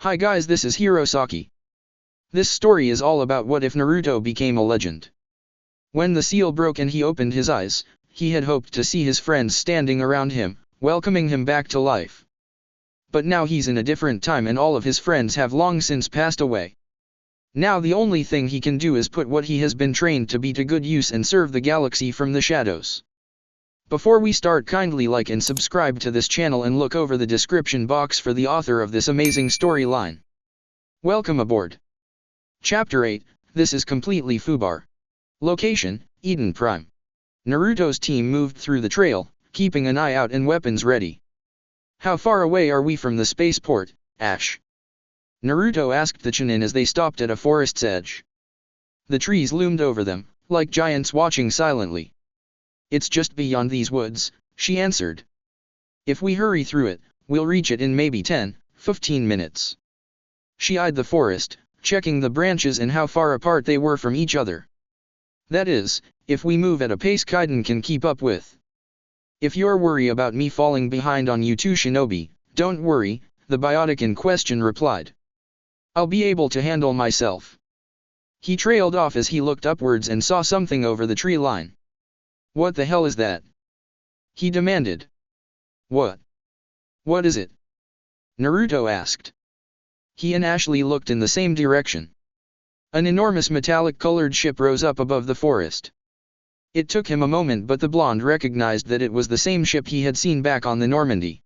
Hi guys, this is Hirosaki. This story is all about what if Naruto became a legend. When the seal broke and he opened his eyes, he had hoped to see his friends standing around him, welcoming him back to life. But now he's in a different time and all of his friends have long since passed away. Now the only thing he can do is put what he has been trained to be to good use and serve the galaxy from the shadows. Before we start, kindly like and subscribe to this channel and look over the description box for the author of this amazing storyline. Welcome aboard. Chapter 8, this is completely FUBAR. Location, Eden Prime. Naruto's team moved through the trail, keeping an eye out and weapons ready. How far away are we from the spaceport, Ash? Naruto asked the Chunin as they stopped at a forest's edge. The trees loomed over them, like giants watching silently. It's just beyond these woods, she answered. If we hurry through it, we'll reach it in maybe 10-15 minutes. She eyed the forest, checking the branches and how far apart they were from each other. That is, if we move at a pace Kaiden can keep up with. If you're worried about me falling behind on you two shinobi, don't worry, the biotic in question replied. I'll be able to handle myself. He trailed off as he looked upwards and saw something over the tree line. What the hell is that? He demanded. What? What is it? Naruto asked. He and Ashley looked in the same direction. An enormous metallic-colored ship rose up above the forest. It took him a moment, but the blonde recognized that it was the same ship he had seen back on the Normandy.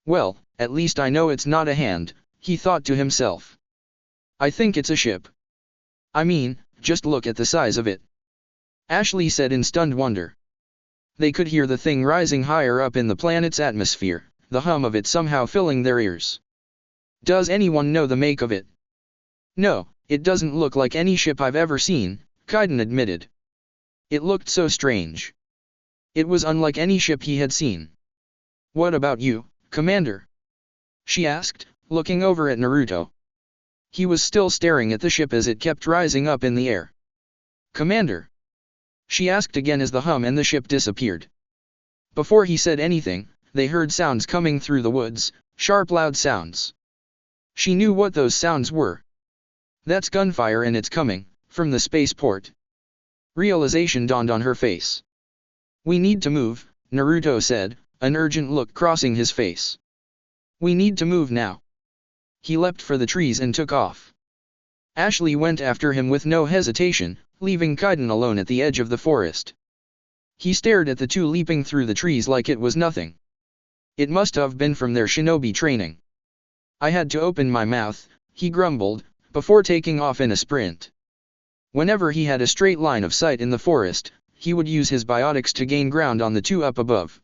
Well, at least I know it's not a hand, he thought to himself. I think it's a ship. I mean, just look at the size of it. Ashley said in stunned wonder. They could hear the thing rising higher up in the planet's atmosphere, the hum of it somehow filling their ears. Does anyone know the make of it? No, it doesn't look like any ship I've ever seen, Kaiden admitted. It looked so strange. It was unlike any ship he had seen. What about you, Commander? She asked, looking over at Naruto. He was still staring at the ship as it kept rising up in the air. Commander? She asked again as the hum and the ship disappeared. Before he said anything, they heard sounds coming through the woods, sharp loud sounds. She knew what those sounds were. That's gunfire and it's coming, from the spaceport. Realization dawned on her face. We need to move, Naruto said, an urgent look crossing his face. We need to move now. He leapt for the trees and took off. Ashley went after him with no hesitation, leaving Kaiden alone at the edge of the forest. He stared at the two leaping through the trees like it was nothing. It must have been from their shinobi training. I had to open my mouth, he grumbled, before taking off in a sprint. Whenever he had a straight line of sight in the forest, he would use his biotics to gain ground on the two up above.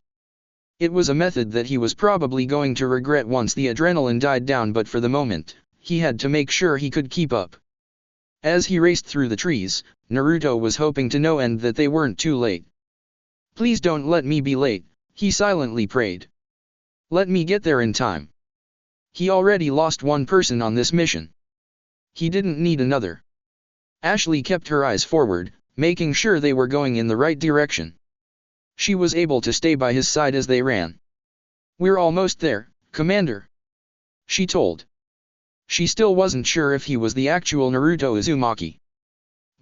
It was a method that he was probably going to regret once the adrenaline died down, but for the moment, he had to make sure he could keep up. As he raced through the trees, Naruto was hoping to no end that they weren't too late. Please don't let me be late, he silently prayed. Let me get there in time. He already lost one person on this mission. He didn't need another. Ashley kept her eyes forward, making sure they were going in the right direction. She was able to stay by his side as they ran. We're almost there, Commander. She told. She still wasn't sure if he was the actual Naruto Uzumaki.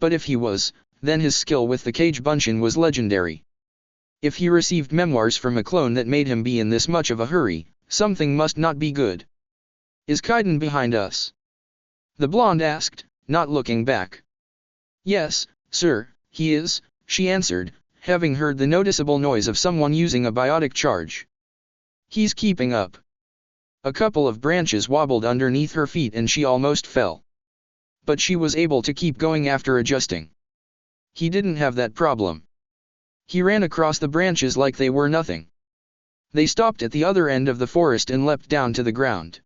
But if he was, then his skill with the Kage Bunshin was legendary. If he received memoirs from a clone that made him be in this much of a hurry, something must not be good. Is Kaiden behind us? The blonde asked, not looking back. Yes, sir, he is, she answered, having heard the noticeable noise of someone using a biotic charge. He's keeping up. A couple of branches wobbled underneath her feet and she almost fell. But she was able to keep going after adjusting. He didn't have that problem. He ran across the branches like they were nothing. They stopped at the other end of the forest and leapt down to the ground.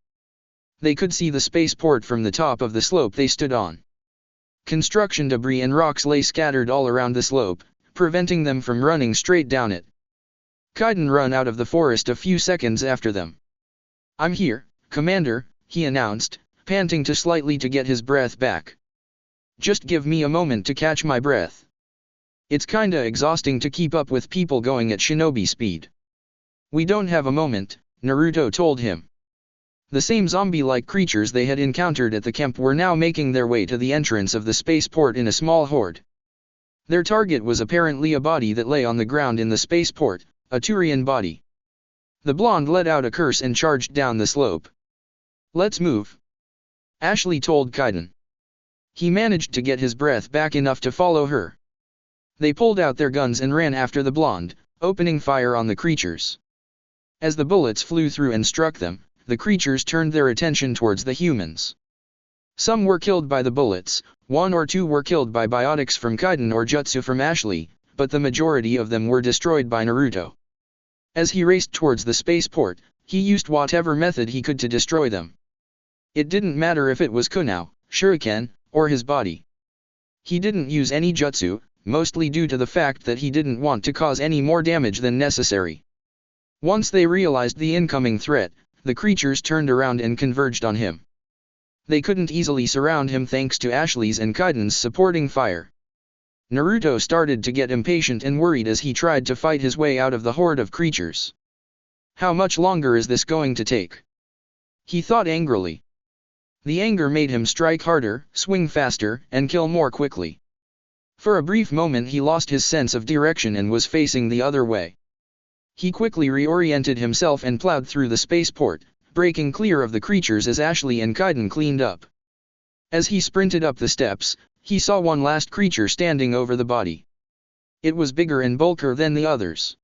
They could see the spaceport from the top of the slope they stood on. Construction debris and rocks lay scattered all around the slope, preventing them from running straight down it. Kaiden ran out of the forest a few seconds after them. I'm here, Commander, he announced, panting slightly to get his breath back. Just give me a moment to catch my breath. It's kinda exhausting to keep up with people going at shinobi speed. We don't have a moment, Naruto told him. The same zombie-like creatures they had encountered at the camp were now making their way to the entrance of the spaceport in a small horde. Their target was apparently a body that lay on the ground in the spaceport, a Turian body. The blonde let out a curse and charged down the slope. "Let's move," Ashley told Kaiden. He managed to get his breath back enough to follow her. They pulled out their guns and ran after the blonde, opening fire on the creatures. As the bullets flew through and struck them, the creatures turned their attention towards the humans. Some were killed by the bullets, 1 or 2 were killed by biotics from Kaiden or jutsu from Ashley, but the majority of them were destroyed by Naruto. As he raced towards the spaceport, he used whatever method he could to destroy them. It didn't matter if it was kunai, shuriken, or his body. He didn't use any jutsu, mostly due to the fact that he didn't want to cause any more damage than necessary. Once they realized the incoming threat, the creatures turned around and converged on him. They couldn't easily surround him thanks to Ashley's and Kaiden's supporting fire. Naruto started to get impatient and worried as he tried to fight his way out of the horde of creatures. How much longer is this going to take? He thought angrily. The anger made him strike harder, swing faster, and kill more quickly. For a brief moment he lost his sense of direction and was facing the other way. He quickly reoriented himself and plowed through the spaceport, breaking clear of the creatures as Ashley and Kaiden cleaned up. As he sprinted up the steps, he saw one last creature standing over the body. It was bigger and bulkier than the others.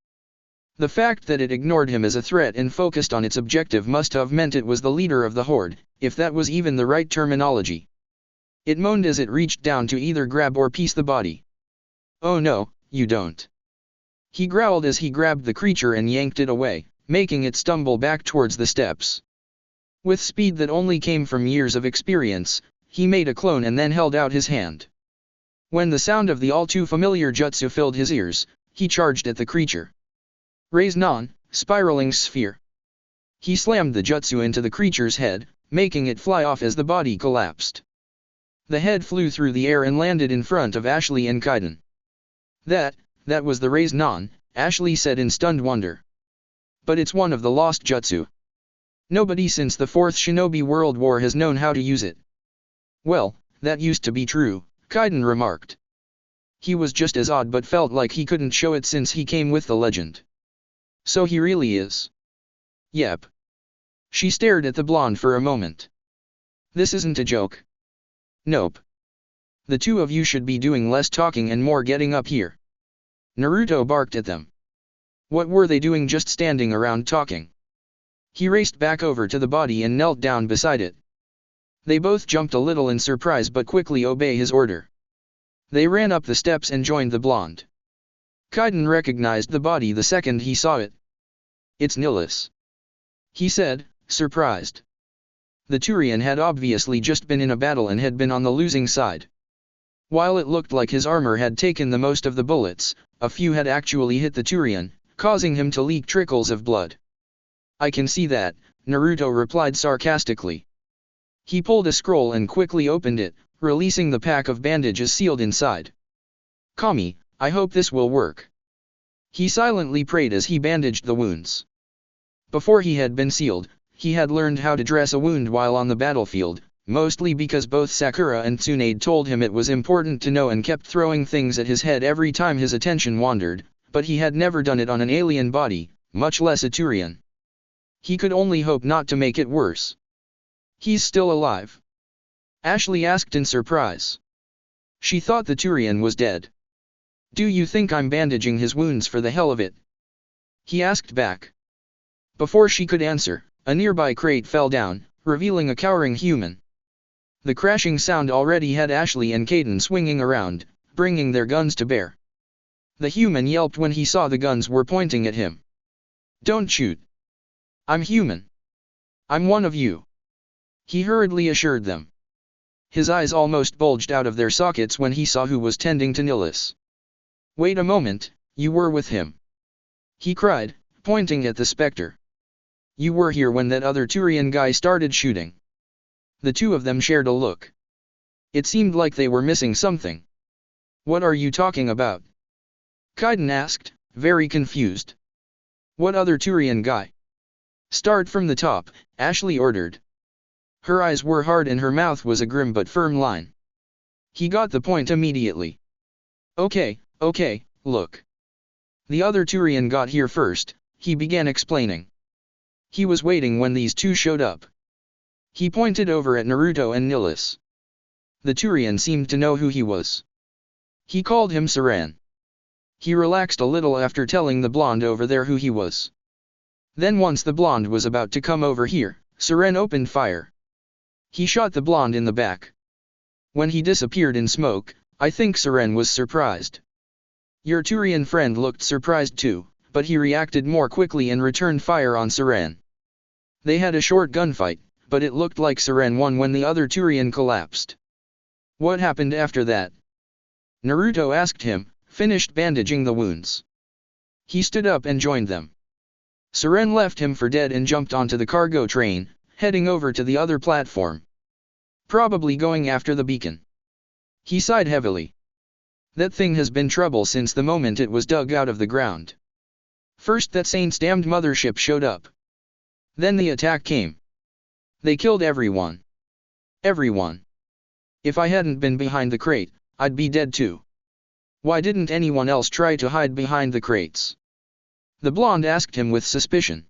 The fact that it ignored him as a threat and focused on its objective must have meant it was the leader of the horde, if that was even the right terminology. It moaned as it reached down to either grab or piece the body. "Oh no, you don't." He growled as he grabbed the creature and yanked it away, making it stumble back towards the steps. With speed that only came from years of experience, he made a clone and then held out his hand. When the sound of the all-too-familiar jutsu filled his ears, he charged at the creature. Raise Non, spiraling sphere. He slammed the jutsu into the creature's head, making it fly off as the body collapsed. The head flew through the air and landed in front of Ashley and Kaiden. That was the Raise Non, Ashley said in stunned wonder. But it's one of the lost jutsu. Nobody since the 4th Shinobi World War has known how to use it. Well, that used to be true, Kaiden remarked. He was just as odd but felt like he couldn't show it since he came with the legend. So he really is. Yep. She stared at the blonde for a moment. This isn't a joke. Nope. The two of you should be doing less talking and more getting up here. Naruto barked at them. What were they doing just standing around talking? He raced back over to the body and knelt down beside it. They both jumped a little in surprise but quickly obeyed his order. They ran up the steps and joined the blonde. Kaiden recognized the body the second he saw it. It's Nilus, he said, surprised. The Turian had obviously just been in a battle and had been on the losing side. While it looked like his armor had taken the most of the bullets, a few had actually hit the Turian, causing him to leak trickles of blood. I can see that, Naruto replied sarcastically. He pulled a scroll and quickly opened it, releasing the pack of bandages sealed inside. Kami, I hope this will work. He silently prayed as he bandaged the wounds. Before he had been sealed, he had learned how to dress a wound while on the battlefield, mostly because both Sakura and Tsunade told him it was important to know and kept throwing things at his head every time his attention wandered, but he had never done it on an alien body, much less a Turian. He could only hope not to make it worse. He's still alive? Ashley asked in surprise. She thought the Turian was dead. Do you think I'm bandaging his wounds for the hell of it? He asked back. Before she could answer, a nearby crate fell down, revealing a cowering human. The crashing sound already had Ashley and Kaiden swinging around, bringing their guns to bear. The human yelped when he saw the guns were pointing at him. Don't shoot. I'm human. I'm one of you. He hurriedly assured them. His eyes almost bulged out of their sockets when he saw who was tending to Nilus. Wait a moment, you were with him. He cried, pointing at the specter. You were here when that other Turian guy started shooting. The two of them shared a look. It seemed like they were missing something. What are you talking about? Kaiden asked, very confused. What other Turian guy? Start from the top, Ashley ordered. Her eyes were hard and her mouth was a grim but firm line. He got the point immediately. Okay, look. The other Turian got here first, he began explaining. He was waiting when these two showed up. He pointed over at Naruto and Nilus. The Turian seemed to know who he was. He called him Saran. He relaxed a little after telling the blonde over there who he was. Then once the blonde was about to come over here, Saran opened fire. He shot the blonde in the back. When he disappeared in smoke, I think Saran was surprised. Your Turian friend looked surprised too, but he reacted more quickly and returned fire on Saran. They had a short gunfight, but it looked like Saran won when the other Turian collapsed. What happened after that? Naruto asked him, finished bandaging the wounds. He stood up and joined them. Saran left him for dead and jumped onto the cargo train, heading over to the other platform. Probably going after the beacon. He sighed heavily. That thing has been trouble since the moment it was dug out of the ground. First that Saint's damned mothership showed up. Then the attack came. They killed everyone. Everyone. If I hadn't been behind the crate, I'd be dead too. Why didn't anyone else try to hide behind the crates? The blonde asked him with suspicion.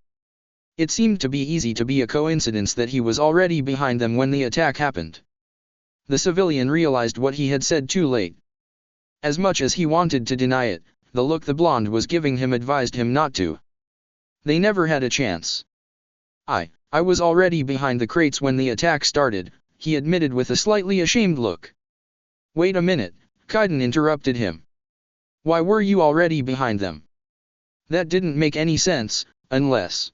It seemed to be easy to be a coincidence that he was already behind them when the attack happened. The civilian realized what he had said too late. As much as he wanted to deny it, the look the blonde was giving him advised him not to. They never had a chance. I was already behind the crates when the attack started, he admitted with a slightly ashamed look. Wait a minute, Kaiden interrupted him. Why were you already behind them? That didn't make any sense, unless...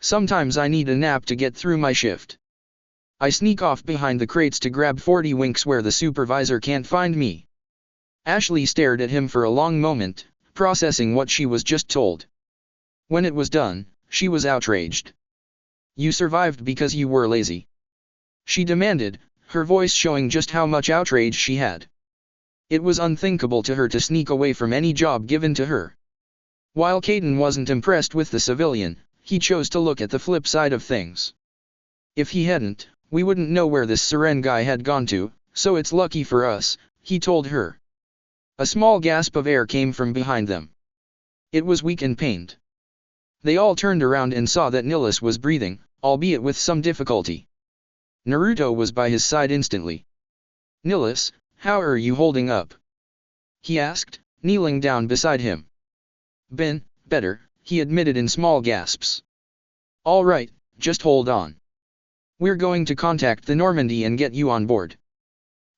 Sometimes I need a nap to get through my shift. I sneak off behind the crates to grab 40 winks where the supervisor can't find me. Ashley stared at him for a long moment, processing what she was just told. When it was done, she was outraged. You survived because you were lazy. She demanded, her voice showing just how much outrage she had. It was unthinkable to her to sneak away from any job given to her. While Kaiden wasn't impressed with the civilian, he chose to look at the flip side of things. If he hadn't, we wouldn't know where this Seren guy had gone to, so it's lucky for us, he told her. A small gasp of air came from behind them. It was weak and pained. They all turned around and saw that Nilus was breathing, albeit with some difficulty. Naruto was by his side instantly. Nilus, how are you holding up? He asked, kneeling down beside him. Better, he admitted in small gasps. All right, just hold on. We're going to contact the Normandy and get you on board.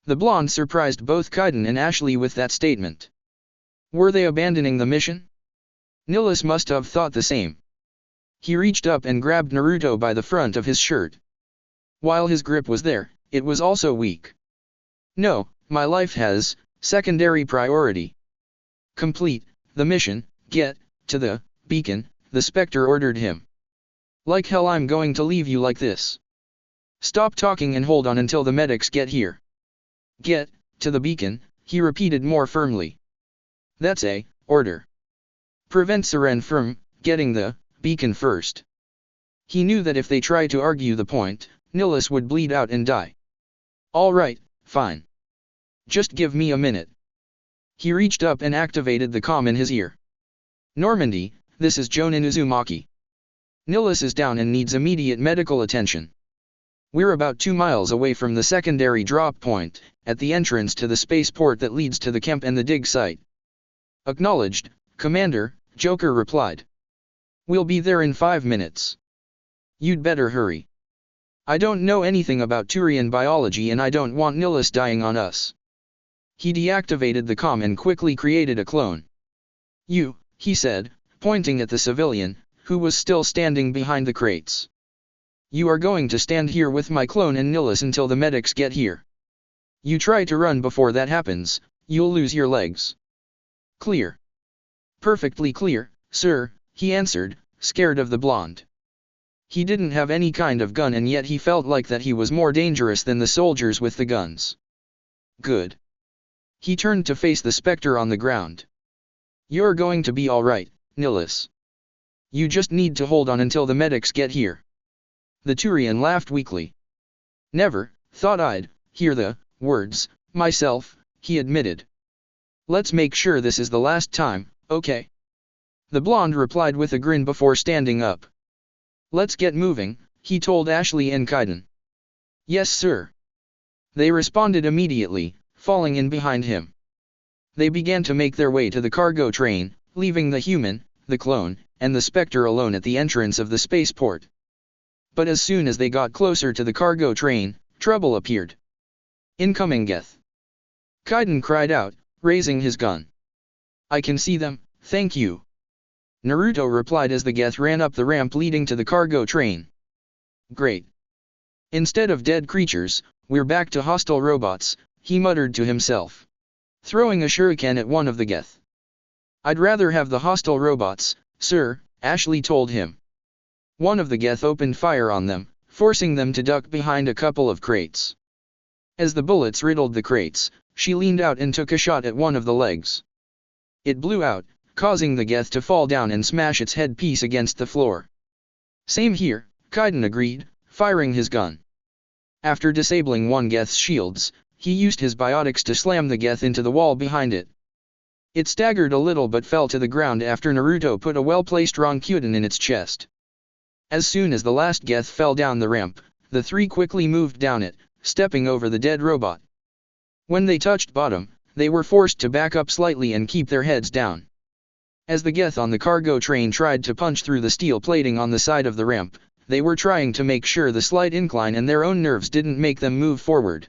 The blonde surprised both Kaiden and Ashley with that statement. Were they abandoning the mission? Nilus must have thought the same. He reached up and grabbed Naruto by the front of his shirt. While his grip was there, it was also weak. No, my life has secondary priority. Complete the mission, get to the beacon, the Spectre ordered him. Like hell I'm going to leave you like this. Stop talking and hold on until the medics get here. Get to the beacon, he repeated more firmly. That's a order. Prevent Seren from getting the beacon first. He knew that if they tried to argue the point, Nilus would bleed out and die. All right, fine. Just give me a minute. He reached up and activated the comm in his ear. Normandy, this is Jonin Uzumaki. Nilus is down and needs immediate medical attention. We're about 2 miles away from the secondary drop point, at the entrance to the spaceport that leads to the camp and the dig site. Acknowledged, Commander, Joker replied. We'll be there in 5 minutes. You'd better hurry. I don't know anything about Turian biology and I don't want Nilus dying on us. He deactivated the comm and quickly created a clone. You, he said, pointing at the civilian, who was still standing behind the crates. You are going to stand here with my clone and Nilus until the medics get here. You try to run before that happens, you'll lose your legs. Clear. Perfectly clear, sir, he answered, scared of the blonde. He didn't have any kind of gun and yet he felt like that he was more dangerous than the soldiers with the guns. Good. He turned to face the Spectre on the ground. You're going to be alright, Nilus. You just need to hold on until the medics get here. The Turian laughed weakly. Never thought I'd hear the words myself, he admitted. Let's make sure this is the last time, okay? The blonde replied with a grin before standing up. Let's get moving, he told Ashley and Kaiden. Yes sir. They responded immediately, falling in behind him. They began to make their way to the cargo train, leaving the human, the clone, and the Spectre alone at the entrance of the spaceport. But as soon as they got closer to the cargo train, trouble appeared. Incoming Geth! Kaiden cried out, raising his gun. I can see them, thank you. Naruto replied as the Geth ran up the ramp leading to the cargo train. Great. Instead of dead creatures, we're back to hostile robots, he muttered to himself. Throwing a shuriken at one of the Geth. I'd rather have the hostile robots, sir, Ashley told him. One of the Geth opened fire on them, forcing them to duck behind a couple of crates. As the bullets riddled the crates, she leaned out and took a shot at one of the legs. It blew out, causing the Geth to fall down and smash its headpiece against the floor. Same here, Kaiden agreed, firing his gun. After disabling one Geth's shields, he used his biotics to slam the Geth into the wall behind it. It staggered a little but fell to the ground after Naruto put a well-placed Ronkyuden in its chest. As soon as the last Geth fell down the ramp, the three quickly moved down it, stepping over the dead robot. When they touched bottom, they were forced to back up slightly and keep their heads down. As the Geth on the cargo train tried to punch through the steel plating on the side of the ramp, they were trying to make sure the slight incline and their own nerves didn't make them move forward.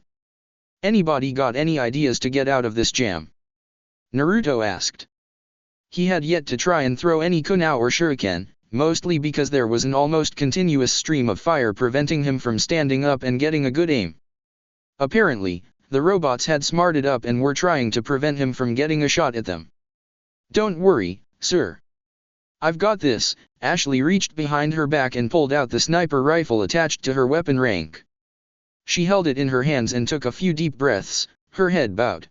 Anybody got any ideas to get out of this jam? Naruto asked. He had yet to try and throw any kunai or shuriken, mostly because there was an almost continuous stream of fire preventing him from standing up and getting a good aim. Apparently, the robots had smarted up and were trying to prevent him from getting a shot at them. Don't worry, sir. I've got this. Ashley reached behind her back and pulled out the sniper rifle attached to her weapon rank. She held it in her hands and took a few deep breaths, her head bowed.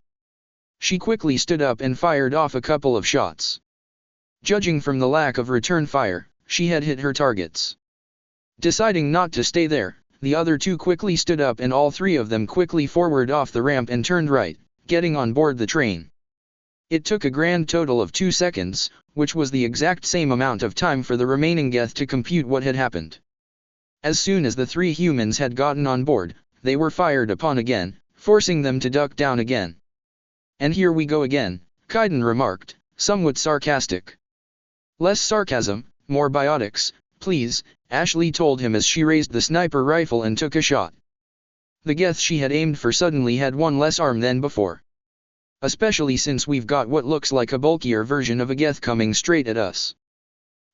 She quickly stood up and fired off a couple of shots. Judging from the lack of return fire, she had hit her targets. Deciding not to stay there, the other two quickly stood up and all three of them quickly forward off the ramp and turned right, getting on board the train. It took a grand total of 2 seconds, which was the exact same amount of time for the remaining Geth to compute what had happened. As soon as the three humans had gotten on board, they were fired upon again, forcing them to duck down again. And here we go again, Kaiden remarked, somewhat sarcastic. Less sarcasm, more biotics, please, Ashley told him as she raised the sniper rifle and took a shot. The Geth she had aimed for suddenly had one less arm than before. Especially since we've got what looks like a bulkier version of a Geth coming straight at us.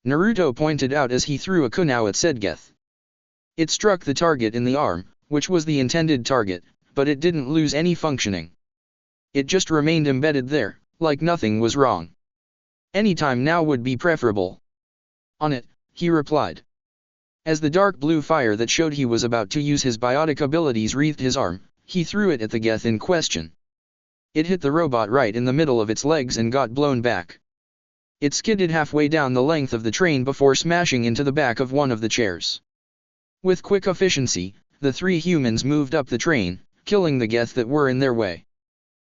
Naruto pointed out as he threw a kunai at said Geth. It struck the target in the arm, which was the intended target, but it didn't lose any functioning. It just remained embedded there, like nothing was wrong. Any time now would be preferable. On it, he replied. As the dark blue fire that showed he was about to use his biotic abilities wreathed his arm, he threw it at the Geth in question. It hit the robot right in the middle of its legs and got blown back. It skidded halfway down the length of the train before smashing into the back of one of the chairs. With quick efficiency, the three humans moved up the train, killing the Geth that were in their way.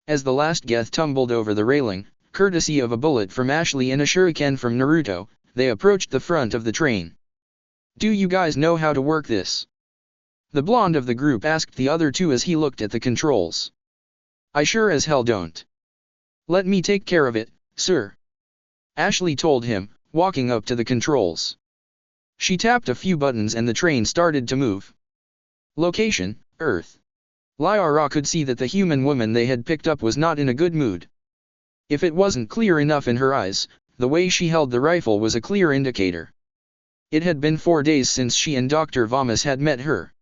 As the last Geth tumbled over the railing, courtesy of a bullet from Ashley and a shuriken from Naruto, they approached the front of the train. Do you guys know how to work this? The blonde of the group asked the other two as he looked at the controls. I sure as hell don't. Let me take care of it, sir. Ashley told him, walking up to the controls. She tapped a few buttons and the train started to move. Location, Earth. Lyra could see that the human woman they had picked up was not in a good mood. If it wasn't clear enough in her eyes, the way she held the rifle was a clear indicator. It had been 4 days since she and Dr. Vomus had met her.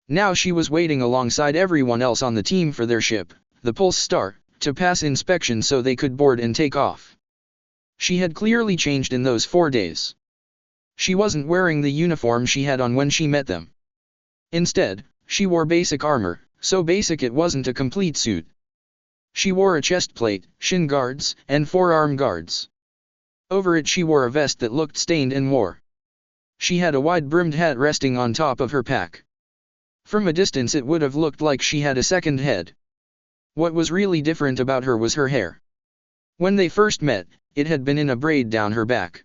Now she was waiting alongside everyone else on the team for their ship, the Pulse Star, to pass inspection so they could board and take off. She had clearly changed in those 4 days. She wasn't wearing the uniform she had on when she met them. Instead, she wore basic armor, so basic it wasn't a complete suit. She wore a chest plate, shin guards, and forearm guards. Over it she wore a vest that looked stained and worn. She had a wide-brimmed hat resting on top of her pack. From a distance it would have looked like she had a second head. What was really different about her was her hair. When they first met, it had been in a braid down her back.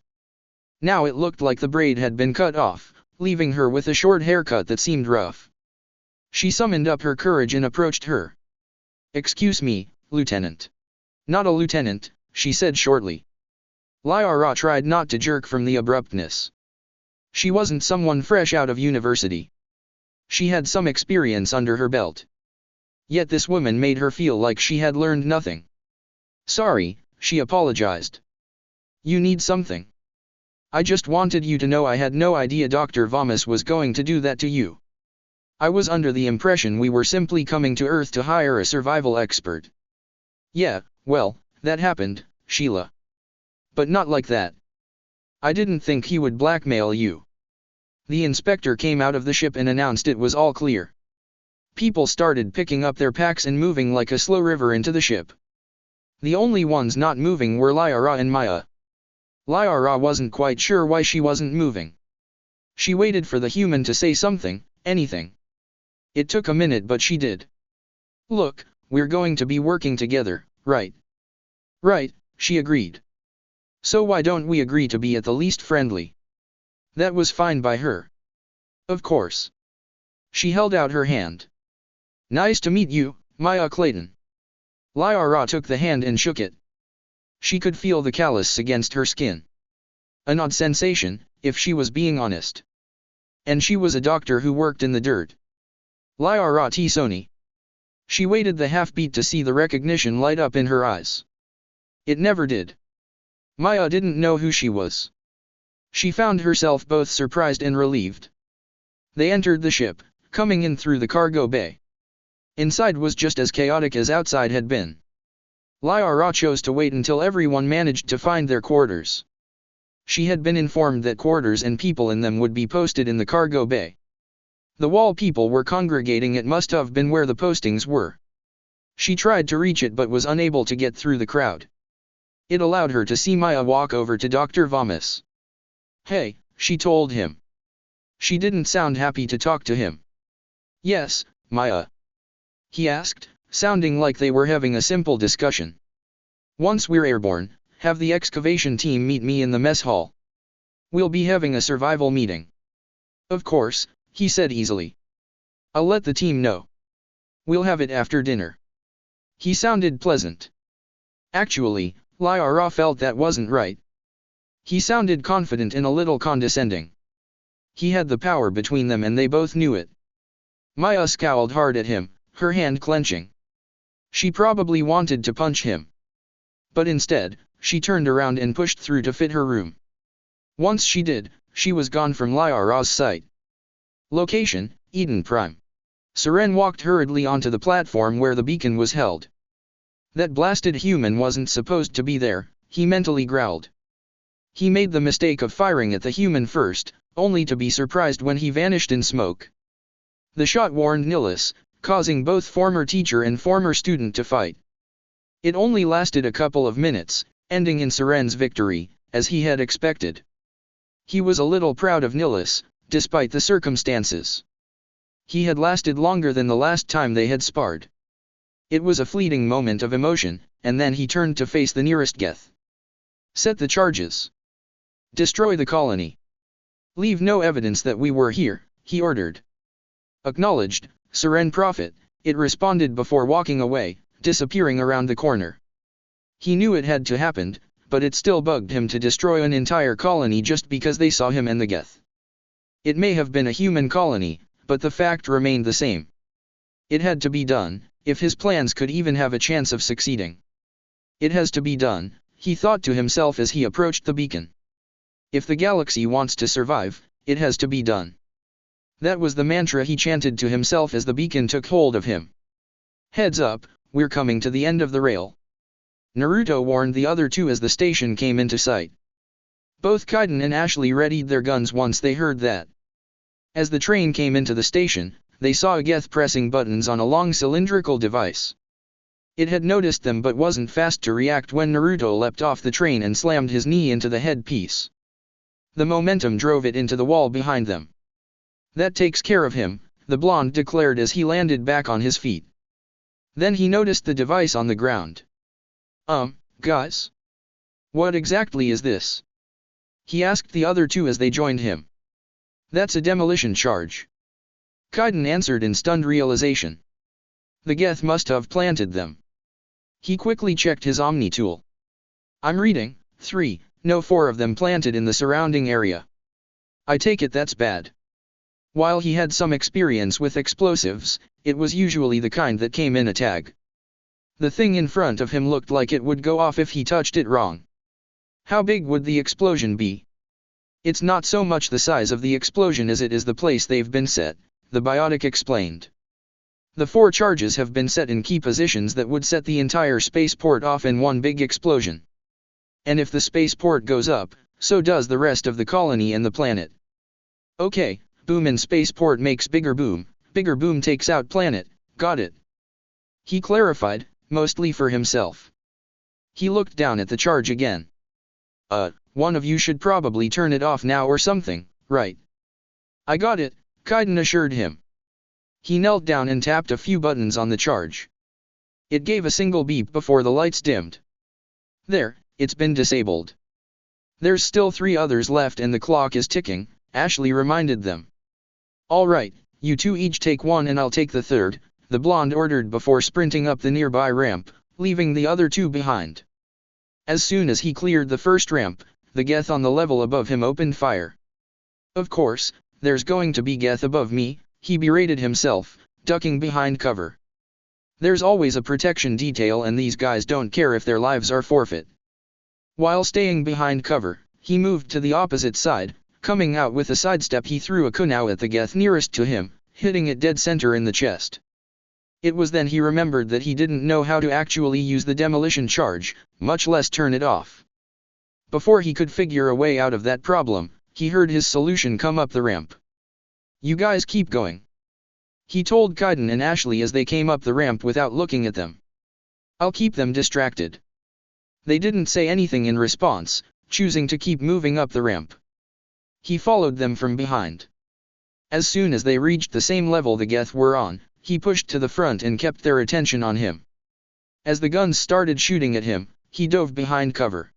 Now it looked like the braid had been cut off, leaving her with a short haircut that seemed rough. She summoned up her courage and approached her. "Excuse me, Lieutenant." "Not a lieutenant," she said shortly. Lyra tried not to jerk from the abruptness. She wasn't someone fresh out of university. She had some experience under her belt. Yet this woman made her feel like she had learned nothing. "Sorry," she apologized. "You need something?" "I just wanted you to know I had no idea Dr. Vomus was going to do that to you. I was under the impression we were simply coming to Earth to hire a survival expert." "Yeah, well, that happened, Sheila. But not like that. I didn't think he would blackmail you." The inspector came out of the ship and announced it was all clear. People started picking up their packs and moving like a slow river into the ship. The only ones not moving were Lyra and Maya. Lyra wasn't quite sure why she wasn't moving. She waited for the human to say something, anything. It took a minute, but she did. "Look, we're going to be working together, right?" "Right," she agreed. "So why don't we agree to be at the least friendly?" That was fine by her. "Of course." She held out her hand. "Nice to meet you, Maya Clayton." Lyra took the hand and shook it. She could feel the callus against her skin. An odd sensation, if she was being honest. And she was a doctor who worked in the dirt. Lyra T. Sony. She waited the half-beat to see the recognition light up in her eyes. It never did. Maya didn't know who she was. She found herself both surprised and relieved. They entered the ship, coming in through the cargo bay. Inside was just as chaotic as outside had been. Lyra chose to wait until everyone managed to find their quarters. She had been informed that quarters and people in them would be posted in the cargo bay. The wall people were congregating. It must have been where the postings were. She tried to reach it but was unable to get through the crowd. It allowed her to see Maya walk over to Dr. Vomus. "Hey," she told him. She didn't sound happy to talk to him. "Yes, Maya?" he asked, sounding like they were having a simple discussion. "Once we're airborne, have the excavation team meet me in the mess hall. We'll be having a survival meeting." "Of course," he said easily. "I'll let the team know. We'll have it after dinner." He sounded pleasant. Actually, Lyra felt that wasn't right. He sounded confident and a little condescending. He had the power between them and they both knew it. Maya scowled hard at him, her hand clenching. She probably wanted to punch him. But instead, she turned around and pushed through to fit her room. Once she did, she was gone from Lyra's sight. Location, Eden Prime. Seren walked hurriedly onto the platform where the beacon was held. That blasted human wasn't supposed to be there, he mentally growled. He made the mistake of firing at the human first, only to be surprised when he vanished in smoke. The shot warned Nilus, causing both former teacher and former student to fight. It only lasted a couple of minutes, ending in Seren's victory, as he had expected. He was a little proud of Nilus, despite the circumstances. He had lasted longer than the last time they had sparred. It was a fleeting moment of emotion, and then he turned to face the nearest Geth. "Set the charges. Destroy the colony. Leave no evidence that we were here," he ordered. "Acknowledged, Seren Prophet," it responded before walking away, disappearing around the corner. He knew it had to happen, but it still bugged him to destroy an entire colony just because they saw him and the Geth. It may have been a human colony, but the fact remained the same. It had to be done, if his plans could even have a chance of succeeding. "It has to be done," he thought to himself as he approached the beacon. "If the galaxy wants to survive, it has to be done." That was the mantra he chanted to himself as the beacon took hold of him. "Heads up, we're coming to the end of the rail." Naruto warned the other two as the station came into sight. Both Kaiden and Ashley readied their guns once they heard that. As the train came into the station, they saw a Geth pressing buttons on a long cylindrical device. It had noticed them but wasn't fast to react when Naruto leapt off the train and slammed his knee into the headpiece. The momentum drove it into the wall behind them. "That takes care of him," the blonde declared as he landed back on his feet. Then he noticed the device on the ground. Guys? What exactly is this?" he asked the other two as they joined him. "That's a demolition charge," Kaiden answered in stunned realization. The Geth must have planted them. He quickly checked his Omni tool. "I'm reading, 3, no 4 of them planted in the surrounding area. I take it that's bad." While he had some experience with explosives, it was usually the kind that came in a tag. The thing in front of him looked like it would go off if he touched it wrong. How big would the explosion be? "It's not so much the size of the explosion as it is the place they've been set," the biotic explained. "The 4 charges have been set in key positions that would set the entire spaceport off in one big explosion. And if the spaceport goes up, so does the rest of the colony and the planet. Okay, boom in spaceport makes bigger boom takes out planet, got it?" he clarified, mostly for himself. He looked down at the charge again. One of you should probably turn it off now or something, right?" "I got it," Kaiden assured him. He knelt down and tapped a few buttons on the charge. It gave a single beep before the lights dimmed. "There, it's been disabled. There's still 3 others left and the clock is ticking," Ashley reminded them. "All right, you two each take one and I'll take the third," the blonde ordered before sprinting up the nearby ramp, leaving the other 2 behind. As soon as he cleared the first ramp, the Geth on the level above him opened fire. "Of course, there's going to be Geth above me," he berated himself, ducking behind cover. "There's always a protection detail and these guys don't care if their lives are forfeit." While staying behind cover, he moved to the opposite side. Coming out with a sidestep, he threw a kunai at the Geth nearest to him, hitting it dead center in the chest. It was then he remembered that he didn't know how to actually use the demolition charge, much less turn it off. Before he could figure a way out of that problem, he heard his solution come up the ramp. "You guys keep going," he told Kaiden and Ashley as they came up the ramp without looking at them. "I'll keep them distracted." They didn't say anything in response, choosing to keep moving up the ramp. He followed them from behind. As soon as they reached the same level the Geth were on, he pushed to the front and kept their attention on him. As the guns started shooting at him, he dove behind cover.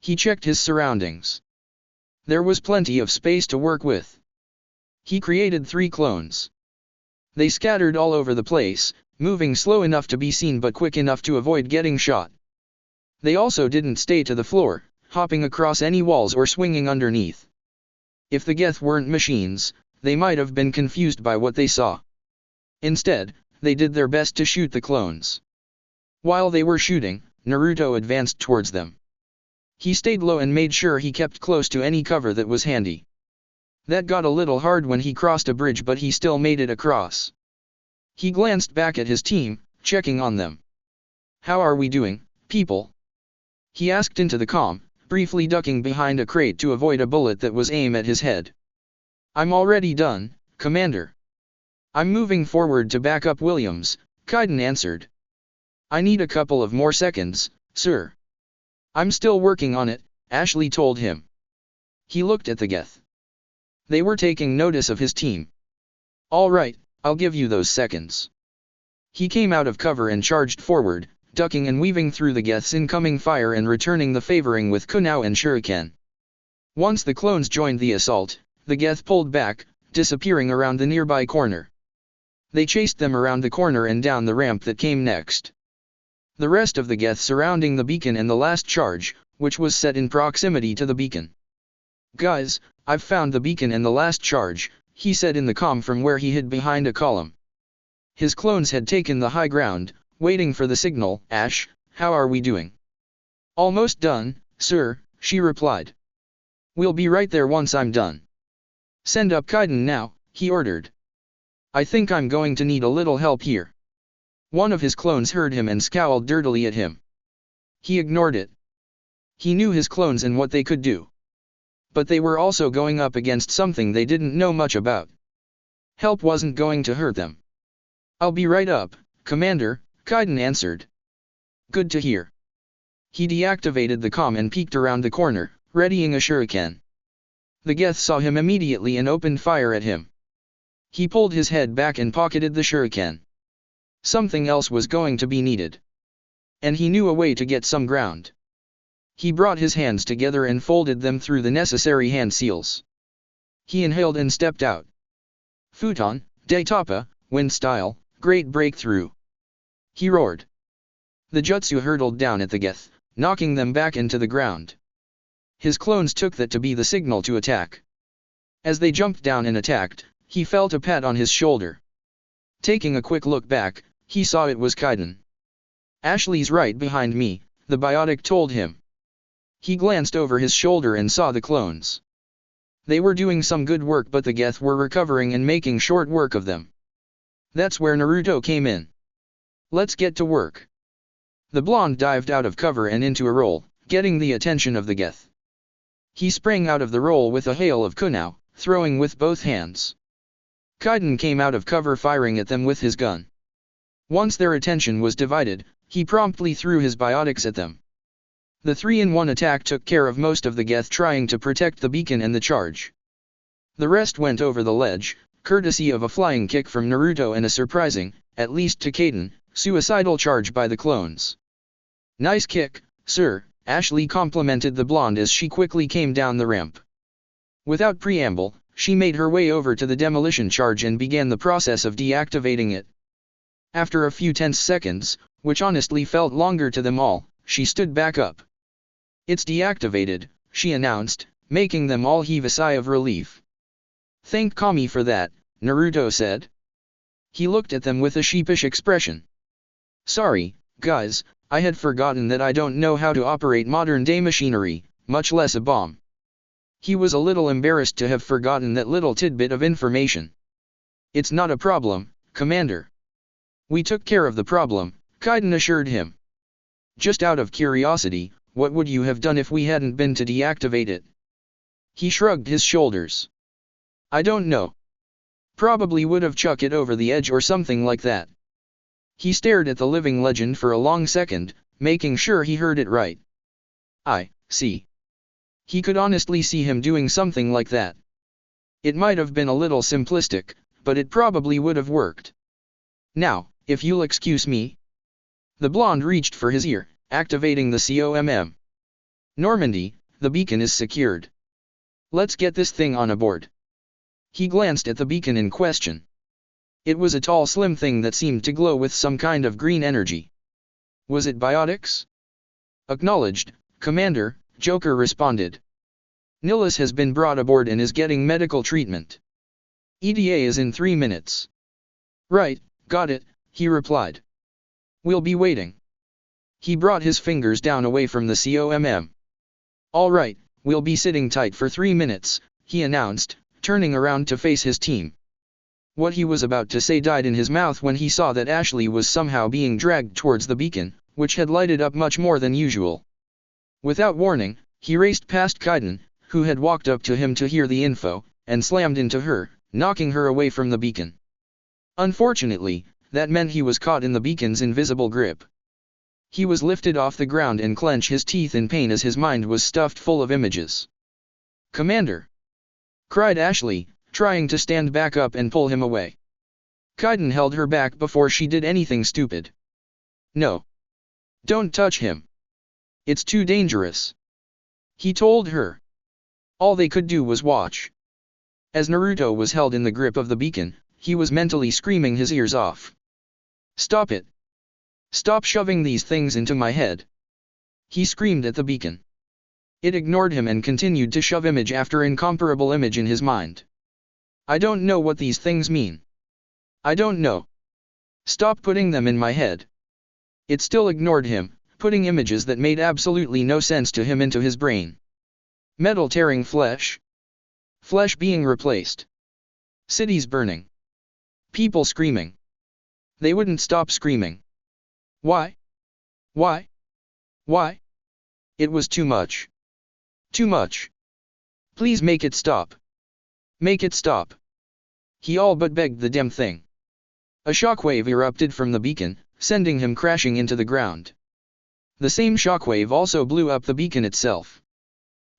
He checked his surroundings. There was plenty of space to work with. He created 3 clones. They scattered all over the place, moving slow enough to be seen but quick enough to avoid getting shot. They also didn't stay to the floor, hopping across any walls or swinging underneath. If the Geth weren't machines, they might have been confused by what they saw. Instead, they did their best to shoot the clones. While they were shooting, Naruto advanced towards them. He stayed low and made sure he kept close to any cover that was handy. That got a little hard when he crossed a bridge, but he still made it across. He glanced back at his team, checking on them. "How are we doing, people?" he asked into the comm, briefly ducking behind a crate to avoid a bullet that was aimed at his head. "I'm already done, Commander. I'm moving forward to back up Williams," Kaiden answered. "I need a couple of more seconds, sir." "I'm still working on it," Ashley told him. He looked at the Geth. They were taking notice of his team. "All right, I'll give you those seconds." He came out of cover and charged forward, ducking and weaving through the Geth's incoming fire and returning the favoring with kunai and shuriken. Once the clones joined the assault, the Geth pulled back, disappearing around the nearby corner. They chased them around the corner and down the ramp that came next. The rest of the Geth surrounding the beacon and the last charge, which was set in proximity to the beacon. "Guys, I've found the beacon and the last charge," he said in the comm from where he hid behind a column. His clones had taken the high ground, waiting for the signal. "Ash, how are we doing?" "Almost done, sir," she replied. "We'll be right there once I'm done." "Send up Kaiden now," he ordered. "I think I'm going to need a little help here." One of his clones heard him and scowled dirtily at him. He ignored it. He knew his clones and what they could do. But they were also going up against something they didn't know much about. Help wasn't going to hurt them. "I'll be right up, Commander," Kaiden answered. Good to hear. He deactivated the comm and peeked around the corner, readying a shuriken. The Geth saw him immediately and opened fire at him. He pulled his head back and pocketed the shuriken. Something else was going to be needed. And he knew a way to get some ground. He brought his hands together and folded them through the necessary hand seals. He inhaled and stepped out. Futon, Daitapa, wind style, great breakthrough. He roared. The jutsu hurtled down at the Geth, knocking them back into the ground. His clones took that to be the signal to attack. As they jumped down and attacked, he felt a pat on his shoulder. Taking a quick look back, he saw it was Kaiden. Ashley's right behind me, the biotic told him. He glanced over his shoulder and saw the clones. They were doing some good work, but the Geth were recovering and making short work of them. That's where Naruto came in. Let's get to work. The blonde dived out of cover and into a roll, getting the attention of the Geth. He sprang out of the roll with a hail of kunao, throwing with both hands. Kaiden came out of cover firing at them with his gun. Once their attention was divided, he promptly threw his biotics at them. The 3-in-1 attack took care of most of the Geth trying to protect the beacon and the charge. The rest went over the ledge, courtesy of a flying kick from Naruto and a surprising, at least to Kaiden, suicidal charge by the clones. Nice kick, sir, Ashley complimented the blonde as she quickly came down the ramp. Without preamble, she made her way over to the demolition charge and began the process of deactivating it. After a few tense seconds, which honestly felt longer to them all, she stood back up. It's deactivated, she announced, making them all heave a sigh of relief. Thank Kami for that, Naruto said. He looked at them with a sheepish expression. Sorry, guys, I had forgotten that I don't know how to operate modern-day machinery, much less a bomb. He was a little embarrassed to have forgotten that little tidbit of information. It's not a problem, Commander. We took care of the problem, Kaiden assured him. Just out of curiosity, what would you have done if we hadn't been to deactivate it? He shrugged his shoulders. I don't know. Probably would have chucked it over the edge or something like that. He stared at the living legend for a long second, making sure he heard it right. I see. He could honestly see him doing something like that. It might have been a little simplistic, but it probably would have worked. Now, if you'll excuse me. The blonde reached for his ear, activating the COMM. Normandy, the beacon is secured. Let's get this thing on aboard. He glanced at the beacon in question. It was a tall slim thing that seemed to glow with some kind of green energy. Was it biotics? Acknowledged, Commander, Joker responded. Nilus has been brought aboard and is getting medical treatment. ETA is in 3 minutes. Right, got it, he replied. We'll be waiting. He brought his fingers down away from the COMM. All right, we'll be sitting tight for 3 minutes, he announced, turning around to face his team. What he was about to say died in his mouth when he saw that Ashley was somehow being dragged towards the beacon, which had lighted up much more than usual. Without warning, he raced past Kaiden, who had walked up to him to hear the info, and slammed into her, knocking her away from the beacon. Unfortunately, that meant he was caught in the beacon's invisible grip. He was lifted off the ground and clenched his teeth in pain as his mind was stuffed full of images. Commander! Cried Ashley, trying to stand back up and pull him away. Kaiden held her back before she did anything stupid. No. Don't touch him. It's too dangerous. He told her. All they could do was watch. As Naruto was held in the grip of the beacon, he was mentally screaming his ears off. Stop it. Stop shoving these things into my head. He screamed at the beacon. It ignored him and continued to shove image after incomparable image in his mind. I don't know what these things mean. I don't know. Stop putting them in my head. It still ignored him, putting images that made absolutely no sense to him into his brain. Metal tearing flesh. Flesh being replaced. Cities burning. People screaming. They wouldn't stop screaming. Why? Why? Why? It was too much. Too much. Please make it stop. Make it stop. He all but begged the damn thing. A shockwave erupted from the beacon, sending him crashing into the ground. The same shockwave also blew up the beacon itself.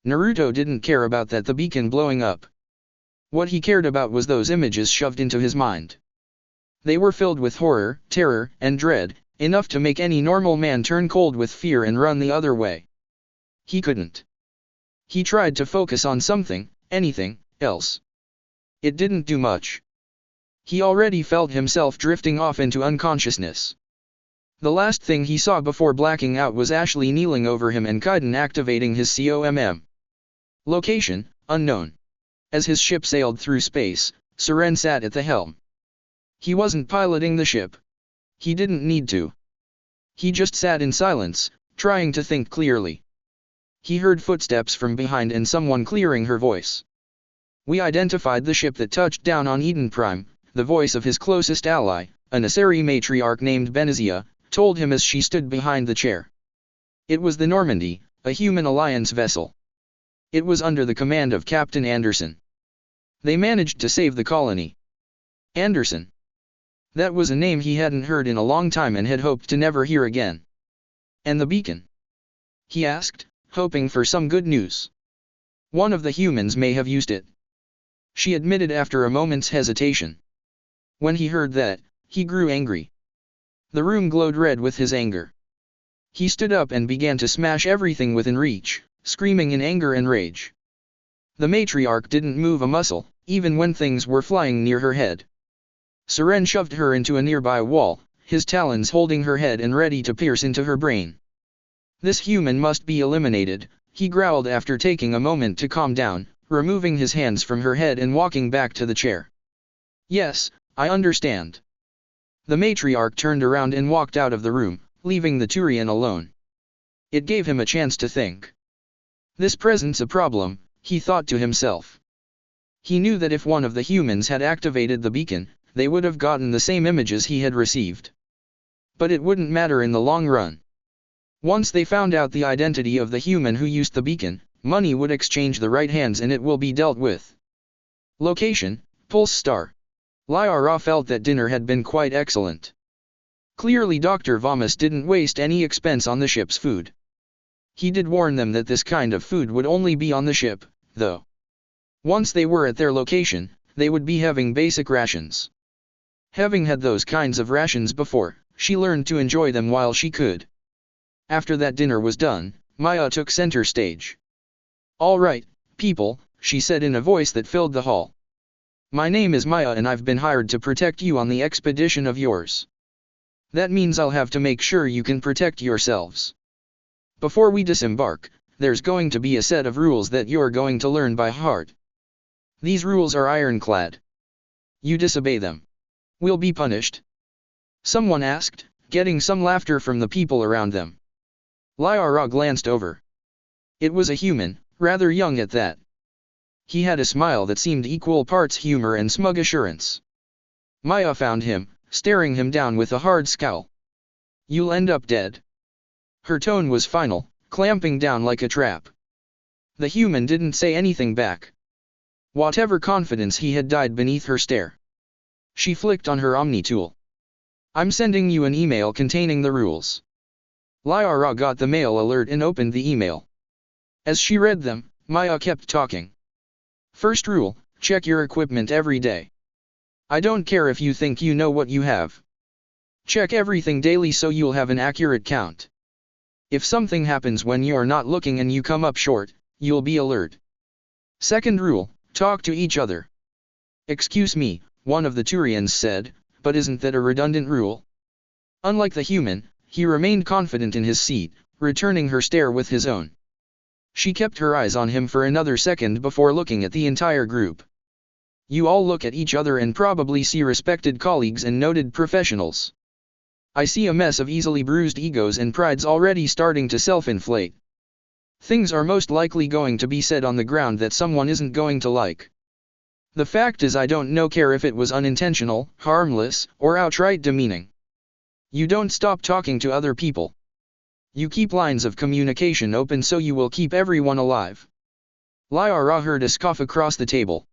Naruto didn't care about the beacon blowing up. What he cared about was those images shoved into his mind. They were filled with horror, terror, and dread, enough to make any normal man turn cold with fear and run the other way. He couldn't. He tried to focus on something, anything, else. It didn't do much. He already felt himself drifting off into unconsciousness. The last thing he saw before blacking out was Ashley kneeling over him and Kaiden activating his COMM. Location, unknown. As his ship sailed through space, Seren sat at the helm. He wasn't piloting the ship. He didn't need to. He just sat in silence, trying to think clearly. He heard footsteps from behind and someone clearing her voice. "We identified the ship that touched down on Eden Prime," the voice of his closest ally, a Nasseri matriarch named Benazia, told him as she stood behind the chair. It was the Normandy, a human alliance vessel. It was under the command of Captain Anderson. They managed to save the colony. Anderson. That was a name he hadn't heard in a long time and had hoped to never hear again. "And the beacon?" he asked, hoping for some good news. "One of the humans may have used it," she admitted after a moment's hesitation. When he heard that, he grew angry. The room glowed red with his anger. He stood up and began to smash everything within reach, screaming in anger and rage. The matriarch didn't move a muscle, even when things were flying near her head. Seren shoved her into a nearby wall, his talons holding her head and ready to pierce into her brain. "This human must be eliminated," he growled after taking a moment to calm down, removing his hands from her head and walking back to the chair. "Yes, I understand." The matriarch turned around and walked out of the room, leaving the Turian alone. It gave him a chance to think. This presents a problem, he thought to himself. He knew that if one of the humans had activated the beacon, they would have gotten the same images he had received. But it wouldn't matter in the long run. Once they found out the identity of the human who used the beacon, money would exchange the right hands and it will be dealt with. Location, Pulse Star. Lyra felt that dinner had been quite excellent. Clearly Dr. Vomus didn't waste any expense on the ship's food. He did warn them that this kind of food would only be on the ship, though. Once they were at their location, they would be having basic rations. Having had those kinds of rations before, she learned to enjoy them while she could. After that dinner was done, Maya took center stage. "All right, people," she said in a voice that filled the hall. "My name is Maya and I've been hired to protect you on the expedition of yours. That means I'll have to make sure you can protect yourselves. Before we disembark, there's going to be a set of rules that you're going to learn by heart. These rules are ironclad. You disobey them. Will be punished." Someone asked, getting some laughter from the people around them. Lyra glanced over. It was a human, rather young at that. He had a smile that seemed equal parts humor and smug assurance. Maya found him, staring him down with a hard scowl. "You'll end up dead." Her tone was final, clamping down like a trap. The human didn't say anything back. Whatever confidence he had died beneath her stare. She flicked on her Omni tool. "I'm sending you an email containing the rules." Lyra got the mail alert and opened the email. As she read them, Maya kept talking. "First rule, check your equipment every day. I don't care if you think you know what you have. Check everything daily so you'll have an accurate count. If something happens when you're not looking and you come up short, you'll be alert. Second rule, talk to each other." "Excuse me," one of the Turians said, "but isn't that a redundant rule?" Unlike the human, he remained confident in his seat, returning her stare with his own. She kept her eyes on him for another second before looking at the entire group. "You all look at each other and probably see respected colleagues and noted professionals. I see a mess of easily bruised egos and prides already starting to self-inflate. Things are most likely going to be said on the ground that someone isn't going to like. The fact is I don't care if it was unintentional, harmless, or outright demeaning. You don't stop talking to other people. You keep lines of communication open so you will keep everyone alive." Lyra heard a scoff across the table.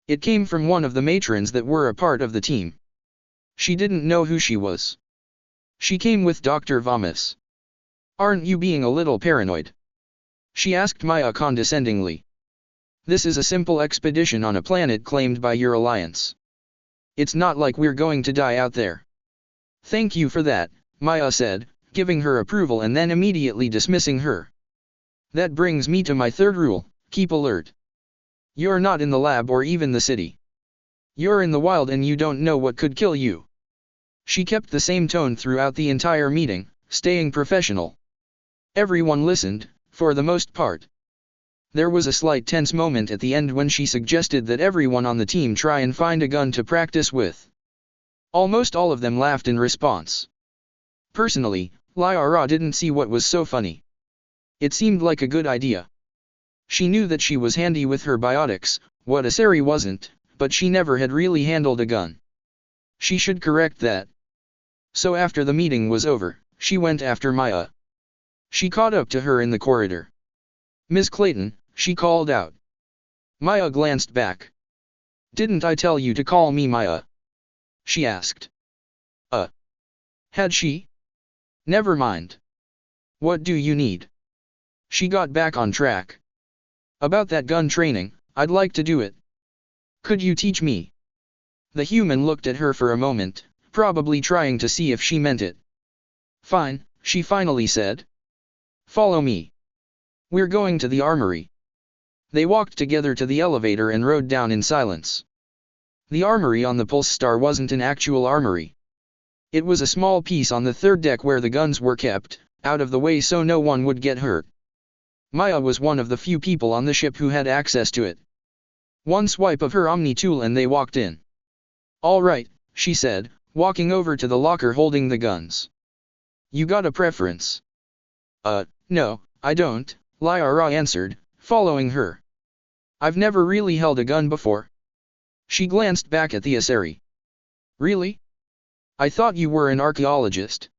It came from one of the matrons that were a part of the team. She didn't know who she was. She came with Dr. Vomus. Aren't you being a little paranoid? She asked Maya condescendingly. This is a simple expedition on a planet claimed by your alliance. It's not like we're going to die out there. Thank you for that, Maya said, giving her approval and then immediately dismissing her. That brings me to my third rule, keep alert. You're not in the lab or even the city. You're in the wild and you don't know what could kill you. She kept the same tone throughout the entire meeting, staying professional. Everyone listened, for the most part. There was a slight tense moment at the end when she suggested that everyone on the team try and find a gun to practice with. Almost all of them laughed in response. Personally, Lyra didn't see what was so funny. It seemed like a good idea. She knew that she was handy with her biotics, what Asari wasn't, but she never had really handled a gun. She should correct that. So after the meeting was over, she went after Maya. She caught up to her in the corridor. Miss Clayton, she called out. Maya glanced back. Didn't I tell you to call me Maya? She asked. Had she? Never mind. What do you need? She got back on track. About that gun training, I'd like to do it. Could you teach me? The human looked at her for a moment, probably trying to see if she meant it. Fine, she finally said. Follow me. We're going to the armory. They walked together to the elevator and rode down in silence. The armory on the Pulse Star wasn't an actual armory. It was a small piece on the third deck where the guns were kept, out of the way so no one would get hurt. Maya was one of the few people on the ship who had access to it. One swipe of her Omni tool and they walked in. All right, she said, walking over to the locker holding the guns. You got a preference? No, I don't, Lyra answered, following her. I've never really held a gun before. She glanced back at the Asari. Really? I thought you were an archaeologist.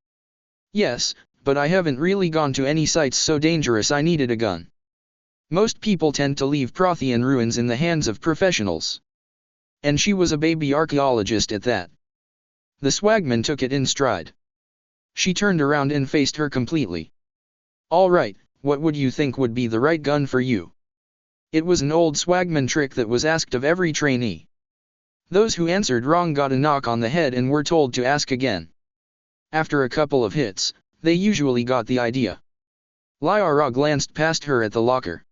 Yes, but I haven't really gone to any sites so dangerous I needed a gun. Most people tend to leave Prothean ruins in the hands of professionals. And she was a baby archaeologist at that. The swagman took it in stride. She turned around and faced her completely. All right, what would you think would be the right gun for you? It was an old swagman trick that was asked of every trainee. Those who answered wrong got a knock on the head and were told to ask again. After a couple of hits, they usually got the idea. Lyra glanced past her at the locker.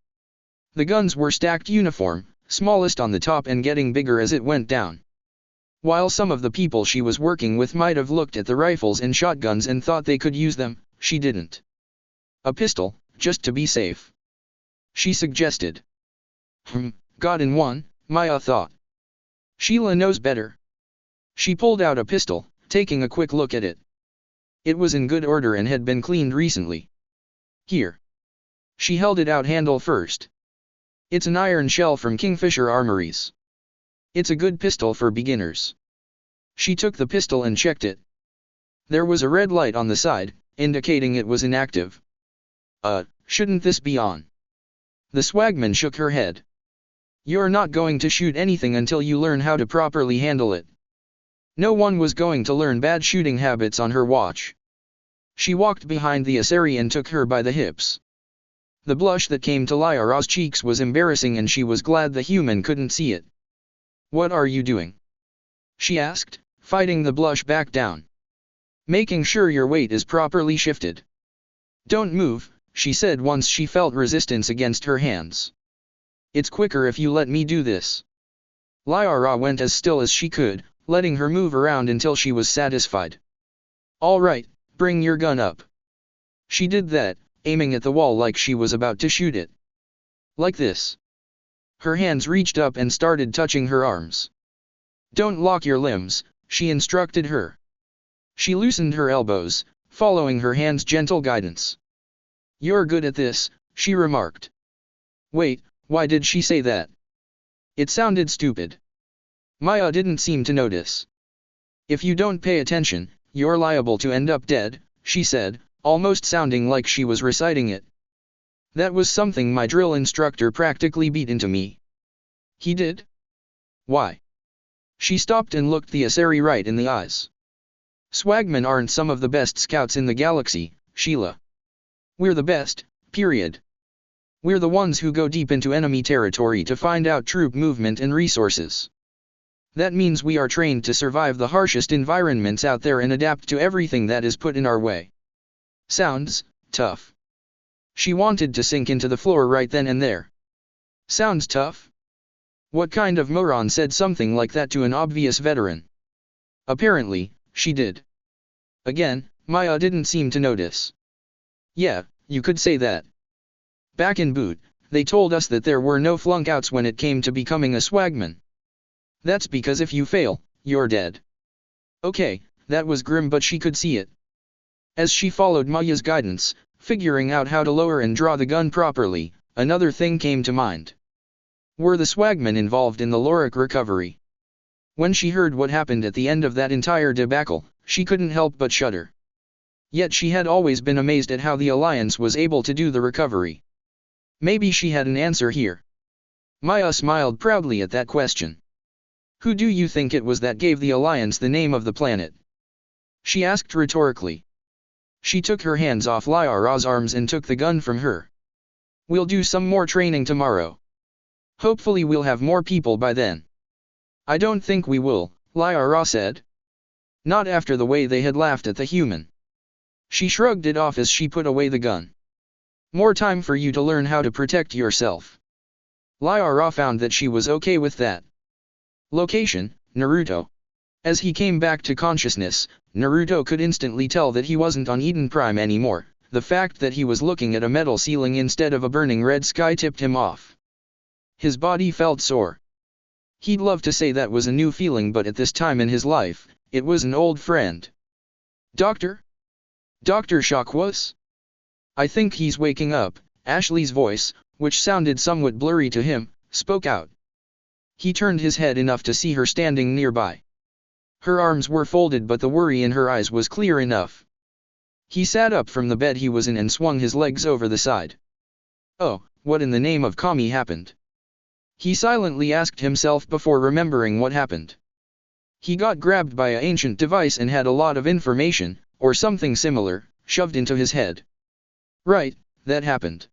The guns were stacked uniform, smallest on the top and getting bigger as it went down. While some of the people she was working with might have looked at the rifles and shotguns and thought they could use them, she didn't. A pistol, just to be safe. She suggested. Got in one, Maya thought. Sheila knows better. She pulled out a pistol, taking a quick look at it. It was in good order and had been cleaned recently. Here. She held it out handle first. It's an iron shell from Kingfisher Armories. It's a good pistol for beginners. She took the pistol and checked it. There was a red light on the side, indicating it was inactive. Shouldn't this be on? The swagman shook her head. You're not going to shoot anything until you learn how to properly handle it. No one was going to learn bad shooting habits on her watch. She walked behind the Asari and took her by the hips. The blush that came to Lyra's cheeks was embarrassing and she was glad the human couldn't see it. What are you doing? She asked, fighting the blush back down. Making sure your weight is properly shifted. Don't move, she said once she felt resistance against her hands. It's quicker if you let me do this. Lyra went as still as she could, letting her move around until she was satisfied. All right, bring your gun up. She did that, aiming at the wall like she was about to shoot it. Like this. Her hands reached up and started touching her arms. Don't lock your limbs, she instructed her. She loosened her elbows, following her hand's gentle guidance. You're good at this, she remarked. Wait, why did she say that? It sounded stupid. Maya didn't seem to notice. If you don't pay attention, you're liable to end up dead, she said, almost sounding like she was reciting it. That was something my drill instructor practically beat into me. He did? Why? She stopped and looked the Asari right in the eyes. Swagmen aren't some of the best scouts in the galaxy, Sheila. We're the best, period. We're the ones who go deep into enemy territory to find out troop movement and resources. That means we are trained to survive the harshest environments out there and adapt to everything that is put in our way. Sounds tough. She wanted to sink into the floor right then and there. Sounds tough? What kind of moron said something like that to an obvious veteran? Apparently, she did. Again, Maya didn't seem to notice. Yeah, you could say that. Back in Boot, they told us that there were no flunkouts when it came to becoming a swagman. That's because if you fail, you're dead. Okay, that was grim, but she could see it. As she followed Maya's guidance, figuring out how to lower and draw the gun properly, another thing came to mind. Were the swagmen involved in the Lorik recovery? When she heard what happened at the end of that entire debacle, she couldn't help but shudder. Yet she had always been amazed at how the Alliance was able to do the recovery. Maybe she had an answer here. Maya smiled proudly at that question. Who do you think it was that gave the Alliance the name of the planet? She asked rhetorically. She took her hands off Lyra's arms and took the gun from her. We'll do some more training tomorrow. Hopefully we'll have more people by then. I don't think we will, Lyra said. Not after the way they had laughed at the human. She shrugged it off as she put away the gun. More time for you to learn how to protect yourself. Lyra found that she was okay with that. Location, Naruto. As he came back to consciousness, Naruto could instantly tell that he wasn't on Eden Prime anymore. The fact that he was looking at a metal ceiling instead of a burning red sky tipped him off. His body felt sore. He'd love to say that was a new feeling, but at this time in his life, it was an old friend. Doctor? Dr. Shakwas? I think he's waking up. Ashley's voice, which sounded somewhat blurry to him, spoke out. He turned his head enough to see her standing nearby. Her arms were folded, but the worry in her eyes was clear enough. He sat up from the bed he was in and swung his legs over the side. Oh, what in the name of Kami happened? He silently asked himself before remembering what happened. He got grabbed by an ancient device and had a lot of information, or something similar, shoved into his head. Right, that happened.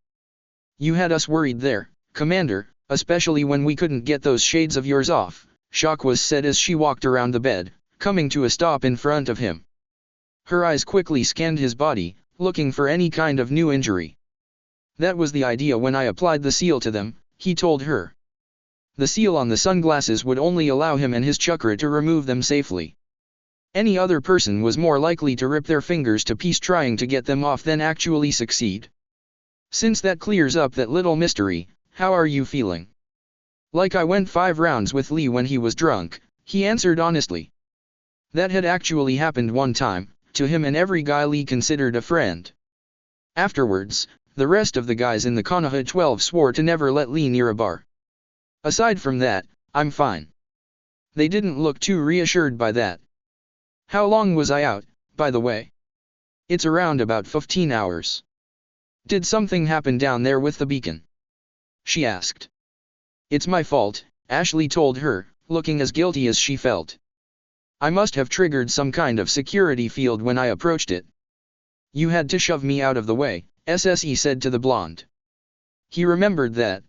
You had us worried there, Commander, especially when we couldn't get those shades of yours off, Shakwas said as she walked around the bed, coming to a stop in front of him. Her eyes quickly scanned his body, looking for any kind of new injury. That was the idea when I applied the seal to them, he told her. The seal on the sunglasses would only allow him and his chakra to remove them safely. Any other person was more likely to rip their fingers to pieces trying to get them off than actually succeed. Since that clears up that little mystery, how are you feeling? Like I went 5 rounds with Lee when he was drunk, he answered honestly. That had actually happened one time, to him and every guy Lee considered a friend. Afterwards, the rest of the guys in the Konoha 12 swore to never let Lee near a bar. Aside from that, I'm fine. They didn't look too reassured by that. How long was I out, by the way? It's around about 15 hours. Did something happen down there with the beacon? She asked. It's my fault, Ashley told her, looking as guilty as she felt. I must have triggered some kind of security field when I approached it. You had to shove me out of the way, SSE said to the blonde. He remembered that.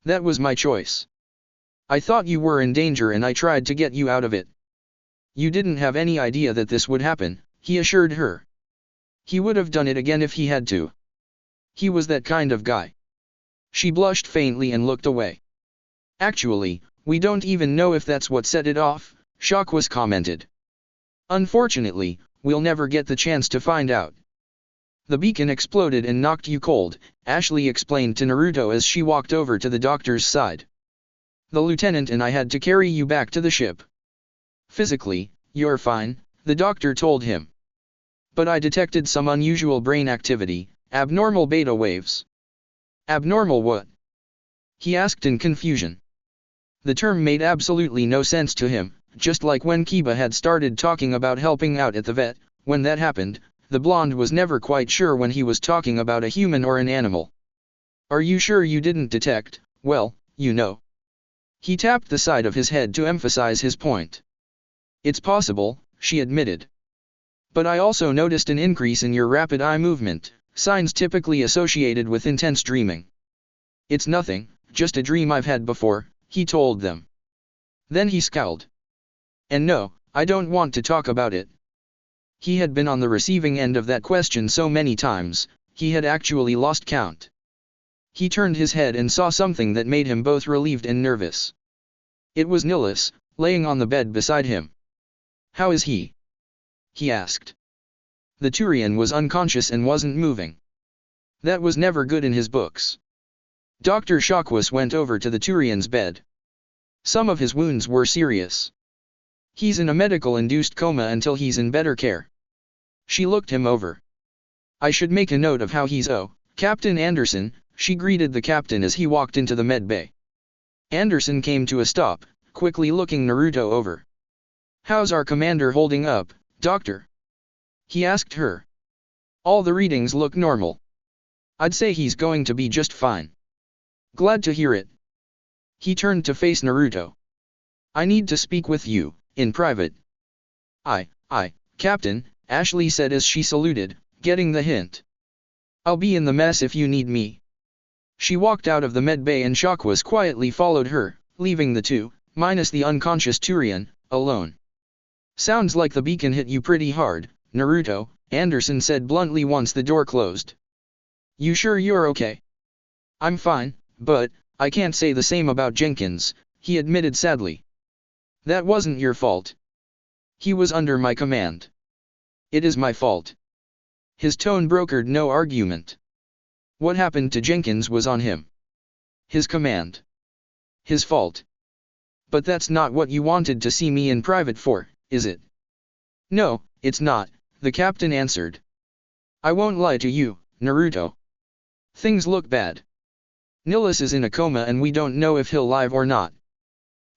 That was my choice. I thought you were in danger and I tried to get you out of it. You didn't have any idea that this would happen, he assured her. He would have done it again if he had to. He was that kind of guy. She blushed faintly and looked away. Actually, we don't even know if that's what set it off, Shakwas commented. Unfortunately, we'll never get the chance to find out. The beacon exploded and knocked you cold, Ashley explained to Naruto as she walked over to the doctor's side. The lieutenant and I had to carry you back to the ship. Physically, you're fine, the doctor told him. But I detected some unusual brain activity, abnormal beta waves. Abnormal what? He asked in confusion. The term made absolutely no sense to him, just like when Kiba had started talking about helping out at the vet. When that happened, the blonde was never quite sure when he was talking about a human or an animal. Are you sure you didn't detect, well, you know? He tapped the side of his head to emphasize his point. It's possible, she admitted. But I also noticed an increase in your rapid eye movement, signs typically associated with intense dreaming. It's nothing, just a dream I've had before, he told them. Then he scowled. And no, I don't want to talk about it. He had been on the receiving end of that question so many times, he had actually lost count. He turned his head and saw something that made him both relieved and nervous. It was Nilus, laying on the bed beside him. How is he? He asked. The Turian was unconscious and wasn't moving. That was never good in his books. Dr. Shockwus went over to the Turian's bed. Some of his wounds were serious. He's in a medical-induced coma until he's in better care. She looked him over. I should make a note of how he's. Oh, Captain Anderson, she greeted the captain as he walked into the med bay. Anderson came to a stop, quickly looking Naruto over. How's our commander holding up, doctor? He asked her. All the readings look normal. I'd say he's going to be just fine. Glad to hear it. He turned to face Naruto. I need to speak with you, in private. Captain, Ashley said as she saluted, getting the hint. I'll be in the mess if you need me. She walked out of the med bay and Shockwus quietly followed her, leaving the two, minus the unconscious Turian, alone. Sounds like the beacon hit you pretty hard, Naruto, Anderson said bluntly once the door closed. You sure you're okay? I'm fine, but I can't say the same about Jenkins, he admitted sadly. That wasn't your fault. He was under my command. It is my fault. His tone brokered no argument. What happened to Jenkins was on him. His command. His fault. But that's not what you wanted to see me in private for, is it? No, it's not, the captain answered. I won't lie to you, Naruto. Things look bad. Nilus is in a coma and we don't know if he'll live or not.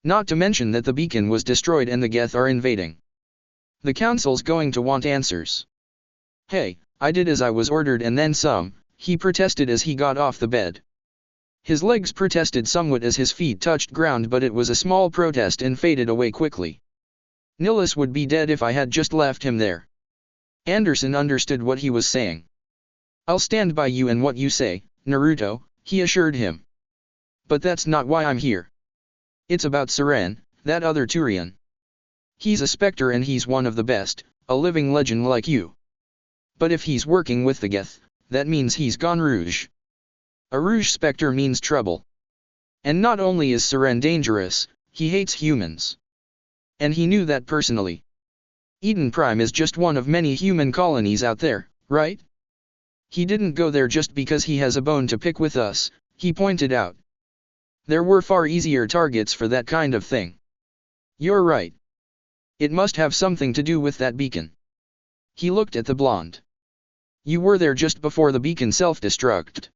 Not to mention that the beacon was destroyed and the Geth are invading. The council's going to want answers. Hey, I did as I was ordered and then some, he protested as he got off the bed. His legs protested somewhat as his feet touched ground, but it was a small protest and faded away quickly. Nilus would be dead if I had just left him there. Anderson understood what he was saying. I'll stand by you and what you say, Naruto, he assured him. But that's not why I'm here. It's about Seren, that other Turian. He's a Spectre and he's one of the best, a living legend like you. But if he's working with the Geth, that means he's gone Rouge. A Rouge Spectre means trouble. And not only is Seren dangerous, he hates humans. And he knew that personally. Eden Prime is just one of many human colonies out there, right? He didn't go there just because he has a bone to pick with us, he pointed out. There were far easier targets for that kind of thing. You're right. It must have something to do with that beacon. He looked at the blonde. You were there just before the beacon self-destructed.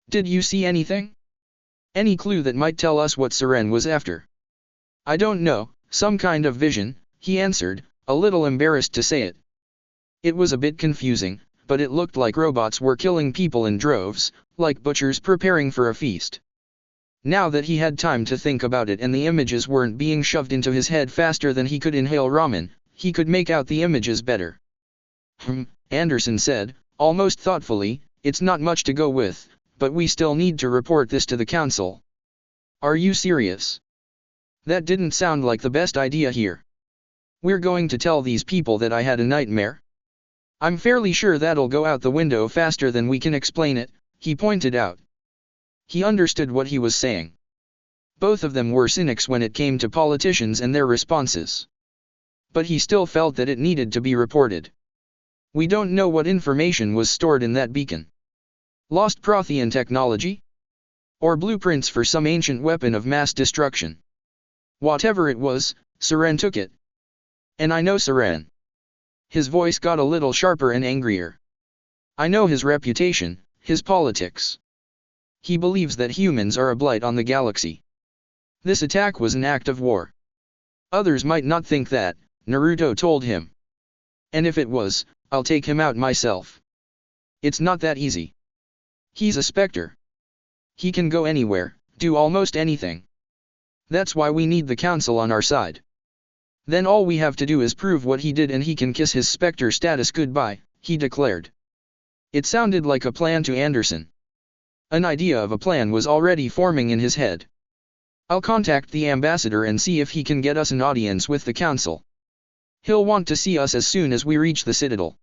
Did you see anything? Any clue that might tell us what Seren was after? I don't know, some kind of vision, he answered, a little embarrassed to say it. It was a bit confusing, but it looked like robots were killing people in droves, like butchers preparing for a feast. Now that he had time to think about it and the images weren't being shoved into his head faster than he could inhale ramen, he could make out the images better. Anderson said, almost thoughtfully, it's not much to go with, but we still need to report this to the council. Are you serious? That didn't sound like the best idea here. We're going to tell these people that I had a nightmare? I'm fairly sure that'll go out the window faster than we can explain it, he pointed out. He understood what he was saying. Both of them were cynics when it came to politicians and their responses. But he still felt that it needed to be reported. We don't know what information was stored in that beacon. Lost Prothean technology? Or blueprints for some ancient weapon of mass destruction? Whatever it was, Seren took it. And I know Seren. His voice got a little sharper and angrier. I know his reputation, his politics. He believes that humans are a blight on the galaxy. This attack was an act of war. Others might not think that, Naruto told him. And if it was, I'll take him out myself. It's not that easy. He's a Spectre. He can go anywhere, do almost anything. That's why we need the council on our side. Then all we have to do is prove what he did and he can kiss his Spectre status goodbye, he declared. It sounded like a plan to Anderson. An idea of a plan was already forming in his head. I'll contact the ambassador and see if he can get us an audience with the council. He'll want to see us as soon as we reach the citadel.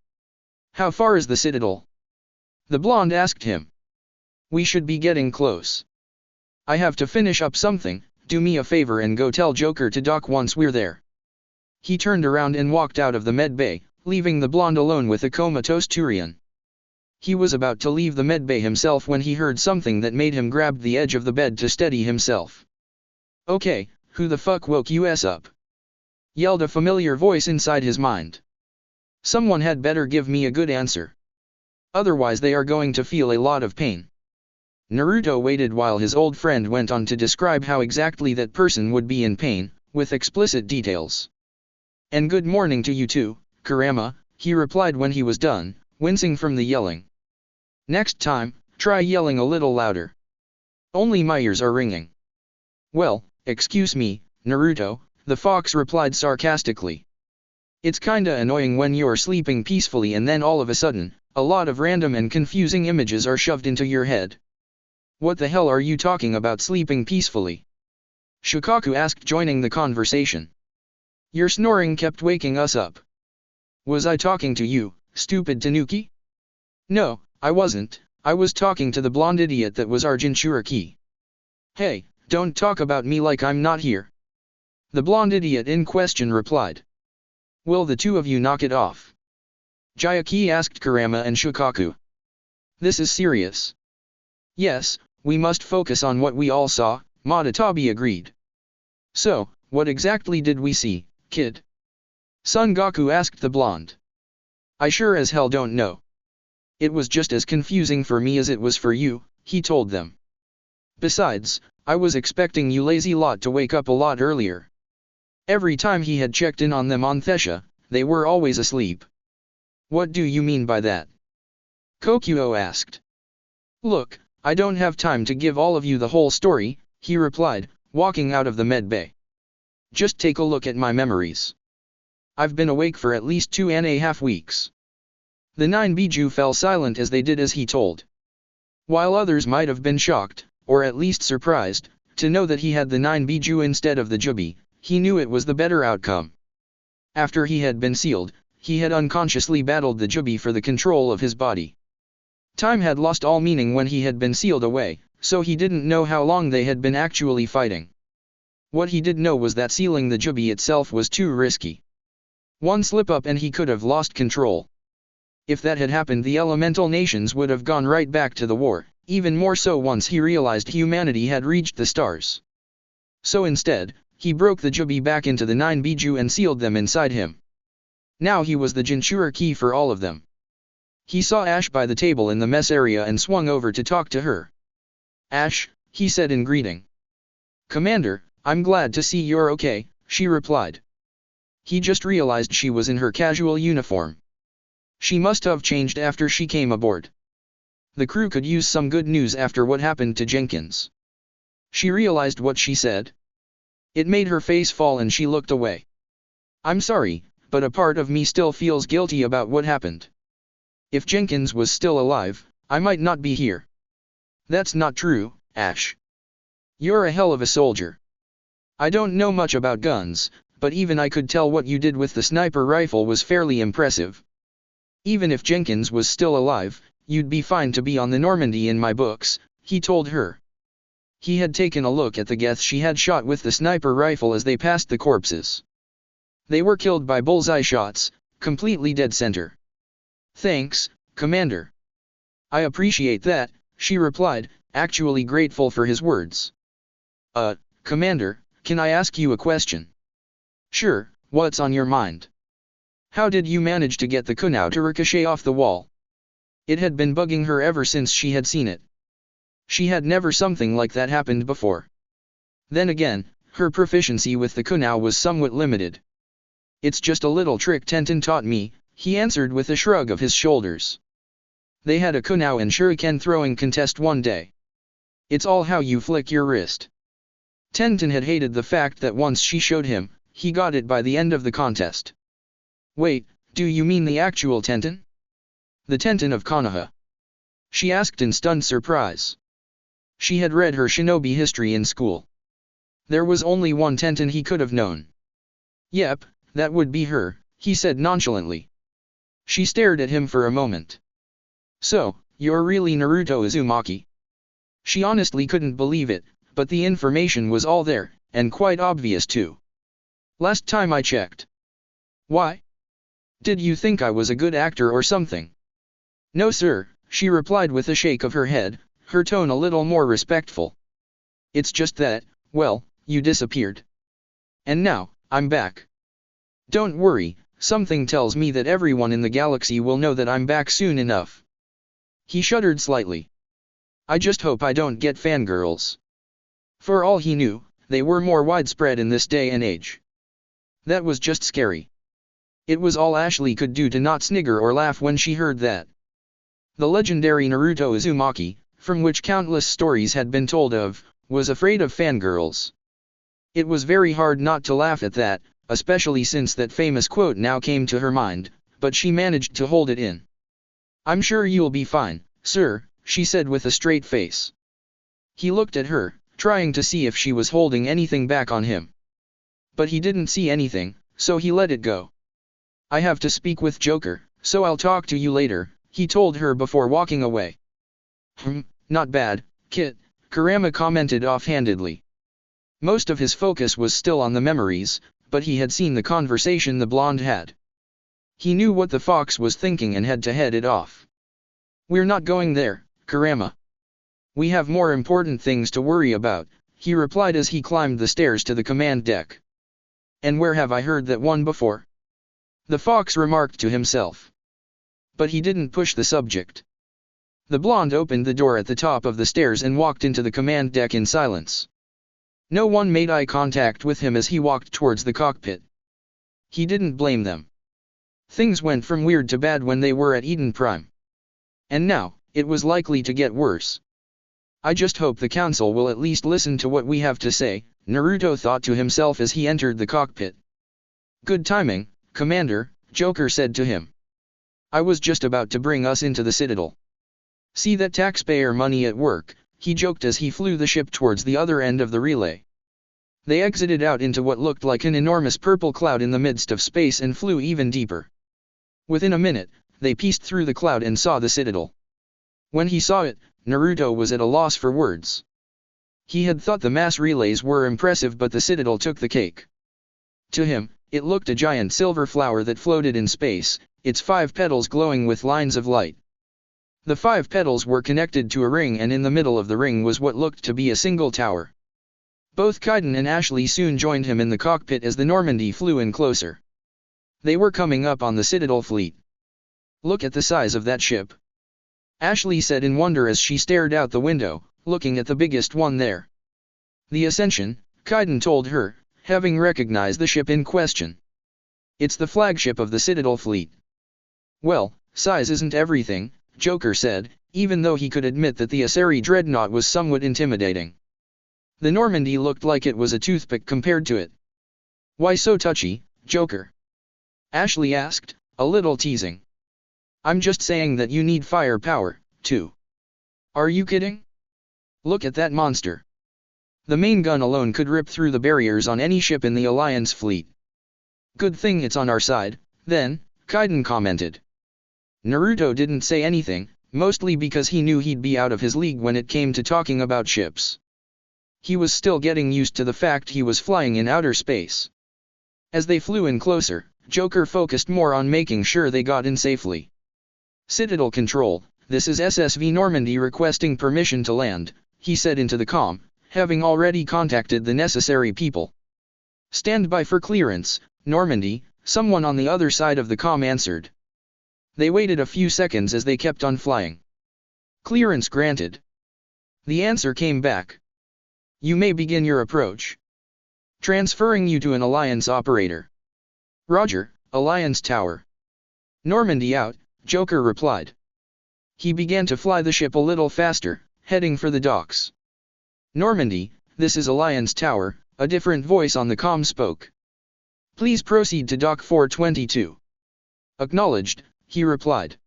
How far is the citadel? The blonde asked him. We should be getting close. I have to finish up something, do me a favor and go tell Joker to dock once we're there. He turned around and walked out of the med bay, leaving the blonde alone with a comatose Turian. He was about to leave the med bay himself when he heard something that made him grab the edge of the bed to steady himself. Okay, who the fuck woke us up? Yelled a familiar voice inside his mind. Someone had better give me a good answer. Otherwise they are going to feel a lot of pain. Naruto waited while his old friend went on to describe how exactly that person would be in pain, with explicit details. And good morning to you too, Kurama, he replied when he was done, wincing from the yelling. Next time, try yelling a little louder. Only my ears are ringing. Well, excuse me, Naruto, the fox replied sarcastically. It's kinda annoying when you're sleeping peacefully and then all of a sudden, a lot of random and confusing images are shoved into your head. What the hell are you talking about sleeping peacefully? Shukaku asked, joining the conversation. Your snoring kept waking us up. Was I talking to you, stupid Tanuki? No, I wasn't, I was talking to the blonde idiot that was our Jinchuriki. Hey, don't talk about me like I'm not here. The blonde idiot in question replied. Will the two of you knock it off? Jayaki asked Kurama and Shukaku. This is serious. Yes, we must focus on what we all saw, Madatabi agreed. So, what exactly did we see, kid? Son Goku asked the blonde. I sure as hell don't know. It was just as confusing for me as it was for you, he told them. Besides, I was expecting you lazy lot to wake up a lot earlier. Every time he had checked in on them on Thesha, they were always asleep. What do you mean by that? Kokuo asked. Look, I don't have time to give all of you the whole story, he replied, walking out of the med bay. Just take a look at my memories. I've been awake for at least 2.5 weeks. The 9 Biju fell silent as they did as he told. While others might have been shocked, or at least surprised, to know that he had the 9 Biju instead of the Jubi, he knew it was the better outcome. After he had been sealed, he had unconsciously battled the Jubi for the control of his body. Time had lost all meaning when he had been sealed away, so he didn't know how long they had been actually fighting. What he did know was that sealing the Jubi itself was too risky. One slip-up and he could have lost control. If that had happened, the elemental nations would have gone right back to the war, even more so once he realized humanity had reached the stars. So instead, he broke the Jubi back into the 9 Biju and sealed them inside him. Now he was the Jinchuriki for all of them. He saw Ash by the table in the mess area and swung over to talk to her. Ash, he said in greeting. Commander, I'm glad to see you're okay, she replied. He just realized she was in her casual uniform. She must have changed after she came aboard. The crew could use some good news after what happened to Jenkins. She realized what she said. It made her face fall and she looked away. I'm sorry, but a part of me still feels guilty about what happened. If Jenkins was still alive, I might not be here. That's not true, Ash. You're a hell of a soldier. I don't know much about guns, but even I could tell what you did with the sniper rifle was fairly impressive. Even if Jenkins was still alive, you'd be fine to be on the Normandy in my books, he told her. He had taken a look at the Geths she had shot with the sniper rifle as they passed the corpses. They were killed by bullseye shots, completely dead center. Thanks, Commander. I appreciate that, she replied, actually grateful for his words. Commander, can I ask you a question? Sure, what's on your mind? How did you manage to get the kunai to ricochet off the wall? It had been bugging her ever since she had seen it. She had never something like that happened before. Then again, her proficiency with the kunai was somewhat limited. It's just a little trick Tenten taught me, he answered with a shrug of his shoulders. They had a kunai and shuriken throwing contest one day. It's all how you flick your wrist. Tenten had hated the fact that once she showed him, he got it by the end of the contest. Wait, do you mean the actual Tenten? The Tenten of Konoha. She asked in stunned surprise. She had read her shinobi history in school. There was only one Tenten he could have known. Yep, that would be her, he said nonchalantly. She stared at him for a moment. So, you're really Naruto Uzumaki? She honestly couldn't believe it, but the information was all there, and quite obvious too. Last time I checked. Why? Did you think I was a good actor or something? No sir, she replied with a shake of her head, her tone a little more respectful. It's just that, well, you disappeared. And now, I'm back. Don't worry, something tells me that everyone in the galaxy will know that I'm back soon enough. He shuddered slightly. I just hope I don't get fangirls. For all he knew, they were more widespread in this day and age. That was just scary. It was all Ashley could do to not snigger or laugh when she heard that. The legendary Naruto Uzumaki, from which countless stories had been told of, was afraid of fangirls. It was very hard not to laugh at that, especially since that famous quote now came to her mind, but she managed to hold it in. I'm sure you'll be fine, sir, she said with a straight face. He looked at her, trying to see if she was holding anything back on him. But he didn't see anything, so he let it go. I have to speak with Joker, so I'll talk to you later, he told her before walking away. Not bad, Kit, Kurama commented offhandedly. Most of his focus was still on the memories, but he had seen the conversation the blonde had. He knew what the fox was thinking and had to head it off. We're not going there, Kurama. We have more important things to worry about, he replied as he climbed the stairs to the command deck. And where have I heard that one before? The fox remarked to himself. But he didn't push the subject. The blonde opened the door at the top of the stairs and walked into the command deck in silence. No one made eye contact with him as he walked towards the cockpit. He didn't blame them. Things went from weird to bad when they were at Eden Prime. And now, it was likely to get worse. I just hope the council will at least listen to what we have to say, Naruto thought to himself as he entered the cockpit. Good timing, Commander, Joker said to him. I was just about to bring us into the Citadel. See that taxpayer money at work, he joked as he flew the ship towards the other end of the relay. They exited out into what looked like an enormous purple cloud in the midst of space and flew even deeper. Within a minute, they pieced through the cloud and saw the Citadel. When he saw it, Naruto was at a loss for words. He had thought the mass relays were impressive, but the Citadel took the cake. To him, it looked a giant silver flower that floated in space, its 5 petals glowing with lines of light. The 5 petals were connected to a ring, and in the middle of the ring was what looked to be a single tower. Both Kaiden and Ashley soon joined him in the cockpit as the Normandy flew in closer. They were coming up on the Citadel fleet. Look at the size of that ship. Ashley said in wonder as she stared out the window, looking at the biggest one there. The Ascension, Kaiden told her, having recognized the ship in question. It's the flagship of the Citadel fleet. Well, size isn't everything, Joker said, even though he could admit that the Asari dreadnought was somewhat intimidating. The Normandy looked like it was a toothpick compared to it. Why so touchy, Joker? Ashley asked, a little teasing. I'm just saying that you need firepower, too. Are you kidding? Look at that monster. The main gun alone could rip through the barriers on any ship in the Alliance fleet. Good thing it's on our side, then, Kaiden commented. Naruto didn't say anything, mostly because he knew he'd be out of his league when it came to talking about ships. He was still getting used to the fact he was flying in outer space. As they flew in closer, Joker focused more on making sure they got in safely. Citadel Control, this is SSV Normandy requesting permission to land, he said into the comm, having already contacted the necessary people. Stand by for clearance, Normandy, someone on the other side of the comm answered. They waited a few seconds as they kept on flying. Clearance granted. The answer came back. You may begin your approach. Transferring you to an Alliance operator. Roger, Alliance Tower. Normandy out, Joker replied. He began to fly the ship a little faster, heading for the docks. Normandy, this is Alliance Tower, a different voice on the comm spoke. Please proceed to Dock 422. Acknowledged, he replied.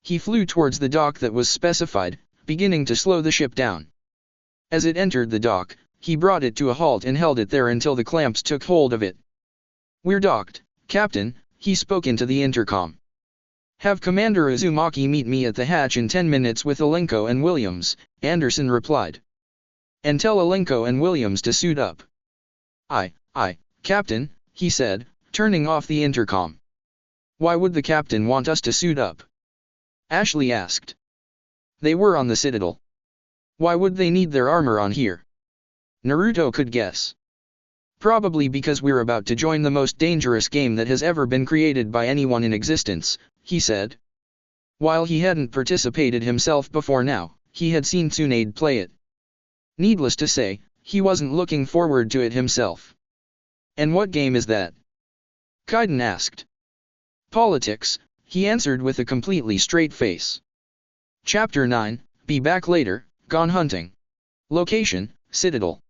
He flew towards the dock that was specified, beginning to slow the ship down. As it entered the dock, he brought it to a halt and held it there until the clamps took hold of it. "We're docked, Captain," he spoke into the intercom. "Have Commander Uzumaki meet me at the hatch in 10 minutes with Alenko and Williams," Anderson replied. "And tell Alenko and Williams to suit up." Aye, Captain," he said, turning off the intercom. "Why would the captain want us to suit up?" Ashley asked. "They were on the Citadel. Why would they need their armor on here?" Naruto could guess. "Probably because we're about to join the most dangerous game that has ever been created by anyone in existence," he said. While he hadn't participated himself before now, he had seen Tsunade play it. Needless to say, he wasn't looking forward to it himself. "And what game is that?" Kaiden asked. "Politics," he answered with a completely straight face. Chapter 9, Be Back Later, Gone Hunting. Location, Citadel.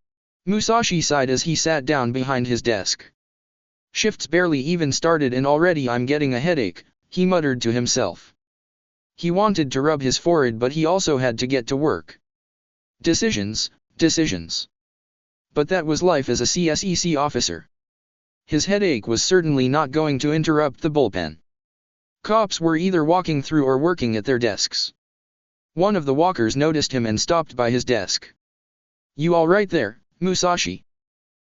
Musashi sighed as he sat down behind his desk. "Shifts barely even started and already I'm getting a headache," he muttered to himself. He wanted to rub his forehead but he also had to get to work. Decisions. But that was life as a CSEC officer. His headache was certainly not going to interrupt the bullpen. Cops were either walking through or working at their desks. One of the walkers noticed him and stopped by his desk. "You all right there, Musashi?"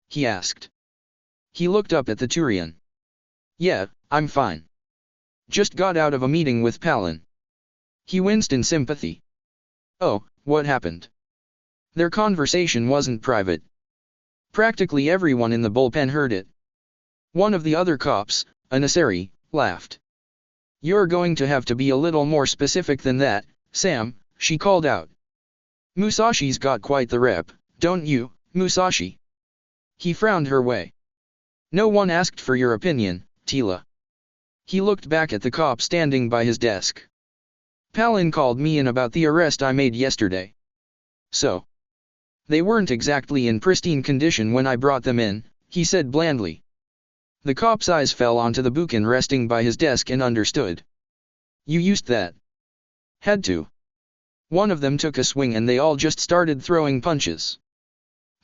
he asked. He looked up at the Turian. "Yeah, I'm fine. Just got out of a meeting with Palin." He winced in sympathy. "Oh, what happened?" Their conversation wasn't private. Practically everyone in the bullpen heard it. One of the other cops, Anasari, laughed. "You're going to have to be a little more specific than that, Sam," she called out. "Musashi's got quite the rep, don't you, Musashi?" He frowned her way. "No one asked for your opinion, Tila." He looked back at the cop standing by his desk. "Palin called me in about the arrest I made yesterday." "So? They weren't exactly in pristine condition when I brought them in," he said blandly. The cop's eyes fell onto the bouquin resting by his desk and understood. "You used that?" "Had to. One of them took a swing and they all just started throwing punches."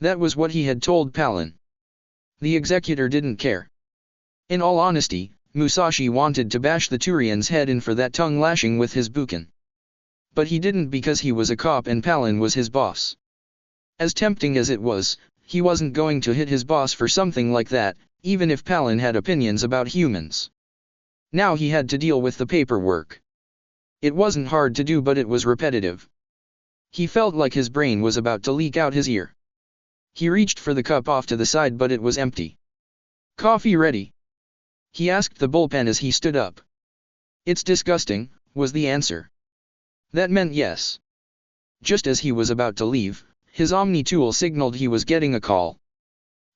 That was what he had told Palin. The executor didn't care. In all honesty, Musashi wanted to bash the Turian's head in for that tongue lashing with his bouquin. But he didn't because he was a cop and Palin was his boss. As tempting as it was, he wasn't going to hit his boss for something like that, even if Palin had opinions about humans. Now he had to deal with the paperwork. It wasn't hard to do but it was repetitive. He felt like his brain was about to leak out his ear. He reached for the cup off to the side but it was empty. "Coffee ready?" he asked the bullpen as he stood up. "It's disgusting," was the answer. That meant yes. Just as he was about to leave, his Omni tool signaled he was getting a call.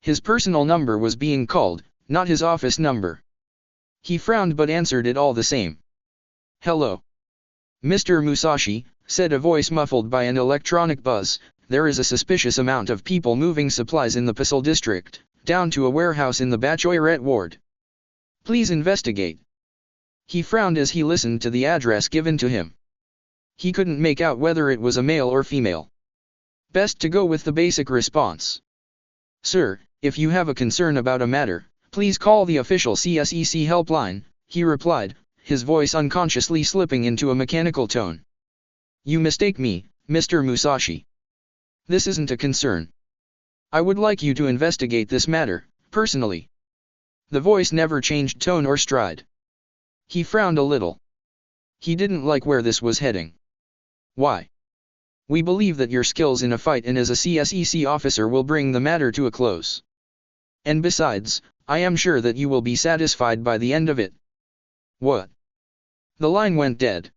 His personal number was being called, not his office number. He frowned but answered it all the same. "Hello. Mr. Musashi," said a voice muffled by an electronic buzz, "there is a suspicious amount of people moving supplies in the Pasal district, down to a warehouse in the Bachoyret ward. Please investigate." He frowned as he listened to the address given to him. He couldn't make out whether it was a male or female. Best to go with the basic response. "Sir, if you have a concern about a matter, please call the official CSEC helpline," he replied, his voice unconsciously slipping into a mechanical tone. "You mistake me, Mr. Musashi. This isn't a concern. I would like you to investigate this matter, personally." The voice never changed tone or stride. He frowned a little. He didn't like where this was heading. "Why? We believe that your skills in a fight and as a CSEC officer will bring the matter to a close. And besides, I am sure that you will be satisfied by the end of it." "What?" The line went dead.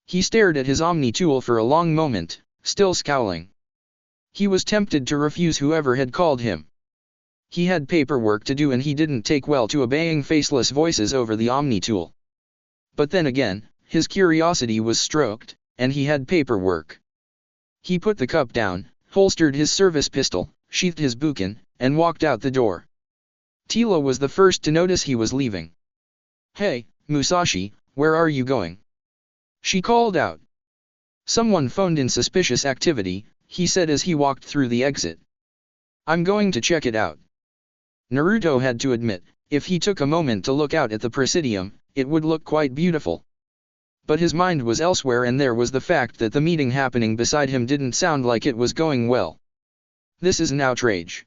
He stared at his Omni tool for a long moment, still scowling. He was tempted to refuse whoever had called him. He had paperwork to do and he didn't take well to obeying faceless voices over the Omni tool. But then again, his curiosity was stroked, and he had paperwork. He put the cup down, holstered his service pistol, sheathed his bouquin, and walked out the door. Tila was the first to notice he was leaving. "Hey, Musashi, where are you going?" She called out. Someone phoned in suspicious activity, he said as he walked through the exit. I'm going to check it out. Naruto had to admit, if he took a moment to look out at the Presidium, it would look quite beautiful. But his mind was elsewhere, and there was the fact that the meeting happening beside him didn't sound like it was going well. This is an outrage,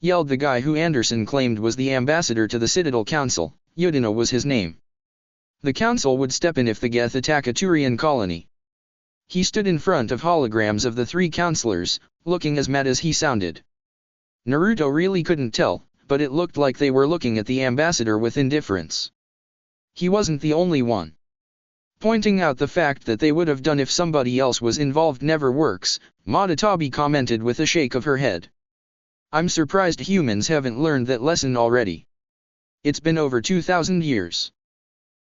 yelled the guy who Anderson claimed was the ambassador to the Citadel Council. Yudina was his name. The council would step in if the Geth attack a Turian colony. He stood in front of holograms of the three counselors, looking as mad as he sounded. Naruto really couldn't tell, but it looked like they were looking at the ambassador with indifference. He wasn't the only one. Pointing out the fact that they would have done if somebody else was involved never works, Madatabi commented with a shake of her head. I'm surprised humans haven't learned that lesson already. It's been over 2,000 years.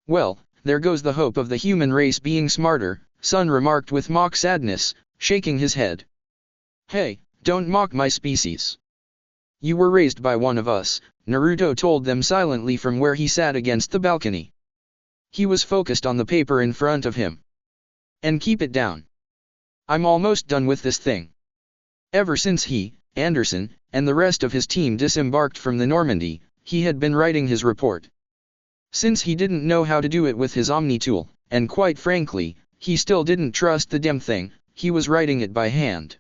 Well, there goes the hope of the human race being smarter, Sun remarked with mock sadness, shaking his head. Hey, don't mock my species. You were raised by one of us, Naruto told them silently from where he sat against the balcony. He was focused on the paper in front of him. And keep it down. I'm almost done with this thing. Ever since he, Anderson, and the rest of his team disembarked from the Normandy, he had been writing his report. Since he didn't know how to do it with his Omni tool, and quite frankly, he still didn't trust the damn thing, he was writing it by hand.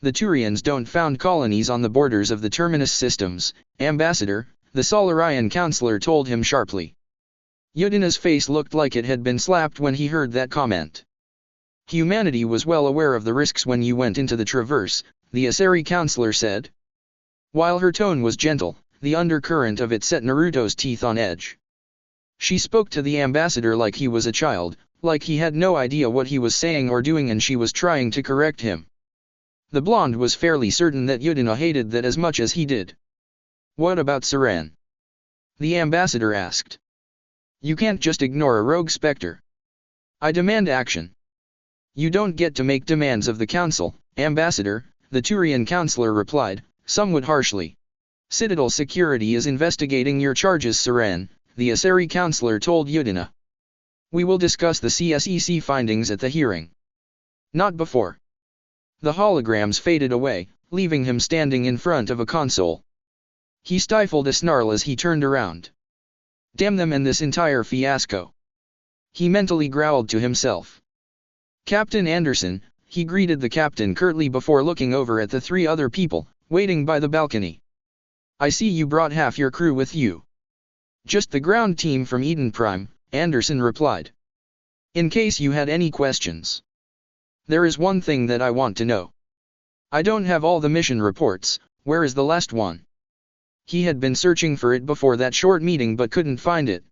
The Turians don't found colonies on the borders of the Terminus systems, Ambassador, the Solarian counselor told him sharply. Yudina's face looked like it had been slapped when he heard that comment. Humanity was well aware of the risks when you went into the Traverse, the Asari counselor said. While her tone was gentle, the undercurrent of it set Naruto's teeth on edge. She spoke to the ambassador like he was a child, like he had no idea what he was saying or doing and she was trying to correct him. The blonde was fairly certain that Yudina hated that as much as he did. What about Saran? The ambassador asked. You can't just ignore a rogue specter. I demand action. You don't get to make demands of the council, Ambassador, the Turian counselor replied, somewhat harshly. Citadel Security is investigating your charges, Saran, the Asari counselor told Yudina. We will discuss the CSEC findings at the hearing. Not before. The holograms faded away, leaving him standing in front of a console. He stifled a snarl as he turned around. Damn them and this entire fiasco. He mentally growled to himself. Captain Anderson, he greeted the captain curtly before looking over at the three other people, waiting by the balcony. I see you brought half your crew with you. Just the ground team from Eden Prime, Anderson replied. In case you had any questions. There is one thing that I want to know. I don't have all the mission reports, where is the last one? He had been searching for it before that short meeting but couldn't find it.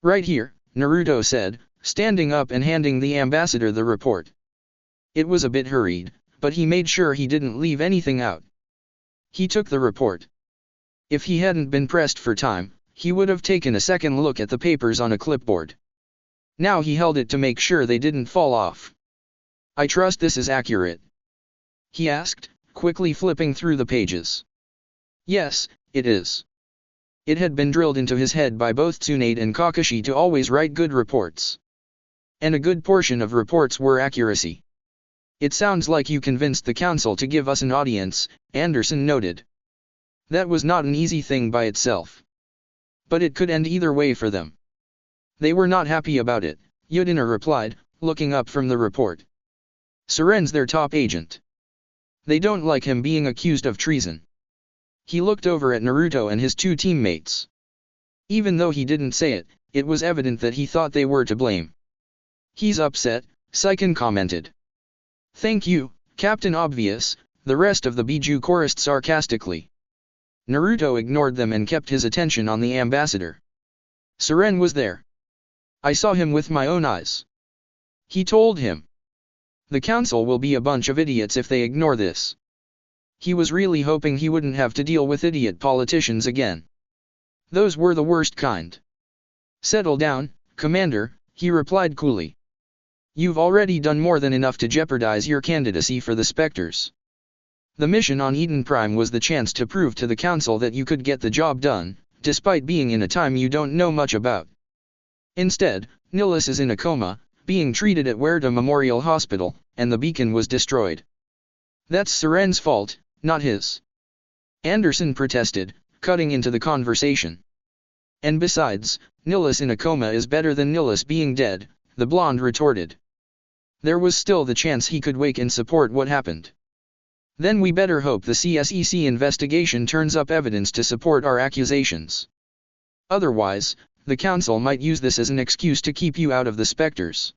Right here, Naruto said, standing up and handing the ambassador the report. It was a bit hurried, but he made sure he didn't leave anything out. He took the report. If he hadn't been pressed for time, he would have taken a second look at the papers on a clipboard. Now he held it to make sure they didn't fall off. I trust this is accurate? He asked, quickly flipping through the pages. Yes, it is. It had been drilled into his head by both Tsunade and Kakashi to always write good reports. And a good portion of reports were accuracy. It sounds like you convinced the council to give us an audience, Anderson noted. That was not an easy thing by itself. But it could end either way for them. They were not happy about it, Yudina replied, looking up from the report. Saren's their top agent. They don't like him being accused of treason. He looked over at Naruto and his two teammates. Even though he didn't say it, it was evident that he thought they were to blame. He's upset, Saiken commented. Thank you, Captain Obvious, the rest of the Biju chorused sarcastically. Naruto ignored them and kept his attention on the ambassador. Saren was there. I saw him with my own eyes. He told him. The council will be a bunch of idiots if they ignore this. He was really hoping he wouldn't have to deal with idiot politicians again. Those were the worst kind. Settle down, Commander, he replied coolly. You've already done more than enough to jeopardize your candidacy for the Spectres. The mission on Eden Prime was the chance to prove to the council that you could get the job done, despite being in a time you don't know much about. Instead, Nihilus is in a coma, being treated at Huerta Memorial Hospital, and the beacon was destroyed. That's Seren's fault, not his. Anderson protested, cutting into the conversation. And besides, Nilus in a coma is better than Nilus being dead, the blonde retorted. There was still the chance he could wake and support what happened. Then we better hope the CSEC investigation turns up evidence to support our accusations. Otherwise, the council might use this as an excuse to keep you out of the specters.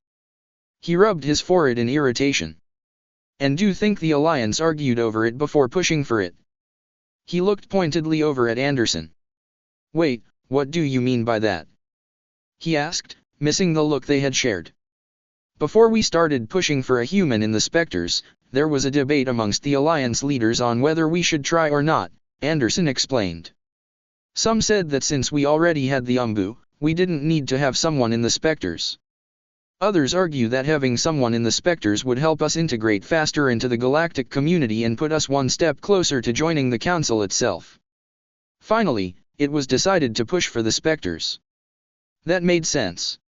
He rubbed his forehead in irritation. And do you think the Alliance argued over it before pushing for it? He looked pointedly over at Anderson. Wait, what do you mean by that? He asked, missing the look they had shared. Before we started pushing for a human in the specters, there was a debate amongst the Alliance leaders on whether we should try or not, Anderson explained. Some said that since we already had the Umbu, we didn't need to have someone in the specters. Others argue that having someone in the specters would help us integrate faster into the galactic community and put us one step closer to joining the council itself. Finally, it was decided to push for the specters. That made sense.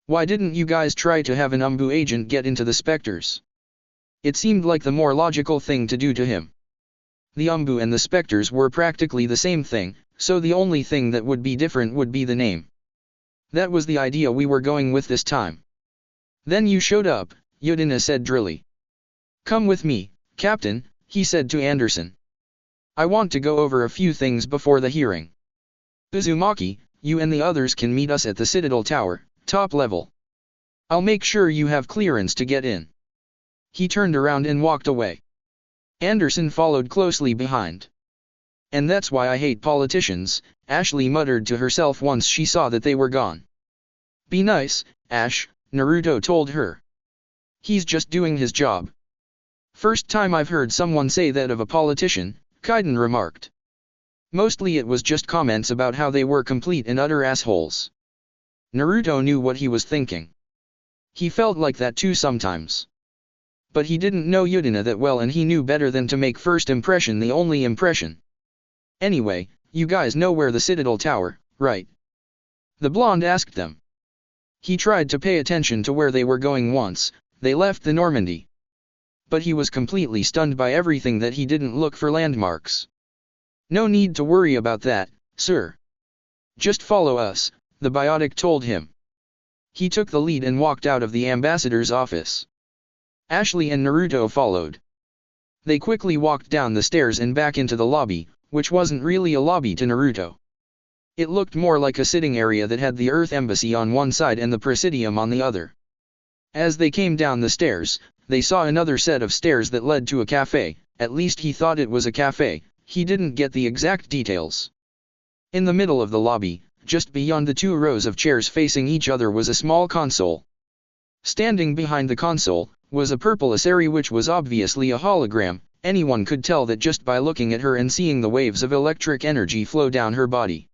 Why didn't you guys try to have an Umbu agent get into the specters? It seemed like the more logical thing to do to him. The Umbu and the specters were practically the same thing, so the only thing that would be different would be the name. That was the idea we were going with this time. Then you showed up, Yudina said drily. Come with me, Captain, he said to Anderson. I want to go over a few things before the hearing. Uzumaki, you and the others can meet us at the Citadel Tower, top level. I'll make sure you have clearance to get in. He turned around and walked away. Anderson followed closely behind. And that's why I hate politicians, Ashley muttered to herself once she saw that they were gone. Be nice, Ash, Naruto told her. He's just doing his job. First time I've heard someone say that of a politician, Kaiden remarked. Mostly it was just comments about how they were complete and utter assholes. Naruto knew what he was thinking. He felt like that too sometimes. But he didn't know Yudina that well, and he knew better than to make first impression the only impression. Anyway, you guys know where the Citadel Tower, right? The blonde asked them. He tried to pay attention to where they were going once they left the Normandy. But he was completely stunned by everything that he didn't look for landmarks. No need to worry about that, sir. Just follow us, the biotic told him. He took the lead and walked out of the ambassador's office. Ashley and Naruto followed. They quickly walked down the stairs and back into the lobby, which wasn't really a lobby to Naruto. It looked more like a sitting area that had the Earth Embassy on one side and the Presidium on the other. As they came down the stairs, they saw another set of stairs that led to a cafe. At least he thought it was a cafe, he didn't get the exact details. In the middle of the lobby, just beyond the two rows of chairs facing each other, was a small console. Standing behind the console was a purple Asari, which was obviously a hologram. Anyone could tell that just by looking at her and seeing the waves of electric energy flow down her body.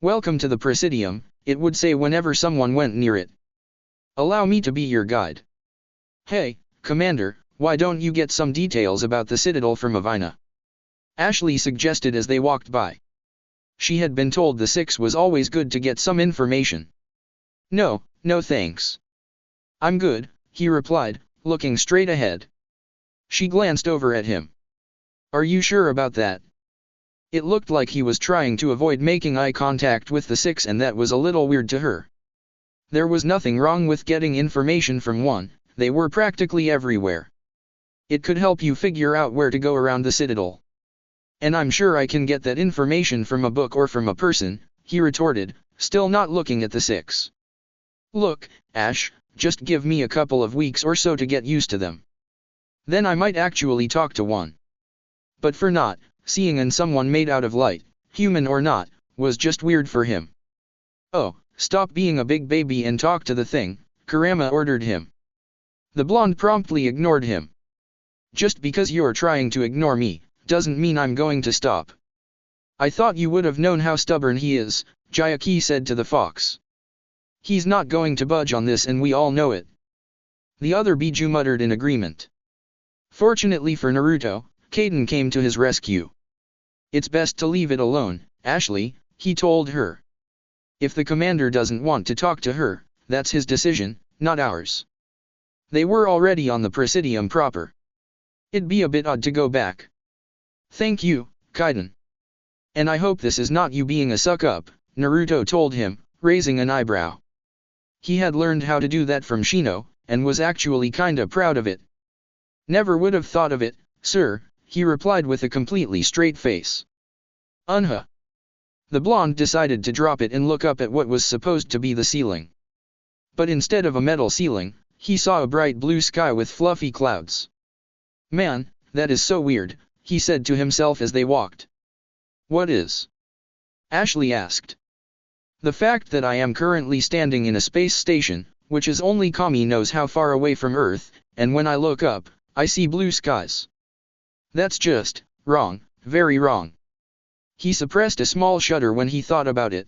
Welcome to the Presidium, it would say whenever someone went near it. Allow me to be your guide. Hey, Commander, why don't you get some details about the Citadel from Avina? Ashley suggested as they walked by. She had been told the Six was always good to get some information. No thanks. I'm good, he replied, looking straight ahead. She glanced over at him. Are you sure about that? It looked like he was trying to avoid making eye contact with the Six, and that was a little weird to her. There was nothing wrong with getting information from one, they were practically everywhere. It could help you figure out where to go around the Citadel. And I'm sure I can get that information from a book or from a person, he retorted, still not looking at the Six. Look, Ash, just give me a couple of weeks or so to get used to them. Then I might actually talk to one. But for not, seeing in someone made out of light, human or not, was just weird for him. Oh, stop being a big baby and talk to the thing, Kurama ordered him. The blonde promptly ignored him. Just because you're trying to ignore me, doesn't mean I'm going to stop. I thought you would have known how stubborn he is, Jayaki said to the fox. He's not going to budge on this, and we all know it. The other Biju muttered in agreement. Fortunately for Naruto, Kaiden came to his rescue. It's best to leave it alone, Ashley, he told her. If the commander doesn't want to talk to her, that's his decision, not ours. They were already on the Presidium proper. It'd be a bit odd to go back. Thank you, Kaiden. And I hope this is not you being a suck-up, Naruto told him, raising an eyebrow. He had learned how to do that from Shino, and was actually kinda proud of it. Never would have thought of it, sir, he replied with a completely straight face. The blonde decided to drop it and look up at what was supposed to be the ceiling. But instead of a metal ceiling, he saw a bright blue sky with fluffy clouds. Man, that is so weird, he said to himself as they walked. What is? Ashley asked. The fact that I am currently standing in a space station, which is only Kami knows how far away from Earth, and when I look up, I see blue skies. That's just wrong, very wrong. He suppressed a small shudder when he thought about it.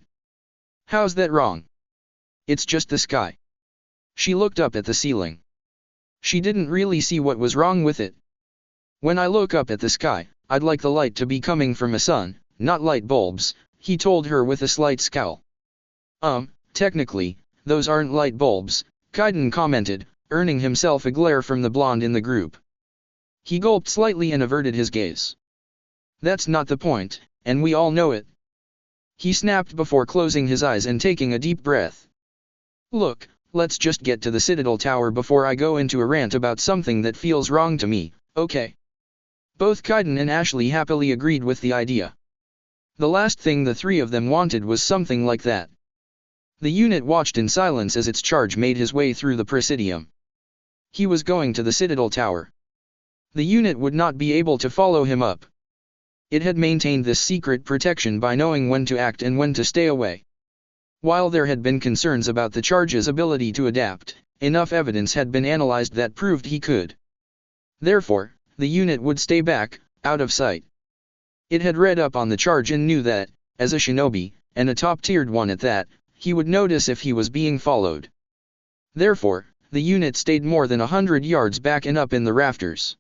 How's that wrong? It's just the sky. She looked up at the ceiling. She didn't really see what was wrong with it. When I look up at the sky, I'd like the light to be coming from a sun, not light bulbs, he told her with a slight scowl. Technically, those aren't light bulbs, Kaiden commented, earning himself a glare from the blonde in the group. He gulped slightly and averted his gaze. That's not the point, and we all know it. He snapped before closing his eyes and taking a deep breath. Look, let's just get to the Citadel Tower before I go into a rant about something that feels wrong to me, okay? Both Kaiden and Ashley happily agreed with the idea. The last thing the three of them wanted was something like that. The unit watched in silence as its charge made his way through the Presidium. He was going to the Citadel Tower. The unit would not be able to follow him up. It had maintained this secret protection by knowing when to act and when to stay away. While there had been concerns about the charge's ability to adapt, enough evidence had been analyzed that proved he could. Therefore, the unit would stay back, out of sight. It had read up on the charge and knew that, as a shinobi, and a top-tiered one at that, he would notice if he was being followed. Therefore, the unit stayed more than 100 yards back and up in the rafters.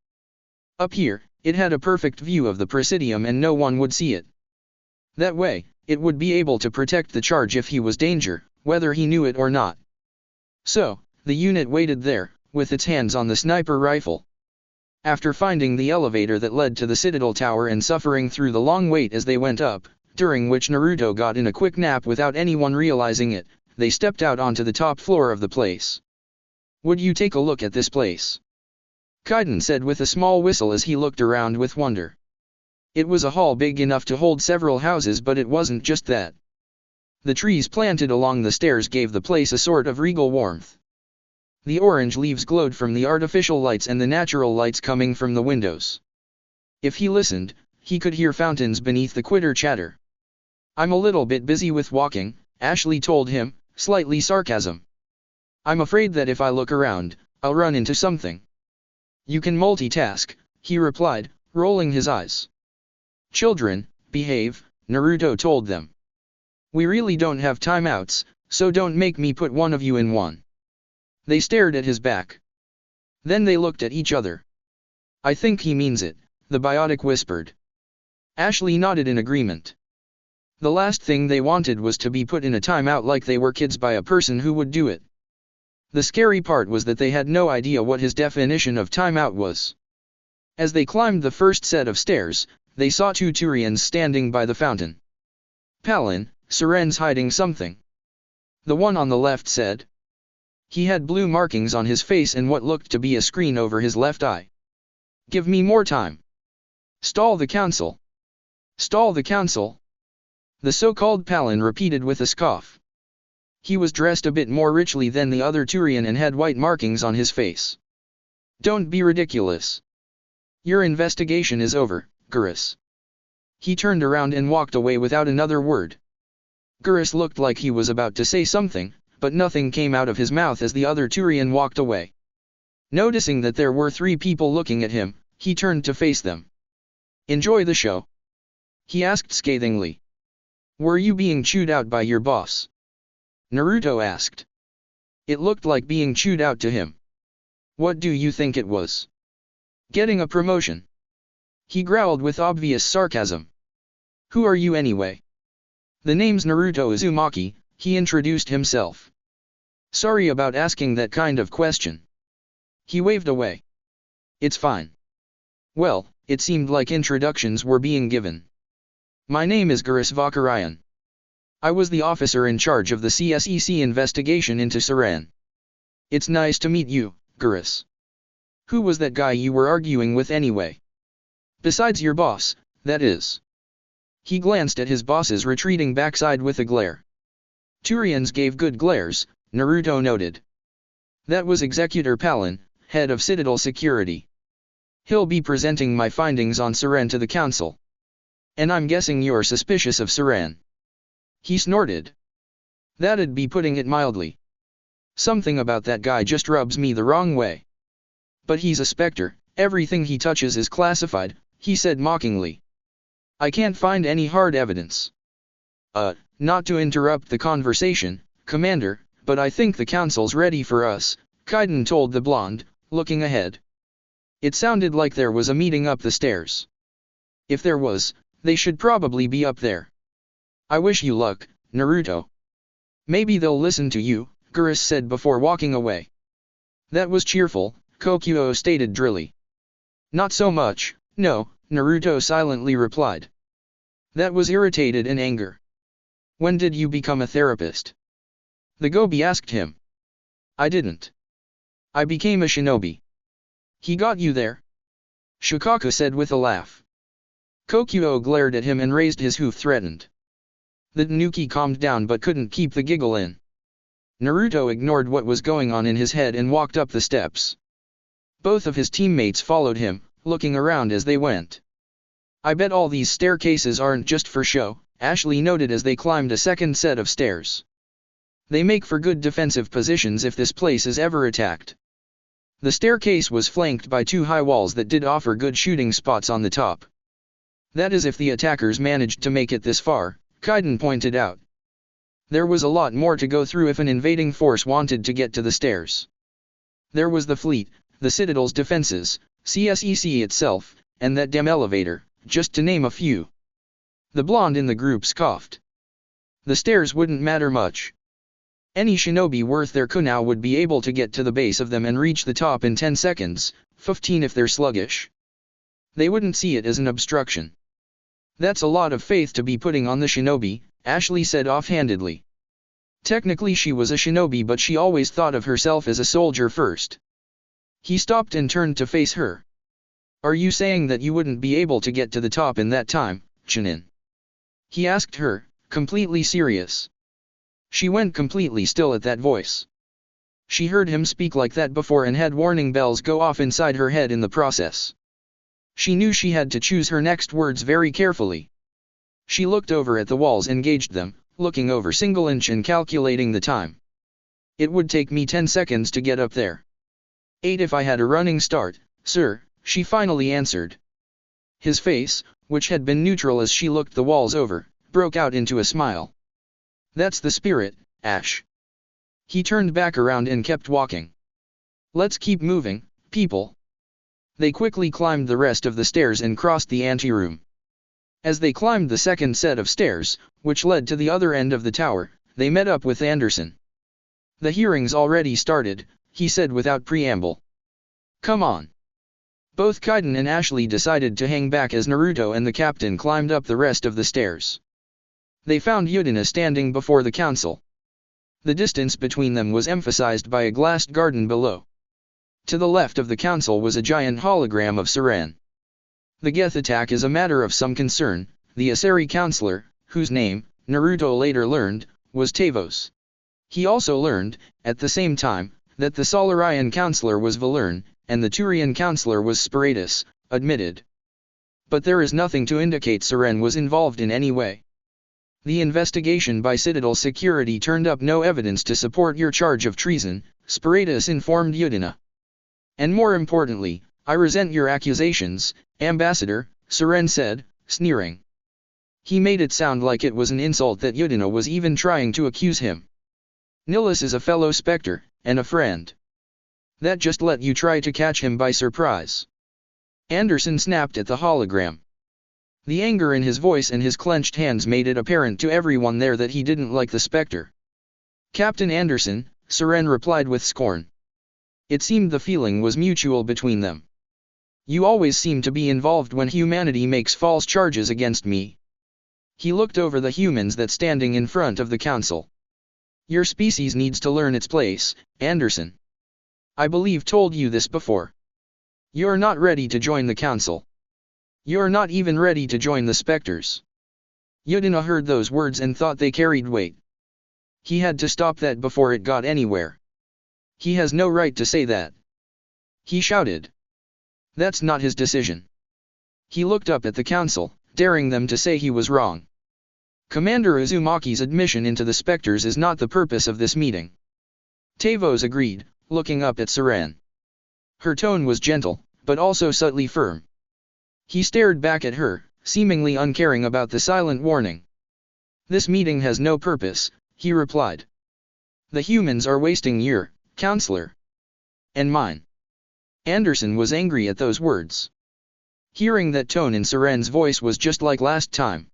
Up here, it had a perfect view of the Presidium and no one would see it. That way, it would be able to protect the charge if he was danger, whether he knew it or not. So, the unit waited there, with its hands on the sniper rifle. After finding the elevator that led to the Citadel Tower and suffering through the long wait as they went up, during which Naruto got in a quick nap without anyone realizing it, they stepped out onto the top floor of the place. Would you take a look at this place? Kaiden said with a small whistle as he looked around with wonder. It was a hall big enough to hold several houses, but it wasn't just that. The trees planted along the stairs gave the place a sort of regal warmth. The orange leaves glowed from the artificial lights and the natural lights coming from the windows. If he listened, he could hear fountains beneath the quitter chatter. I'm a little bit busy with walking, Ashley told him, slightly sarcasm. I'm afraid that if I look around, I'll run into something. You can multitask, he replied, rolling his eyes. Children, behave, Naruto told them. We really don't have timeouts, so don't make me put one of you in one. They stared at his back. Then they looked at each other. I think he means it, the biotic whispered. Ashley nodded in agreement. The last thing they wanted was to be put in a timeout like they were kids by a person who would do it. The scary part was that they had no idea what his definition of timeout was. As they climbed the first set of stairs, they saw two Turians standing by the fountain. Palin, Seren's hiding something. The one on the left said. He had blue markings on his face and what looked to be a screen over his left eye. Give me more time. Stall the council. Stall the council. The so-called Palin repeated with a scoff. He was dressed a bit more richly than the other Turian and had white markings on his face. Don't be ridiculous. Your investigation is over, Gurus. He turned around and walked away without another word. Gurus looked like he was about to say something, but nothing came out of his mouth as the other Turian walked away. Noticing that there were 3 people looking at him, he turned to face them. Enjoy the show? He asked scathingly. Were you being chewed out by your boss? Naruto asked. It looked like being chewed out to him. What do you think it was? Getting a promotion. He growled with obvious sarcasm. Who are you anyway? The name's Naruto Uzumaki, he introduced himself. Sorry about asking that kind of question. He waved away. It's fine. Well, it seemed like introductions were being given. My name is Gurus Vakarayan. I was the officer in charge of the CSEC investigation into Saran. It's nice to meet you, Gurus. Who was that guy you were arguing with anyway? Besides your boss, that is. He glanced at his boss's retreating backside with a glare. Turians gave good glares, Naruto noted. That was Executor Palin, head of Citadel Security. He'll be presenting my findings on Saran to the council. And I'm guessing you're suspicious of Saran. He snorted. That'd be putting it mildly. Something about that guy just rubs me the wrong way. But he's a specter, everything he touches is classified, he said mockingly. I can't find any hard evidence. Not to interrupt the conversation, Commander, but I think the council's ready for us, Kaiden told the blonde, looking ahead. It sounded like there was a meeting up the stairs. If there was, they should probably be up there. I wish you luck, Naruto. Maybe they'll listen to you, Gurus said before walking away. That was cheerful, Kokuo stated drily. Not so much, no, Naruto silently replied. That was irritated in anger. When did you become a therapist? The Gobi asked him. I didn't. I became a shinobi. He got you there? Shikako said with a laugh. Kokuo glared at him and raised his hoof threatened. The Tanuki calmed down but couldn't keep the giggle in. Naruto ignored what was going on in his head and walked up the steps. Both of his teammates followed him, looking around as they went. I bet all these staircases aren't just for show, Ashley noted as they climbed a second set of stairs. They make for good defensive positions if this place is ever attacked. The staircase was flanked by two high walls that did offer good shooting spots on the top. That is if the attackers managed to make it this far, Kaiden pointed out. There was a lot more to go through if an invading force wanted to get to the stairs. There was the fleet, the Citadel's defenses, CSEC itself, and that damn elevator, just to name a few. The blonde in the group scoffed. The stairs wouldn't matter much. Any shinobi worth their kunao would be able to get to the base of them and reach the top in 10 seconds, 15 if they're sluggish. They wouldn't see it as an obstruction. That's a lot of faith to be putting on the shinobi, Ashley said offhandedly. Technically she was a shinobi but she always thought of herself as a soldier first. He stopped and turned to face her. Are you saying that you wouldn't be able to get to the top in that time, Chunin? He asked her, completely serious. She went completely still at that voice. She heard him speak like that before and had warning bells go off inside her head in the process. She knew she had to choose her next words very carefully. She looked over at the walls and gauged them, looking over single inch and calculating the time. It would take me 10 seconds to get up there. 8 if I had a running start, sir, she finally answered. His face, which had been neutral as she looked the walls over, broke out into a smile. That's the spirit, Ash. He turned back around and kept walking. Let's keep moving, people. They quickly climbed the rest of the stairs and crossed the anteroom. As they climbed the second set of stairs, which led to the other end of the tower, they met up with Anderson. The hearing's already started, he said without preamble. Come on. Both Kaiden and Ashley decided to hang back as Naruto and the captain climbed up the rest of the stairs. They found Yudina standing before the council. The distance between them was emphasized by a glassed garden below. To the left of the council was a giant hologram of Saran. The Geth attack is a matter of some concern, the Asari counselor, whose name, Naruto later learned, was Tavos. He also learned, at the same time, that the Solarian counselor was Valern, and the Turian counselor was Spiritus, admitted. But there is nothing to indicate Saran was involved in any way. The investigation by Citadel Security turned up no evidence to support your charge of treason, Spiritus informed Yudina. And more importantly, I resent your accusations, Ambassador, Saran said, sneering. He made it sound like it was an insult that Yudina was even trying to accuse him. Nilus is a fellow Spectre, and a friend. That just let you try to catch him by surprise. Anderson snapped at the hologram. The anger in his voice and his clenched hands made it apparent to everyone there that he didn't like the Spectre. Captain Anderson, Seren replied with scorn. It seemed the feeling was mutual between them. You always seem to be involved when humanity makes false charges against me. He looked over the humans that standing in front of the council. Your species needs to learn its place, Anderson. I believe told you this before. You're not ready to join the council. You're not even ready to join the specters. Yudina heard those words and thought they carried weight. He had to stop that before it got anywhere. He has no right to say that. He shouted. That's not his decision. He looked up at the council, daring them to say he was wrong. Commander Uzumaki's admission into the specters is not the purpose of this meeting. Tavos agreed, looking up at Seren. Her tone was gentle, but also subtly firm. He stared back at her, seemingly uncaring about the silent warning. This meeting has no purpose, he replied. The humans are wasting your, counselor. And mine. Anderson was angry at those words. Hearing that tone in Seren's voice was just like last time.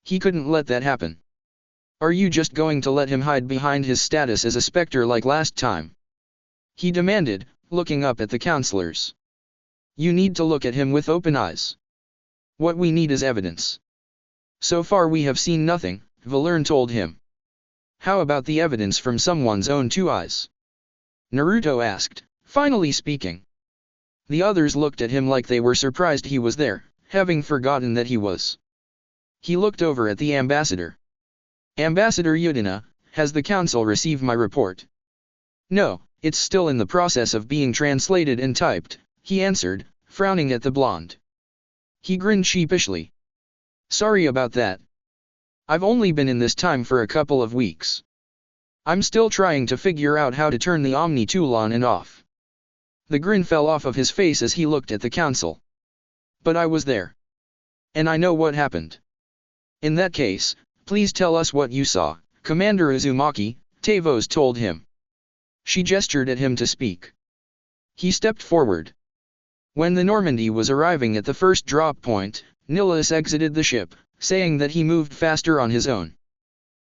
He couldn't let that happen. Are you just going to let him hide behind his status as a specter like last time? He demanded, looking up at the counselors. You need to look at him with open eyes. What we need is evidence. So far we have seen nothing, Valerne told him. How about the evidence from someone's own two eyes? Naruto asked, finally speaking. The others looked at him like they were surprised he was there, having forgotten that he was. He looked over at the ambassador. Ambassador Yudina, has the council received my report? No, it's still in the process of being translated and typed, he answered, frowning at the blonde. He grinned sheepishly. Sorry about that. I've only been in this time for a couple of weeks. I'm still trying to figure out how to turn the Omni tool on and off. The grin fell off of his face as he looked at the council. But I was there. And I know what happened. In that case, please tell us what you saw, Commander Uzumaki, Tavos told him. She gestured at him to speak. He stepped forward. When the Normandy was arriving at the first drop point, Nilus exited the ship, saying that he moved faster on his own.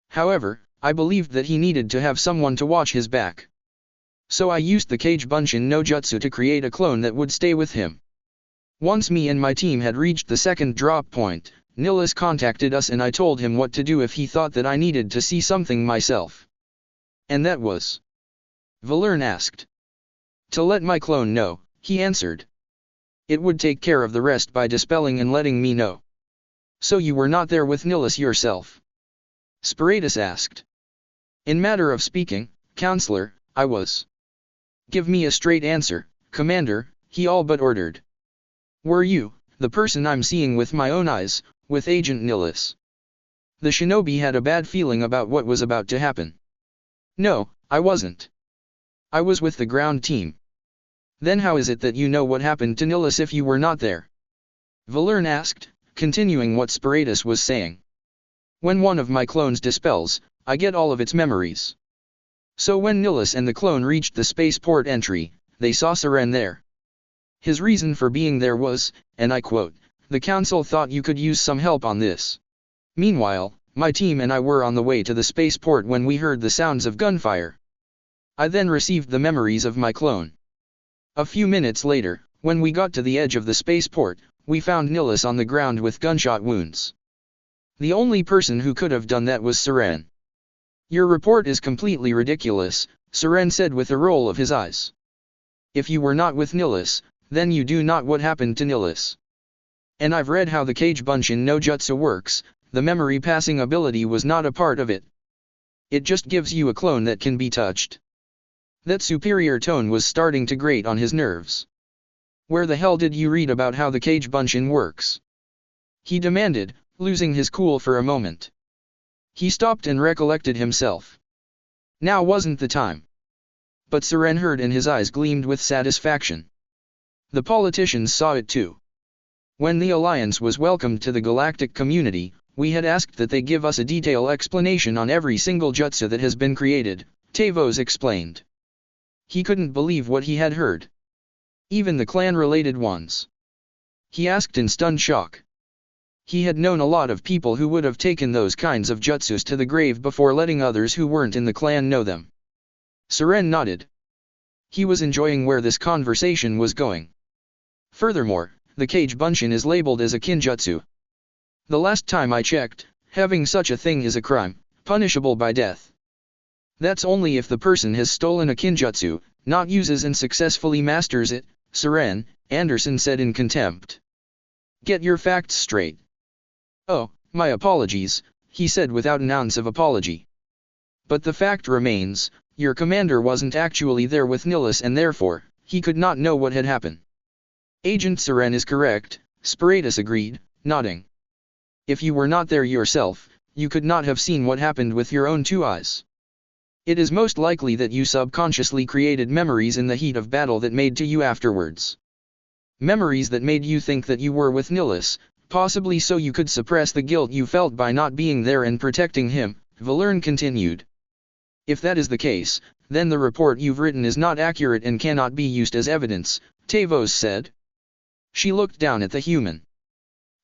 However, I believed that he needed to have someone to watch his back. So I used the Cage Bunshin no Jutsu to create a clone that would stay with him. Once me and my team had reached the second drop point, Nilus contacted us and I told him what to do if he thought that I needed to see something myself. And that was? Valerne asked. To let my clone know, he answered. It would take care of the rest by dispelling and letting me know. So you were not there with Nilus yourself? Spiratus asked. In matter of speaking, counselor, I was. Give me a straight answer, Commander, he all but ordered. Were you, the person I'm seeing with my own eyes, with Agent Nilus? The shinobi had a bad feeling about what was about to happen. No, I wasn't. I was with the ground team. Then how is it that you know what happened to Nilus if you were not there? Valerne asked, continuing what Spiratus was saying. When one of my clones dispels, I get all of its memories. So when Nilus and the clone reached the spaceport entry, they saw Seren there. His reason for being there was, and I quote, the council thought you could use some help on this. Meanwhile, my team and I were on the way to the spaceport when we heard the sounds of gunfire. I then received the memories of my clone. A few minutes later, when we got to the edge of the spaceport, we found Nilus on the ground with gunshot wounds. The only person who could have done that was Seren. Your report is completely ridiculous, Seren said with a roll of his eyes. If you were not with Nilus, then you do not what happened to Nilus. And I've read how the Cage Bunshin no Jutsu works, the memory passing ability was not a part of it. It just gives you a clone that can be touched. That superior tone was starting to grate on his nerves. Where the hell did you read about how the Cage Bunshin works? He demanded, losing his cool for a moment. He stopped and recollected himself. Now wasn't the time. But Seren heard and his eyes gleamed with satisfaction. The politicians saw it too. When the Alliance was welcomed to the galactic community, we had asked that they give us a detailed explanation on every single jutsu that has been created, Tavos explained. He couldn't believe what he had heard. Even the clan-related ones. He asked in stunned shock. He had known a lot of people who would have taken those kinds of jutsus to the grave before letting others who weren't in the clan know them. Seren nodded. He was enjoying where this conversation was going. Furthermore, the Kage Bunshin is labeled as a kinjutsu. The last time I checked, having such a thing is a crime, punishable by death. That's only if the person has stolen a kinjutsu, not uses and successfully masters it, Seren, Anderson said in contempt. Get your facts straight. Oh, my apologies, he said without an ounce of apology. But the fact remains, your commander wasn't actually there with Nilus and therefore, he could not know what had happened. Agent Seren is correct, Spiratus agreed, nodding. If you were not there yourself, you could not have seen what happened with your own two eyes. It is most likely that you subconsciously created memories in the heat of battle that made to you afterwards. Memories that made you think that you were with Nilus, possibly so you could suppress the guilt you felt by not being there and protecting him, Valerne continued. If that is the case, then the report you've written is not accurate and cannot be used as evidence, Tavos said. She looked down at the human.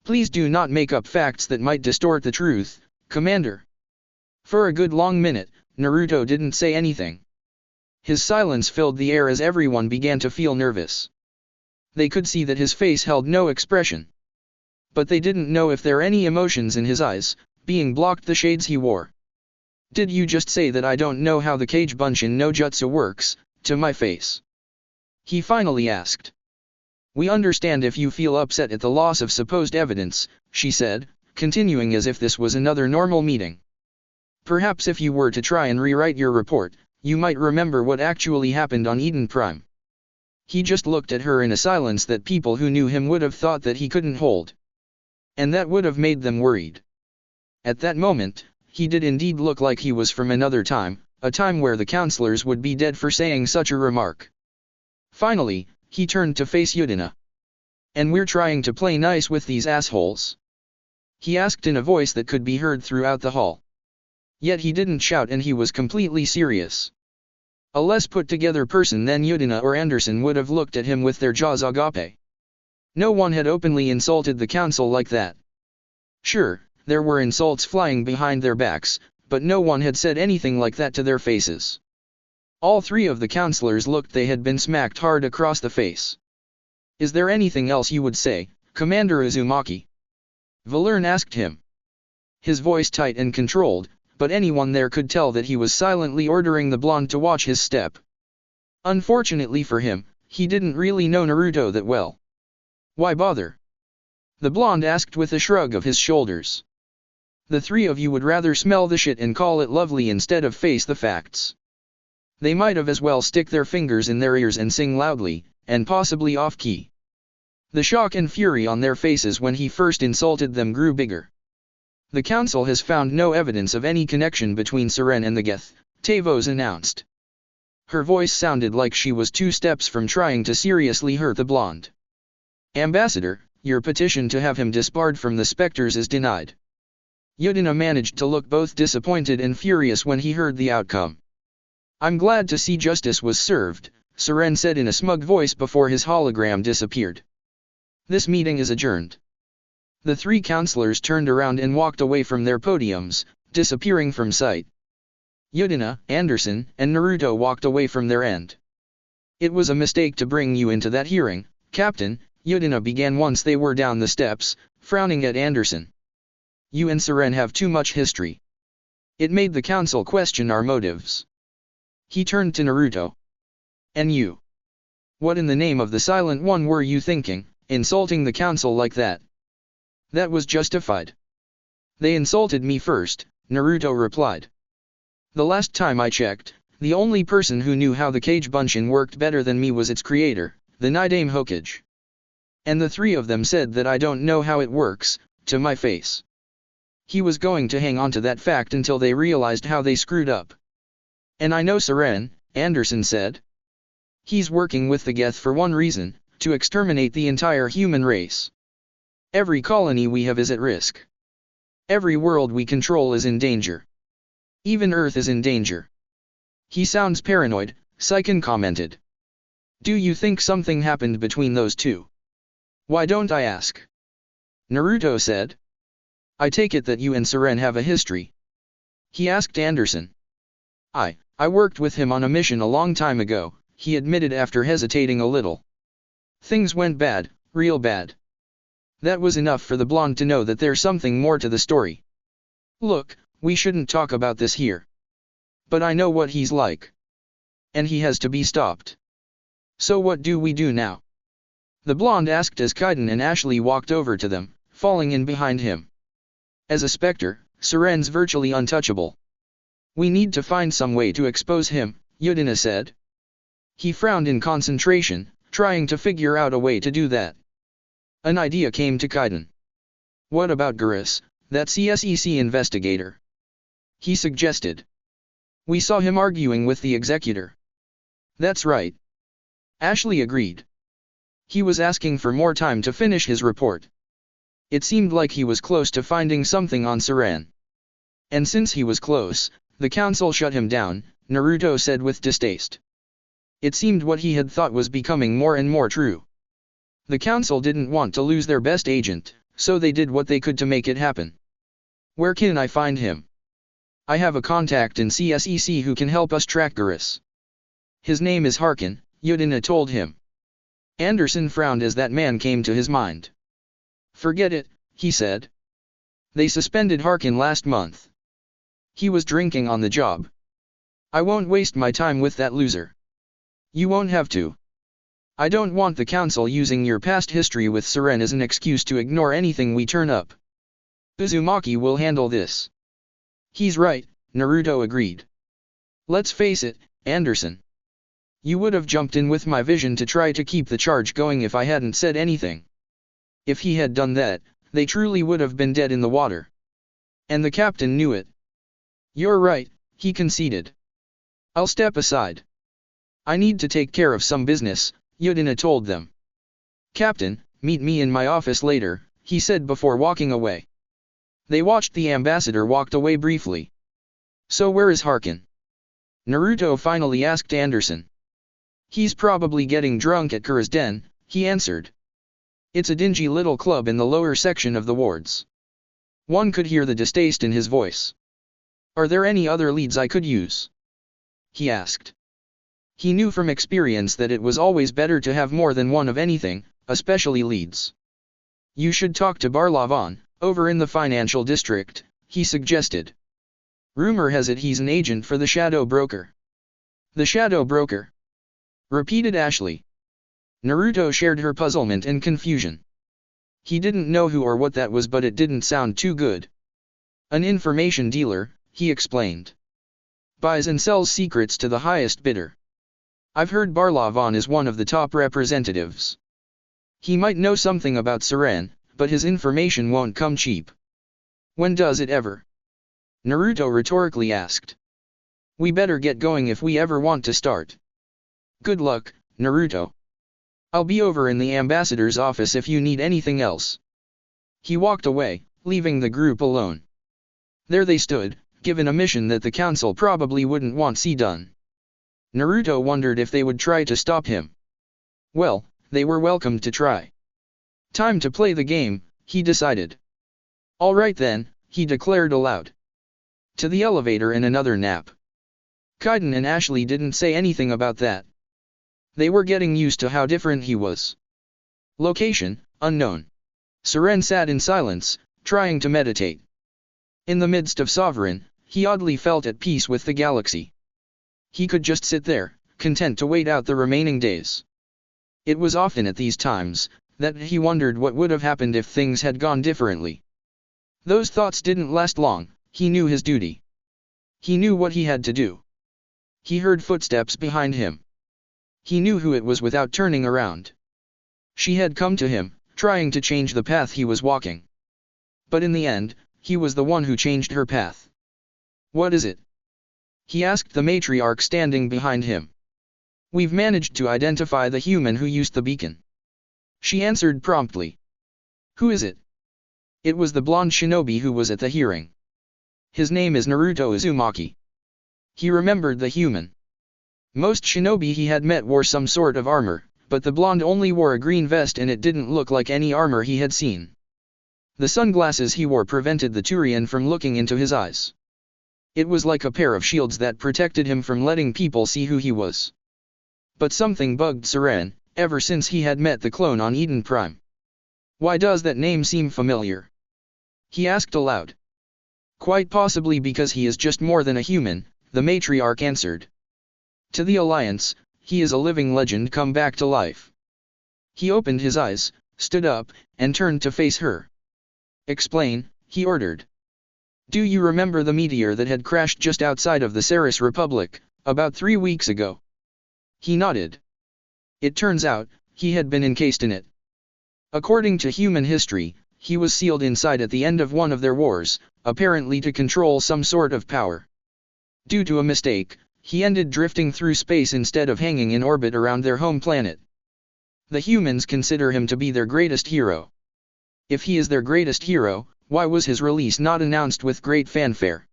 Please do not make up facts that might distort the truth, Commander. For a good long minute, Naruto didn't say anything. His silence filled the air as everyone began to feel nervous. They could see that his face held no expression. But they didn't know if there were any emotions in his eyes, being blocked the shades he wore. Did you just say that I don't know how the Kage Bunshin no jutsu works, to my face? He finally asked. We understand if you feel upset at the loss of supposed evidence, she said, continuing as if this was another normal meeting. Perhaps if you were to try and rewrite your report, you might remember what actually happened on Eden Prime. He just looked at her in a silence that people who knew him would have thought that he couldn't hold. And that would have made them worried. At that moment, he did indeed look like he was from another time, a time where the counselors would be dead for saying such a remark. Finally, he turned to face Yudina. And we're trying to play nice with these assholes? He asked in a voice that could be heard throughout the hall. Yet he didn't shout and he was completely serious. A less put-together person than Yudina or Anderson would have looked at him with their jaws agape. No one had openly insulted the council like that. Sure, there were insults flying behind their backs, but no one had said anything like that to their faces. All three of the counselors looked they had been smacked hard across the face. Is there anything else you would say, Commander Uzumaki? Valerne asked him. His voice tight and controlled, but anyone there could tell that he was silently ordering the blonde to watch his step. Unfortunately for him, he didn't really know Naruto that well. Why bother? The blonde asked with a shrug of his shoulders. The three of you would rather smell the shit and call it lovely instead of face the facts. They might have as well stick their fingers in their ears and sing loudly, and possibly off-key. The shock and fury on their faces when he first insulted them grew bigger. The council has found no evidence of any connection between Seren and the Geth, Tavos announced. Her voice sounded like she was 2 steps from trying to seriously hurt the blonde. Ambassador, your petition to have him disbarred from the specters is denied. Yudina managed to look both disappointed and furious when he heard the outcome. I'm glad to see justice was served, Seren said in a smug voice before his hologram disappeared. This meeting is adjourned. The 3 counselors turned around and walked away from their podiums, disappearing from sight. Yudina, Anderson, and Naruto walked away from their end. It was a mistake to bring you into that hearing, Captain, Yudina began once they were down the steps, frowning at Anderson. You and Seren have too much history. It made the council question our motives. He turned to Naruto. And you? What in the name of the Silent One were you thinking, insulting the council like that? That was justified. They insulted me first, Naruto replied. The last time I checked, the only person who knew how the Kage Bunshin worked better than me was its creator, the Nidaime Hokage. And the 3 of them said that I don't know how it works, to my face. He was going to hang on to that fact until they realized how they screwed up. And I know Seren, Anderson said. He's working with the Geth for one reason, to exterminate the entire human race. Every colony we have is at risk. Every world we control is in danger. Even Earth is in danger. He sounds paranoid, Saiken commented. Do you think something happened between those 2? Why don't I ask? Naruto said. I take it that you and Seren have a history. He asked Anderson. I worked with him on a mission a long time ago, he admitted after hesitating a little. Things went bad, real bad. That was enough for the blonde to know that there's something more to the story. Look, we shouldn't talk about this here. But I know what he's like. And he has to be stopped. So what do we do now? The blonde asked as Kaiden and Ashley walked over to them, falling in behind him. As a specter, Seren's virtually untouchable. We need to find some way to expose him, Yudina said. He frowned in concentration, trying to figure out a way to do that. An idea came to Kaiden. What about Garis, that CSEC investigator? He suggested. We saw him arguing with the executor. That's right. Ashley agreed. He was asking for more time to finish his report. It seemed like he was close to finding something on Seren. And since he was close, the council shut him down, Naruto said with distaste. It seemed what he had thought was becoming more and more true. The council didn't want to lose their best agent, so they did what they could to make it happen. Where can I find him? I have a contact in CSEC who can help us track Garis. His name is Harkin, Yudina told him. Anderson frowned as that man came to his mind. Forget it, he said. They suspended Harkin last month. He was drinking on the job. I won't waste my time with that loser. You won't have to. I don't want the council using your past history with Seren as an excuse to ignore anything we turn up. Uzumaki will handle this. He's right, Naruto agreed. Let's face it, Anderson. You would have jumped in with my vision to try to keep the charge going if I hadn't said anything. If he had done that, they truly would have been dead in the water. And the captain knew it. You're right, he conceded. I'll step aside. I need to take care of some business, Yudina told them. Captain, meet me in my office later, he said before walking away. They watched the ambassador walk away briefly. So where is Harkin? Naruto finally asked Anderson. He's probably getting drunk at Kura's den, he answered. It's a dingy little club in the lower section of the wards. One could hear the distaste in his voice. Are there any other leads I could use? He asked. He knew from experience that it was always better to have more than one of anything, especially leads. You should talk to Barlavon, over in the financial district, he suggested. Rumor has it he's an agent for the shadow broker. The shadow broker? Repeated Ashley. Naruto shared her puzzlement and confusion. He didn't know who or what that was, but it didn't sound too good. An information dealer, he explained. Buys and sells secrets to the highest bidder. I've heard Barlavon is one of the top representatives. He might know something about Seren, but his information won't come cheap. When does it ever? Naruto rhetorically asked. We better get going if we ever want to start. Good luck, Naruto. I'll be over in the ambassador's office if you need anything else. He walked away, leaving the group alone. There they stood, given a mission that the council probably wouldn't want see done. Naruto wondered if they would try to stop him. Well, they were welcome to try. Time to play the game, he decided. All right then, he declared aloud. To the elevator and another nap. Kaiden and Ashley didn't say anything about that. They were getting used to how different he was. Location, unknown. Seren sat in silence, trying to meditate. In the midst of Sovereign, he oddly felt at peace with the galaxy. He could just sit there, content to wait out the remaining days. It was often at these times that he wondered what would have happened if things had gone differently. Those thoughts didn't last long. He knew his duty. He knew what he had to do. He heard footsteps behind him. He knew who it was without turning around. She had come to him, trying to change the path he was walking. But in the end, he was the one who changed her path. What is it? He asked the matriarch standing behind him. We've managed to identify the human who used the beacon. She answered promptly. Who is it? It was the blonde shinobi who was at the hearing. His name is Naruto Uzumaki. He remembered the human. Most shinobi he had met wore some sort of armor, but the blonde only wore a green vest and it didn't look like any armor he had seen. The sunglasses he wore prevented the Turian from looking into his eyes. It was like a pair of shields that protected him from letting people see who he was. But something bugged Saran, ever since he had met the clone on Eden Prime. Why does that name seem familiar? He asked aloud. Quite possibly because he is just more than a human, the matriarch answered. To the Alliance, he is a living legend come back to life. He opened his eyes, stood up, and turned to face her. Explain, he ordered. Do you remember the meteor that had crashed just outside of the Ceres Republic, about 3 weeks ago? He nodded. It turns out, he had been encased in it. According to human history, he was sealed inside at the end of one of their wars, apparently to control some sort of power. Due to a mistake, he ended drifting through space instead of hanging in orbit around their home planet. The humans consider him to be their greatest hero. If he is their greatest hero, why was his release not announced with great fanfare?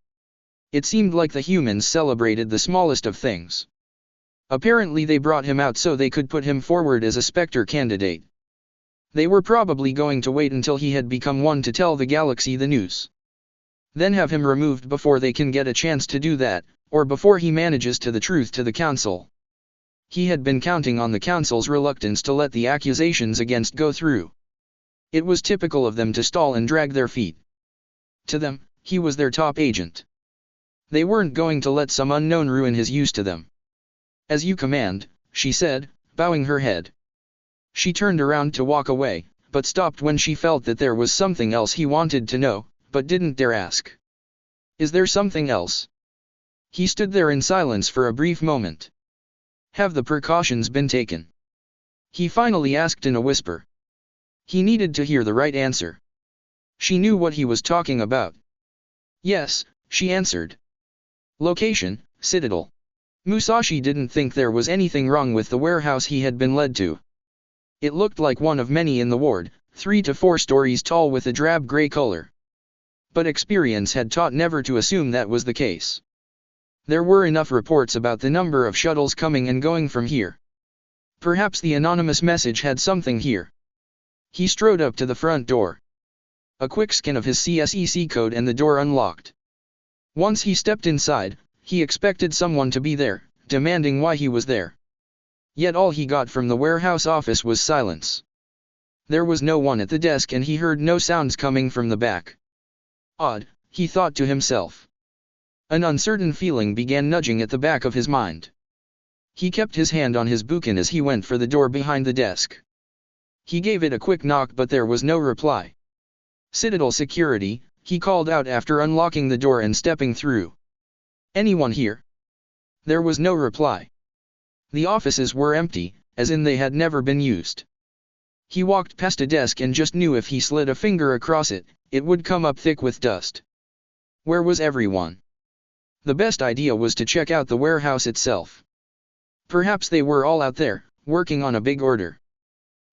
It seemed like the humans celebrated the smallest of things. Apparently they brought him out so they could put him forward as a Spectre candidate. They were probably going to wait until he had become one to tell the galaxy the news. Then have him removed before they can get a chance to do that, or before he manages to the truth to the council. He had been counting on the council's reluctance to let the accusations against go through. It was typical of them to stall and drag their feet. To them, he was their top agent. They weren't going to let some unknown ruin his use to them. As you command, she said, bowing her head. She turned around to walk away, but stopped when she felt that there was something else he wanted to know, but didn't dare ask. Is there something else? He stood there in silence for a brief moment. Have the precautions been taken? He finally asked in a whisper. He needed to hear the right answer. She knew what he was talking about. Yes, she answered. Location, Citadel. Musashi didn't think there was anything wrong with the warehouse he had been led to. It looked like one of many in the ward, 3 to 4 stories tall with a drab gray color. But experience had taught never to assume that was the case. There were enough reports about the number of shuttles coming and going from here. Perhaps the anonymous message had something here. He strode up to the front door. A quick scan of his CSEC code and the door unlocked. Once he stepped inside, he expected someone to be there, demanding why he was there. Yet all he got from the warehouse office was silence. There was no one at the desk and he heard no sounds coming from the back. Odd, he thought to himself. An uncertain feeling began nudging at the back of his mind. He kept his hand on his bukin as he went for the door behind the desk. He gave it a quick knock but there was no reply. Citadel security, he called out after unlocking the door and stepping through. Anyone here? There was no reply. The offices were empty, as in they had never been used. He walked past a desk and just knew if he slid a finger across it, it would come up thick with dust. Where was everyone? The best idea was to check out the warehouse itself. Perhaps they were all out there, working on a big order.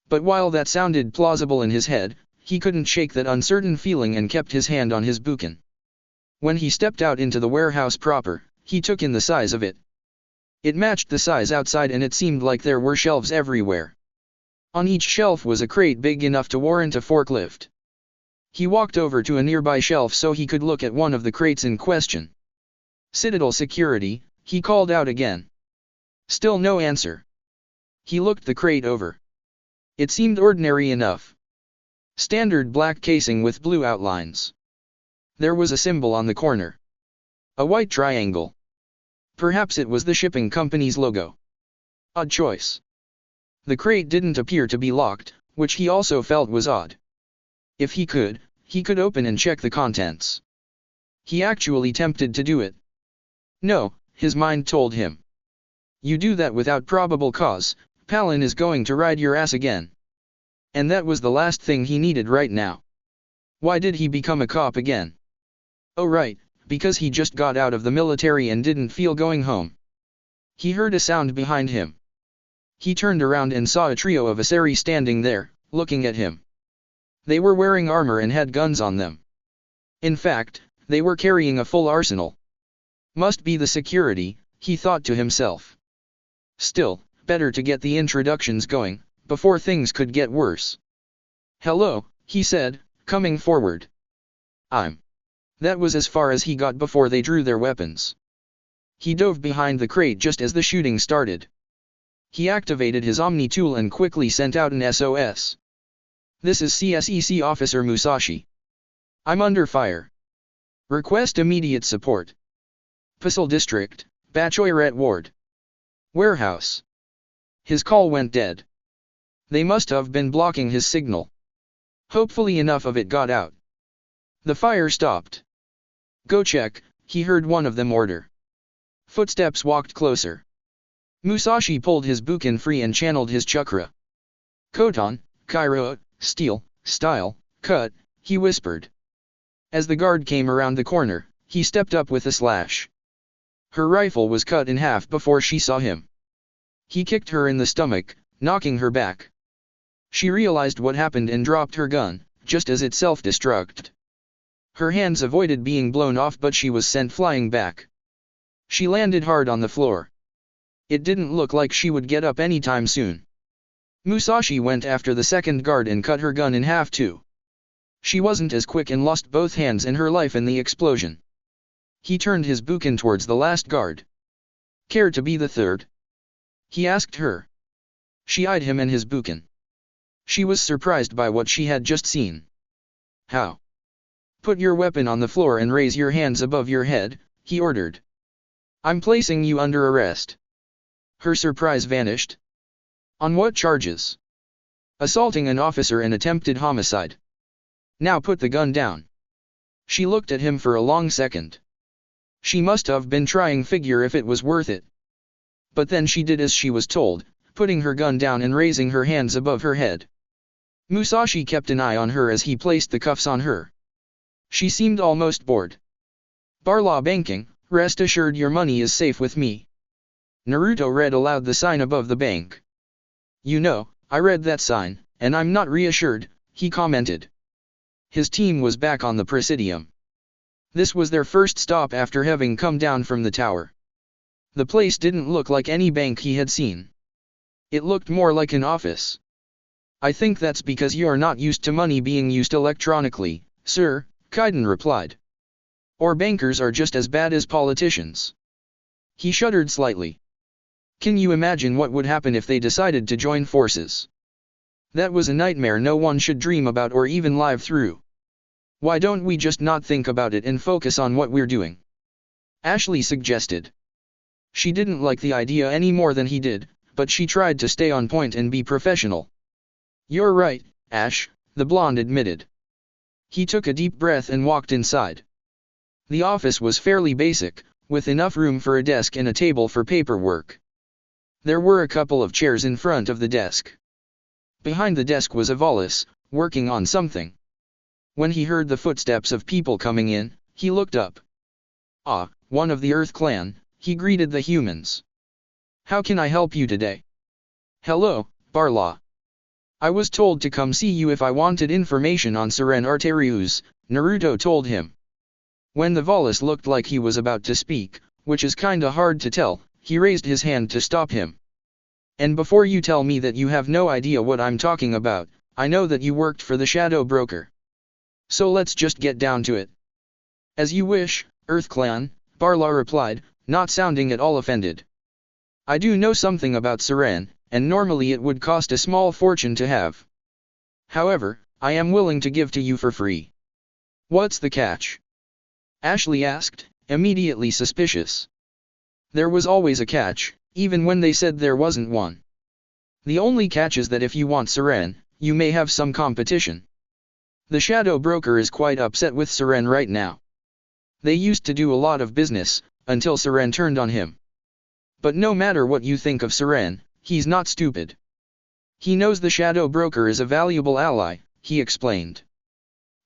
But while that sounded plausible in his head, he couldn't shake that uncertain feeling and kept his hand on his bukin. When he stepped out into the warehouse proper, he took in the size of it. It matched the size outside and it seemed like there were shelves everywhere. On each shelf was a crate big enough to warrant a forklift. He walked over to a nearby shelf so he could look at one of the crates in question. Citadel security, he called out again. Still no answer. He looked the crate over. It seemed ordinary enough. Standard black casing with blue outlines. There was a symbol on the corner. A white triangle. Perhaps it was the shipping company's logo. Odd choice. The crate didn't appear to be locked, which he also felt was odd. If he could open and check the contents. He actually tempted to do it. No, his mind told him. You do that without probable cause, Palin is going to ride your ass again. And that was the last thing he needed right now. Why did he become a cop again? Oh right, because he just got out of the military and didn't feel going home. He heard a sound behind him. He turned around and saw a trio of Asari standing there, looking at him. They were wearing armor and had guns on them. In fact, they were carrying a full arsenal. Must be the security, he thought to himself. Still, better to get the introductions going, before things could get worse. Hello, he said, coming forward. I'm That was as far as he got before they drew their weapons. He dove behind the crate just as the shooting started. He activated his Omni tool and quickly sent out an SOS. This is CSEC Officer Musashi. I'm under fire. Request immediate support. Puzzle District, Bachoyret Ward. Warehouse. His call went dead. They must have been blocking his signal. Hopefully enough of it got out. The fire stopped. Go check, he heard one of them order. Footsteps walked closer. Musashi pulled his bukin free and channeled his chakra. Koton, Kairo, steel, style, cut, he whispered. As the guard came around the corner, he stepped up with a slash. Her rifle was cut in half before she saw him. He kicked her in the stomach, knocking her back. She realized what happened and dropped her gun, just as it self-destructed. Her hands avoided being blown off, but she was sent flying back. She landed hard on the floor. It didn't look like she would get up anytime soon. Musashi went after the second guard and cut her gun in half too. She wasn't as quick and lost both hands and her life in the explosion. He turned his bukin towards the last guard. Care to be the third? He asked her. She eyed him and his bukin. She was surprised by what she had just seen. How? Put your weapon on the floor and raise your hands above your head, he ordered. I'm placing you under arrest. Her surprise vanished. On what charges? Assaulting an officer and attempted homicide. Now put the gun down. She looked at him for a long second. She must have been trying to figure if it was worth it. But then she did as she was told, putting her gun down and raising her hands above her head. Musashi kept an eye on her as he placed the cuffs on her. She seemed almost bored. Barlaw Banking, rest assured your money is safe with me. Naruto read aloud the sign above the bank. You know, I read that sign, and I'm not reassured, he commented. His team was back on the Presidium. This was their first stop after having come down from the tower. The place didn't look like any bank he had seen. It looked more like an office. I think that's because you're not used to money being used electronically, sir, Kaiden replied. Or bankers are just as bad as politicians. He shuddered slightly. Can you imagine what would happen if they decided to join forces? That was a nightmare no one should dream about or even live through. Why don't we just not think about it and focus on what we're doing? Ashley suggested. She didn't like the idea any more than he did, but she tried to stay on point and be professional. You're right, Ash, the blonde admitted. He took a deep breath and walked inside. The office was fairly basic, with enough room for a desk and a table for paperwork. There were a couple of chairs in front of the desk. Behind the desk was Avalis, working on something. When he heard the footsteps of people coming in, he looked up. Ah, one of the Earth Clan, he greeted the humans. How can I help you today? Hello, Barlaw. I was told to come see you if I wanted information on Siren Arterius, Naruto told him. When the Valis looked like he was about to speak, which is kinda hard to tell, he raised his hand to stop him. And before you tell me that you have no idea what I'm talking about, I know that you worked for the Shadow Broker. So let's just get down to it. As you wish, Earth Clan, Barlaw replied, not sounding at all offended. I do know something about Siren, and normally it would cost a small fortune to have. However, I am willing to give to you for free. What's the catch? Ashley asked, immediately suspicious. There was always a catch, even when they said there wasn't one. The only catch is that if you want Siren, you may have some competition. The Shadow Broker is quite upset with Siren right now. They used to do a lot of business, until Siren turned on him. But no matter what you think of Siren, he's not stupid. He knows the Shadow Broker is a valuable ally, he explained.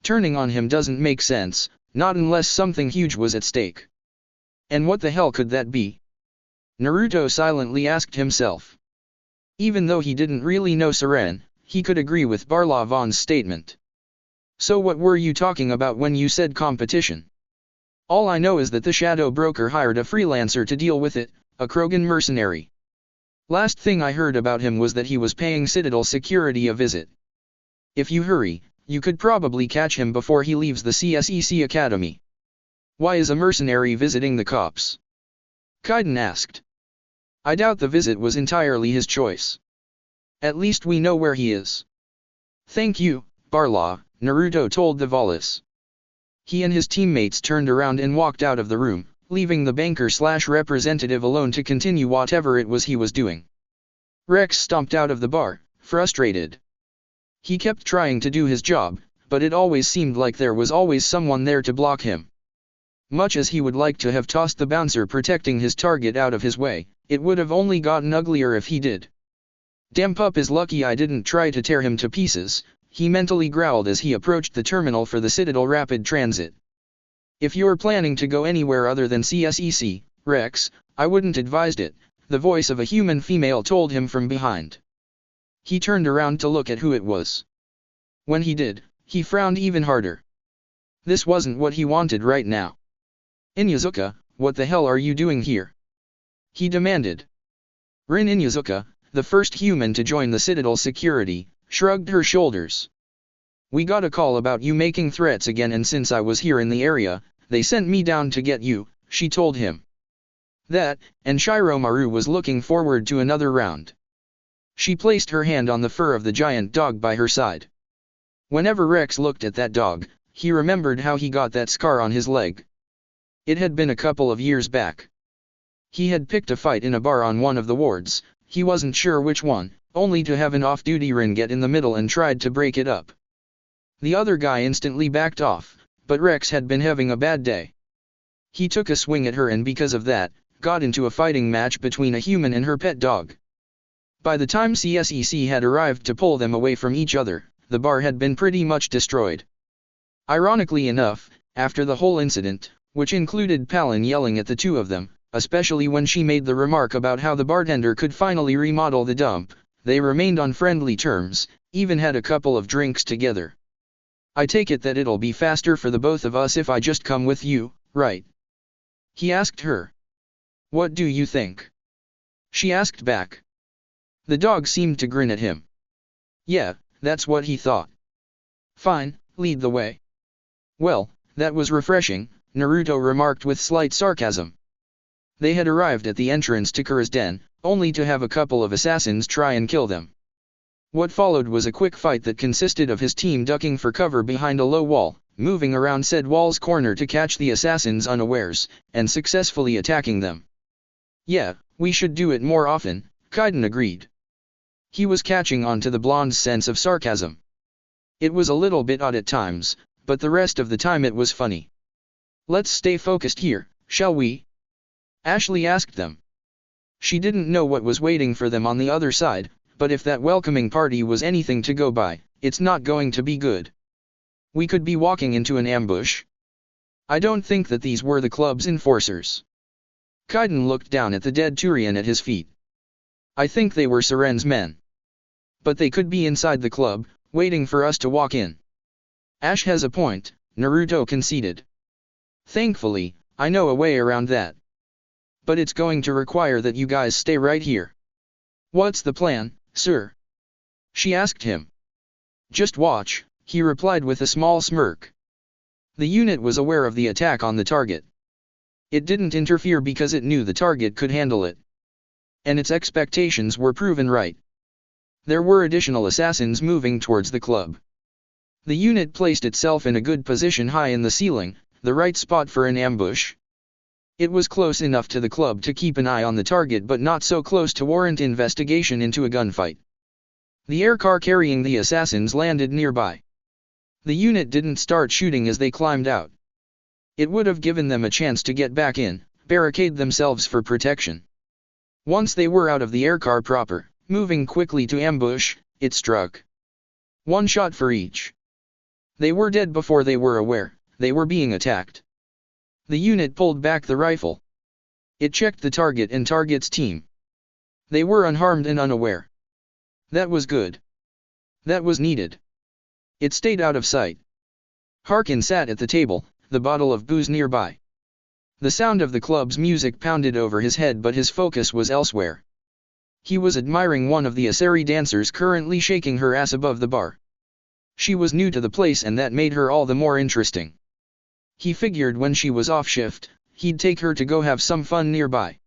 Turning on him doesn't make sense, not unless something huge was at stake. And what the hell could that be? Naruto silently asked himself. Even though he didn't really know Siren, he could agree with Barlaw Vaughn's statement. So what were you talking about when you said competition? All I know is that the Shadow Broker hired a freelancer to deal with it, a Krogan mercenary. Last thing I heard about him was that he was paying Citadel security a visit. If you hurry, you could probably catch him before he leaves the CSEC Academy. Why is a mercenary visiting the cops? Kaiden asked. I doubt the visit was entirely his choice. At least we know where he is. Thank you, Barlaw, Naruto told the Valis. He and his teammates turned around and walked out of the room, leaving the banker/representative alone to continue whatever it was he was doing. Rex stomped out of the bar, frustrated. He kept trying to do his job, but it always seemed like there was always someone there to block him. Much as he would like to have tossed the bouncer protecting his target out of his way, it would have only gotten uglier if he did. Damn pup is lucky I didn't try to tear him to pieces, he mentally growled as he approached the terminal for the Citadel Rapid Transit. If you're planning to go anywhere other than CSEC, Rex, I wouldn't advise it, the voice of a human female told him from behind. He turned around to look at who it was. When he did, he frowned even harder. This wasn't what he wanted right now. Inyazuka, what the hell are you doing here? He demanded. Rin Inyazuka, the first human to join the Citadel security, shrugged her shoulders. We got a call about you making threats again, and since I was here in the area, they sent me down to get you, she told him. That, and Shiromaru was looking forward to another round. She placed her hand on the fur of the giant dog by her side. Whenever Rex looked at that dog, he remembered how he got that scar on his leg. It had been a couple of years back. He had picked a fight in a bar on one of the wards, he wasn't sure which one, only to have an off-duty Rin get in the middle and tried to break it up. The other guy instantly backed off, but Rex had been having a bad day. He took a swing at her and because of that, got into a fighting match between a human and her pet dog. By the time CSEC had arrived to pull them away from each other, the bar had been pretty much destroyed. Ironically enough, after the whole incident, which included Palin yelling at the two of them, especially when she made the remark about how the bartender could finally remodel the dump, they remained on friendly terms, even had a couple of drinks together. I take it that it'll be faster for the both of us if I just come with you, right? He asked her. What do you think? She asked back. The dog seemed to grin at him. Yeah, that's what he thought. Fine, lead the way. Well, that was refreshing, Naruto remarked with slight sarcasm. They had arrived at the entrance to Kura's den, only to have a couple of assassins try and kill them. What followed was a quick fight that consisted of his team ducking for cover behind a low wall, moving around said wall's corner to catch the assassins unawares, and successfully attacking them. Yeah, we should do it more often, Kaiden agreed. He was catching on to the blonde's sense of sarcasm. It was a little bit odd at times, but the rest of the time it was funny. Let's stay focused here, shall we? Ashley asked them. She didn't know what was waiting for them on the other side, but if that welcoming party was anything to go by, it's not going to be good. We could be walking into an ambush. I don't think that these were the club's enforcers. Kaiden looked down at the dead Turian at his feet. I think they were Seren's men. But they could be inside the club, waiting for us to walk in. Ash has a point, Naruto conceded. Thankfully, I know a way around that. But it's going to require that you guys stay right here. What's the plan, sir? She asked him. Just watch, he replied with a small smirk. The unit was aware of the attack on the target. It didn't interfere because it knew the target could handle it. And its expectations were proven right. There were additional assassins moving towards the club. The unit placed itself in a good position high in the ceiling, the right spot for an ambush. It was close enough to the club to keep an eye on the target but not so close to warrant investigation into a gunfight. The air car carrying the assassins landed nearby. The unit didn't start shooting as they climbed out. It would have given them a chance to get back in, barricade themselves for protection. Once they were out of the aircar proper, moving quickly to ambush, it struck. One shot for each. They were dead before they were aware they were being attacked. The unit pulled back the rifle. It checked the target and target's team. They were unharmed and unaware. That was good. That was needed. It stayed out of sight. Harkin sat at the table, the bottle of booze nearby. The sound of the club's music pounded over his head but his focus was elsewhere. He was admiring one of the Asari dancers currently shaking her ass above the bar. She was new to the place and that made her all the more interesting. He figured when she was off shift, he'd take her to go have some fun nearby.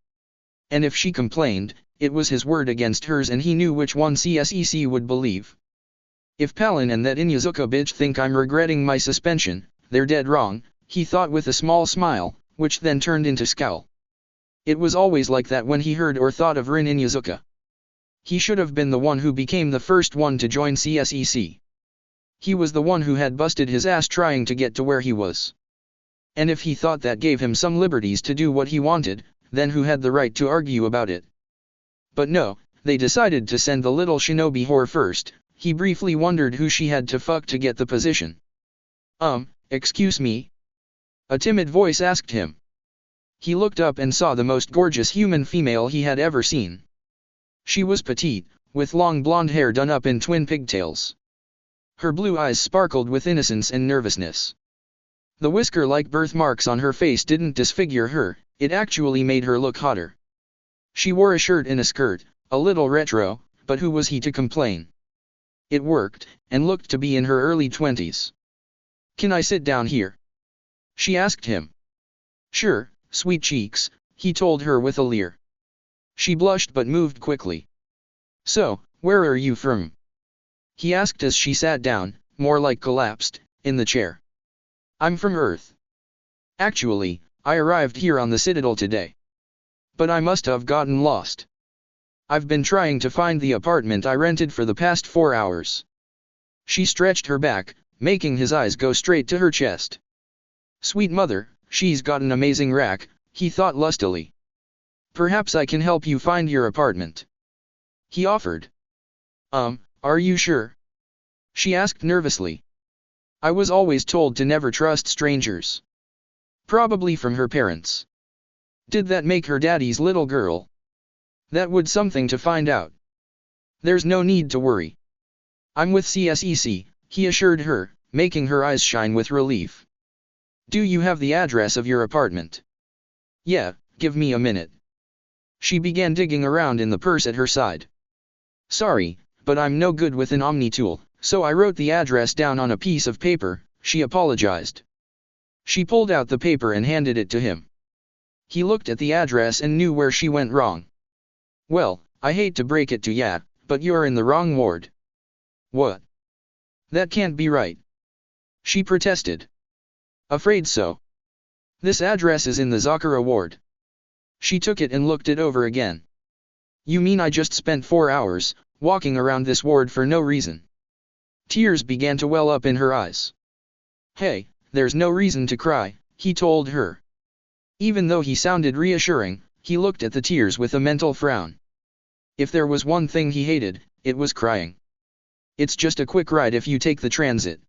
And if she complained, it was his word against hers and he knew which one CSEC would believe. If Palin and that Inyazuka bitch think I'm regretting my suspension, they're dead wrong, he thought with a small smile, which then turned into scowl. It was always like that when he heard or thought of Rin Inyazuka. He should have been the one who became the first one to join CSEC. He was the one who had busted his ass trying to get to where he was. And if he thought that gave him some liberties to do what he wanted, then who had the right to argue about it? But no, they decided to send the little shinobi whore first. He briefly wondered who she had to fuck to get the position. Excuse me? A timid voice asked him. He looked up and saw the most gorgeous human female he had ever seen. She was petite, with long blonde hair done up in twin pigtails. Her blue eyes sparkled with innocence and nervousness. The whisker-like birthmarks on her face didn't disfigure her, it actually made her look hotter. She wore a shirt and a skirt, a little retro, but who was he to complain? It worked, and looked to be in her early 20s. Can I sit down here? She asked him. Sure, sweet cheeks, he told her with a leer. She blushed but moved quickly. So, where are you from? He asked as she sat down, more like collapsed, in the chair. I'm from Earth. Actually, I arrived here on the Citadel today. But I must have gotten lost. I've been trying to find the apartment I rented for the past 4 hours. She stretched her back, making his eyes go straight to her chest. Sweet mother, she's got an amazing rack, he thought lustily. Perhaps I can help you find your apartment. He offered. Are you sure? She asked nervously. I was always told to never trust strangers. Probably from her parents. Did that make her daddy's little girl? That would something to find out. There's no need to worry. I'm with CSEC, he assured her, making her eyes shine with relief. Do you have the address of your apartment? Yeah, give me a minute. She began digging around in the purse at her side. Sorry, but I'm no good with an Omni tool, so I wrote the address down on a piece of paper, she apologized. She pulled out the paper and handed it to him. He looked at the address and knew where she went wrong. Well, I hate to break it to ya, but you're in the wrong ward. What? That can't be right. She protested. Afraid so. This address is in the Zakura ward. She took it and looked it over again. You mean I just spent 4 hours, walking around this ward for no reason? Tears began to well up in her eyes. Hey, there's no reason to cry, he told her. Even though he sounded reassuring, he looked at the tears with a mental frown. If there was one thing he hated, it was crying. It's just a quick ride if you take the transit.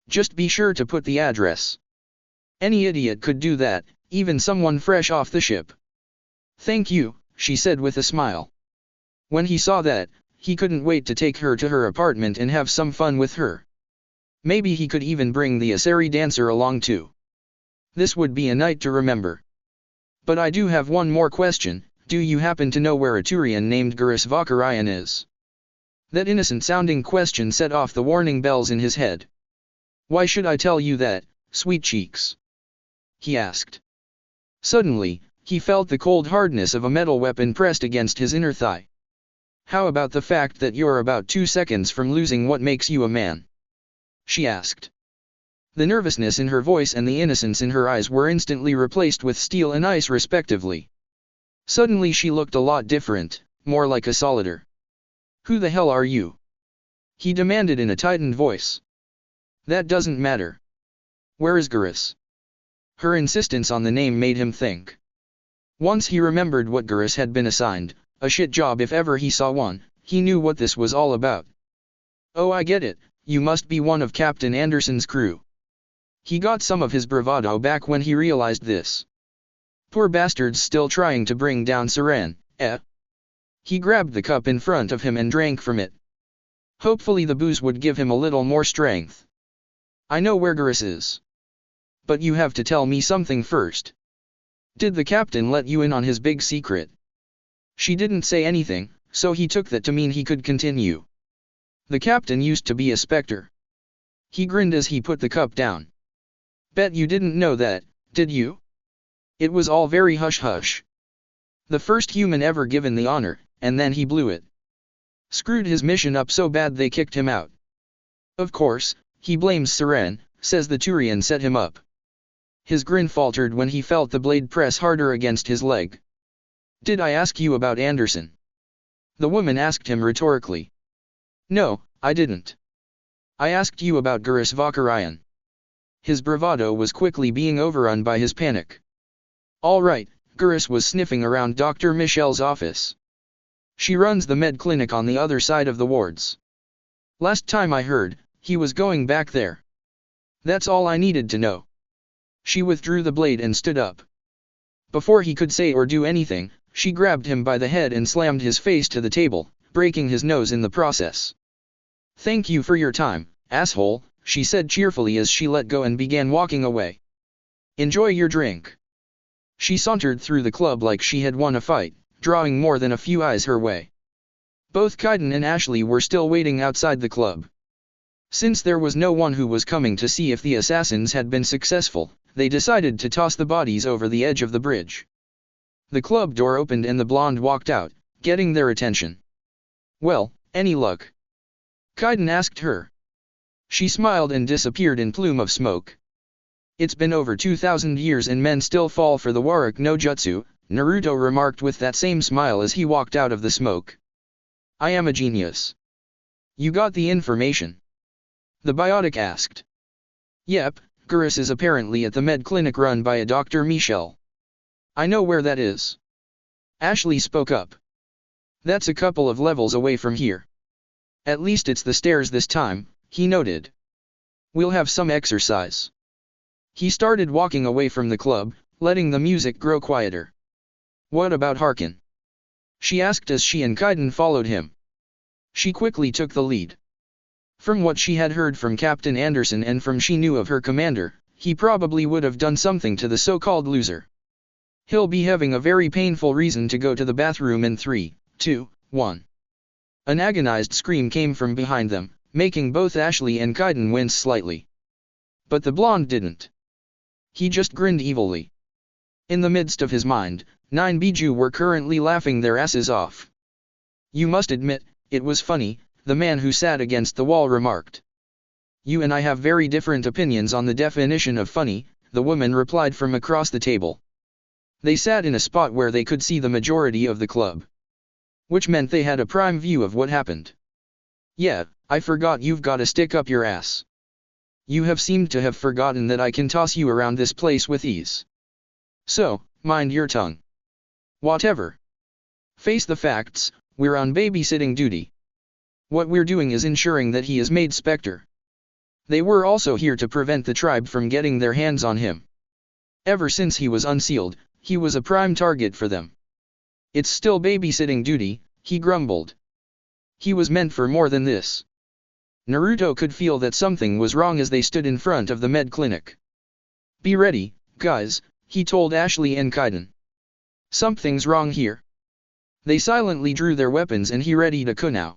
Just be sure to put the address. Any idiot could do that, even someone fresh off the ship. Thank you, she said with a smile. When he saw that, he couldn't wait to take her to her apartment and have some fun with her. Maybe he could even bring the Asari dancer along too. This would be a night to remember. But I do have one more question, do you happen to know where a Turian named Gurus Vakarayan is? That innocent-sounding question set off the warning bells in his head. Why should I tell you that, sweet cheeks? He asked. Suddenly, he felt the cold hardness of a metal weapon pressed against his inner thigh. How about the fact that you're about 2 seconds from losing what makes you a man? She asked. The nervousness in her voice and the innocence in her eyes were instantly replaced with steel and ice respectively. Suddenly she looked a lot different, more like a solitaire. Who the hell are you? He demanded in a tightened voice. That doesn't matter. Where is Gurus? Her insistence on the name made him think. Once he remembered what Gurus had been assigned, a shit job if ever he saw one, he knew what this was all about. Oh, I get it, you must be one of Captain Anderson's crew. He got some of his bravado back when he realized this. Poor bastards still trying to bring down Saran, eh? He grabbed the cup in front of him and drank from it. Hopefully the booze would give him a little more strength. I know where Gurus is. But you have to tell me something first. Did the captain let you in on his big secret? She didn't say anything, so he took that to mean he could continue. The captain used to be a specter. He grinned as he put the cup down. Bet you didn't know that, did you? It was all very hush-hush. The first human ever given the honor, and then he blew it. Screwed his mission up so bad they kicked him out. Of course, he blames Seren, says the Turian set him up. His grin faltered when he felt the blade press harder against his leg. Did I ask you about Anderson? The woman asked him rhetorically. No, I didn't. I asked you about Gurus Vakarayan. His bravado was quickly being overrun by his panic. All right, Gurus was sniffing around Dr. Michelle's office. She runs the med clinic on the other side of the wards. Last time I heard, he was going back there. That's all I needed to know. She withdrew the blade and stood up. Before he could say or do anything, she grabbed him by the head and slammed his face to the table, breaking his nose in the process. Thank you for your time, asshole, she said cheerfully as she let go and began walking away. Enjoy your drink. She sauntered through the club like she had won a fight, drawing more than a few eyes her way. Both Kaiden and Ashley were still waiting outside the club. Since there was no one who was coming to see if the assassins had been successful, they decided to toss the bodies over the edge of the bridge. The club door opened and the blonde walked out, getting their attention. Well, any luck? Kaiden asked her. She smiled and disappeared in plume of smoke. It's been over 2,000 years and men still fall for the Warwick no Jutsu, Naruto remarked with that same smile as he walked out of the smoke. I am a genius. You got the information? The biotic asked. Yep, Gurus is apparently at the med clinic run by a Dr. Michelle. I know where that is. Ashley spoke up. That's a couple of levels away from here. At least it's the stairs this time, he noted. We'll have some exercise. He started walking away from the club, letting the music grow quieter. What about Harkin? She asked as she and Kaiden followed him. She quickly took the lead. From what she had heard from Captain Anderson and from she knew of her commander, he probably would have done something to the so-called loser. He'll be having a very painful reason to go to the bathroom in 3, 2, 1. An agonized scream came from behind them, making both Ashley and Kaiden wince slightly. But the blonde didn't. He just grinned evilly. In the midst of his mind, 9 Biju were currently laughing their asses off. You must admit, it was funny, the man who sat against the wall remarked. You and I have very different opinions on the definition of funny, the woman replied from across the table. They sat in a spot where they could see the majority of the club. Which meant they had a prime view of what happened. Yeah, I forgot you've got a stick up your ass. You have seemed to have forgotten that I can toss you around this place with ease. So, mind your tongue. Whatever. Face the facts, we're on babysitting duty. What we're doing is ensuring that he is made Spectre. They were also here to prevent the tribe from getting their hands on him. Ever since he was unsealed, he was a prime target for them. It's still babysitting duty, he grumbled. He was meant for more than this. Naruto could feel that something was wrong as they stood in front of the med clinic. Be ready, guys, he told Ashley and Kaiden. Something's wrong here. They silently drew their weapons and he readied a kunai.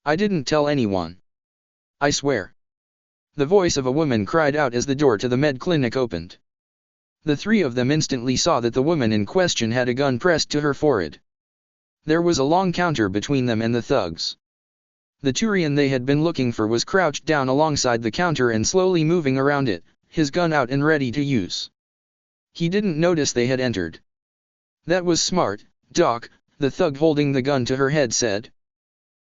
I didn't tell anyone. I swear. The voice of a woman cried out as the door to the med clinic opened. The three of them instantly saw that the woman in question had a gun pressed to her forehead. There was a long counter between them and the thugs. The Turian they had been looking for was crouched down alongside the counter and slowly moving around it, his gun out and ready to use. He didn't notice they had entered. That was smart, Doc, the thug holding the gun to her head said.